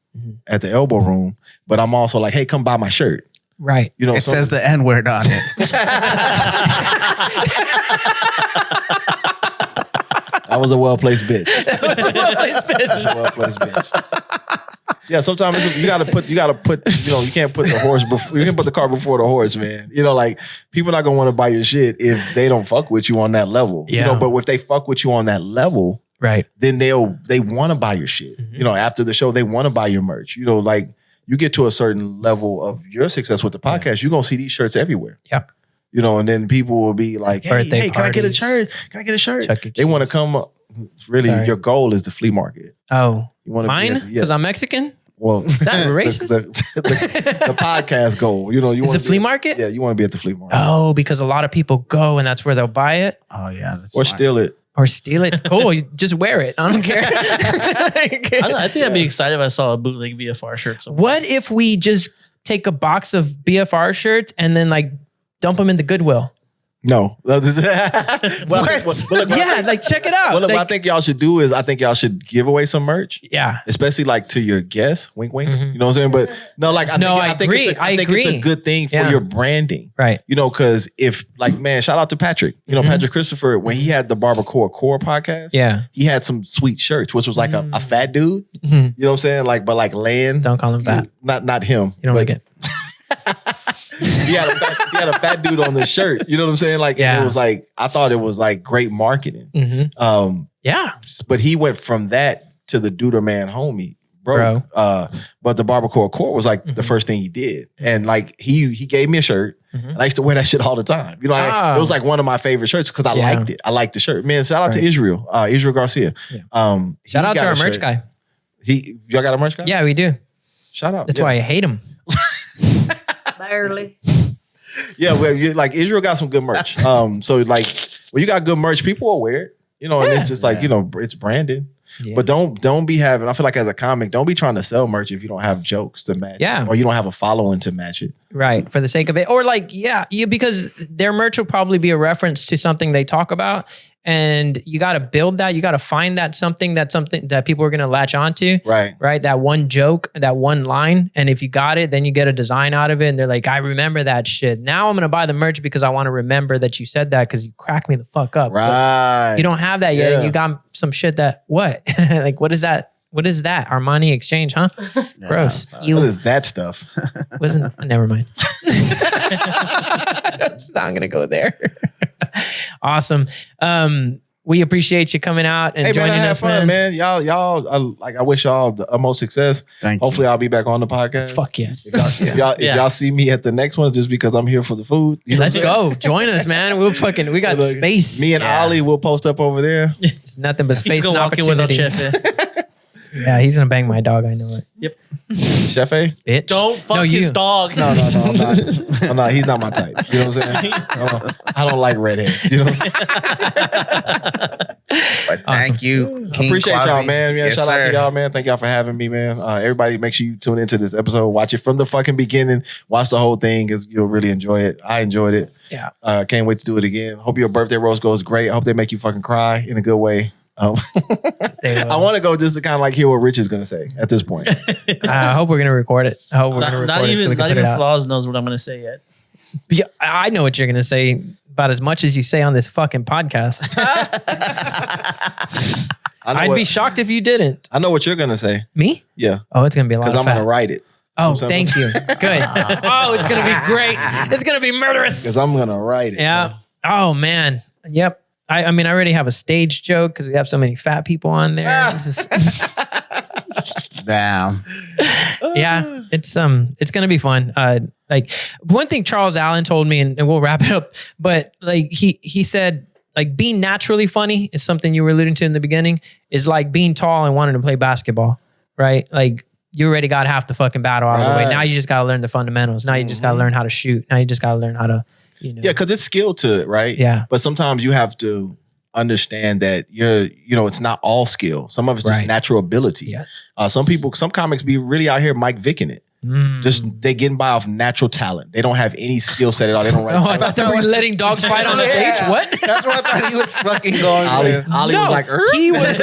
at the Elbow Room, but I'm also like, hey, come buy my shirt. Right. You know, it says the N-word on it. That was a well-placed bitch. That was a well-placed bitch. That was a well-placed bitch. Yeah, sometimes you gotta put, you can't put the horse before, you can put the car before the horse, man. You know, like people not gonna want to buy your shit if they don't fuck with you on that level. Yeah. You know, but if they fuck with you on that level, right, then they want to buy your shit. You know, after the show, they want to buy your merch. You know, like you get to a certain level of your success with the podcast, you're gonna see these shirts everywhere. Yep. You know, and then people will be like, hey, can I get a shirt? Can I get a shirt? They want to come up. Really, your goal is the flea market. Oh, you want mine? Because I'm Mexican? Well, is that racist? the podcast goal. You know, is the flea market? Yeah, you want to be at the flea market. Oh, because a lot of people go and that's where they'll buy it. Oh yeah, or steal it. Or steal it. Cool. You just wear it. I don't care. I think I'd be excited if I saw a bootleg BFR shirt somewhere. What if we just take a box of BFR shirts and then like dump them in the Goodwill? No. Yeah, like check it out. Well, look, like, what I think y'all should do is I think y'all should give away some merch. Yeah. Especially like to your guests. Wink, wink. You know what I'm saying? But no, like I think it's a good thing for your branding. Right. You know, because if like, man, shout out to Patrick. You know, Patrick Christopher, when he had the Barbacoa Core podcast, he had some sweet shirts, which was like a fat dude. You know what I'm saying? Like, but like laying. Don't call him fat. Not him. You don't like it. He had a fat dude on the shirt. You know what I'm saying? Like it was like I thought it was like great marketing. But he went from that to the Duder Man homie, bro. But the Barbacoa Core was like the first thing he did, and like he gave me a shirt. And I used to wear that shit all the time. You know, it was like one of my favorite shirts because I liked it. I liked the shirt. Man, shout out to Israel Garcia. Shout out to our merch guy. Y'all got a merch guy? Yeah, we do. Shout out. That's why I hate him. Barely. Yeah, well, like Israel got some good merch. So like when you got good merch, people will wear it. You know, and it's just like, you know, it's branded. Yeah. But don't be having, I feel like as a comic, don't be trying to sell merch if you don't have jokes to match it. Or you don't have a following to match it. Right. For the sake of it. Or like, because their merch will probably be a reference to something they talk about. And you got to build that. You got to find that something that people are going to latch onto. Right. Right. That one joke, that one line. And if you got it, then you get a design out of it. And they're like, I remember that shit. Now I'm going to buy the merch because I want to remember that you said that because you cracked me the fuck up. Right. But you don't have that yet. And you got some shit that, what? Like, what is that? What is that? Armani Exchange, huh? Gross. What is that stuff? Never mind. I'm going to go there. Awesome. We appreciate you coming out and joining us, fun, man. Y'all, like I wish y'all the utmost success. Hopefully I'll be back on the podcast. Fuck yes. If y'all see me at the next one, just because I'm here for the food. You know Let's go. Join us, man. We got space. Me and Ollie will post up over there. It's nothing but space and walk in without opportunity. Chef. Yeah, he's gonna bang my dog. I know it. Yep. Chef A? Bitch. Don't fuck his dog. No, I'm not. I'm not. He's not my type. You know what I'm saying? I don't like redheads. You know what I'm saying? But thank you. I appreciate Kwasi. y'all, man. Yes, Shout out sir. to y'all, man. Thank y'all for having me, man. Everybody, make sure you tune into this episode. Watch it from the fucking beginning. Watch the whole thing because you'll really enjoy it. I enjoyed it. Yeah. Can't wait to do it again. Hope your birthday roast goes great. I hope they make you fucking cry in a good way. I want to go just to kind of like hear what Rich is going to say at this point. I hope we're gonna record it. I hope we're gonna record it so we can Not put it even out. Flaws knows what I'm going to say yet. Yeah, I know what you're gonna say about as much as you say on this fucking podcast. I'd be shocked if you didn't. I know what you're going to say. Me? Yeah. Oh, it's gonna be a lot. Because I'm going to write it. Oh, thank you. Good. Oh, it's gonna be great. It's gonna be murderous. Because I'm going to write it. Yeah. Oh man. Yep. I mean, I already have a stage joke because we have so many fat people on there. Damn. Yeah, it's gonna be fun. Like one thing Charles Allen told me, and we'll wrap it up. But like he said, like being naturally funny is something you were alluding to in the beginning. Is like being tall and wanting to play basketball, right? Like you already got half the fucking battle out of the way. Now you just got to learn the fundamentals. Now you just got to learn how to shoot. Now you just got to learn how to. You know. Yeah, because it's skill to it, right? Yeah. But sometimes you have to understand that it's not all skill. Some of it's just natural ability. Yeah. Some comics be really out here Mike Vicking it. Just they getting by off natural talent. They don't have any skill set at all. They don't write. Oh, I thought they were letting dogs fight on stage. What? That's what I thought he was fucking going. Ollie was like, he was.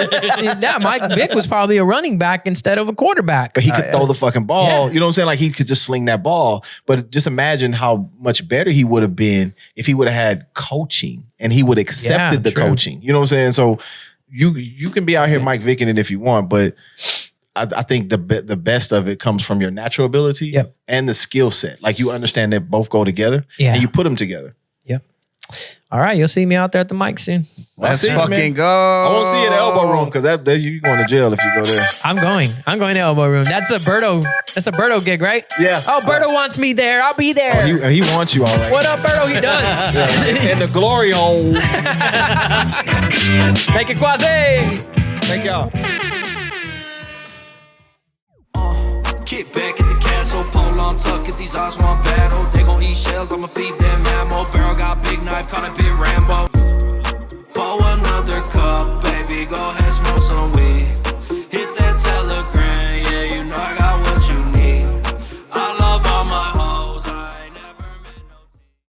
Yeah, Mike Vick was probably a running back instead of a quarterback. But he could throw the fucking ball. You know what I'm saying? Like he could just sling that ball. But just imagine how much better he would have been if he would have had coaching and he would have accepted the coaching. You know what I'm saying? So you can be out here Mike Vicking it if you want, but I think the best of it comes from your natural ability and the skill set. Like you understand that both go together and you put them together. Yep. All right, you'll see me out there at the mic soon. Let's fucking go. I won't see you at the elbow room because that you going to jail if you go there. I'm going to elbow room. That's a Berto gig, right? Yeah. Oh, Berto wants me there. I'll be there. Oh, he wants you all right. What up, Berto? He does. And the glory hole. Thank you, Kwasi. Thank y'all. Get back at the castle, pole on tuck, if these odds want battle. They gon' eat shells, I'ma feed them ammo. Barrel got big knife, caught a bit Rambo. Pour another cup, baby, go ahead.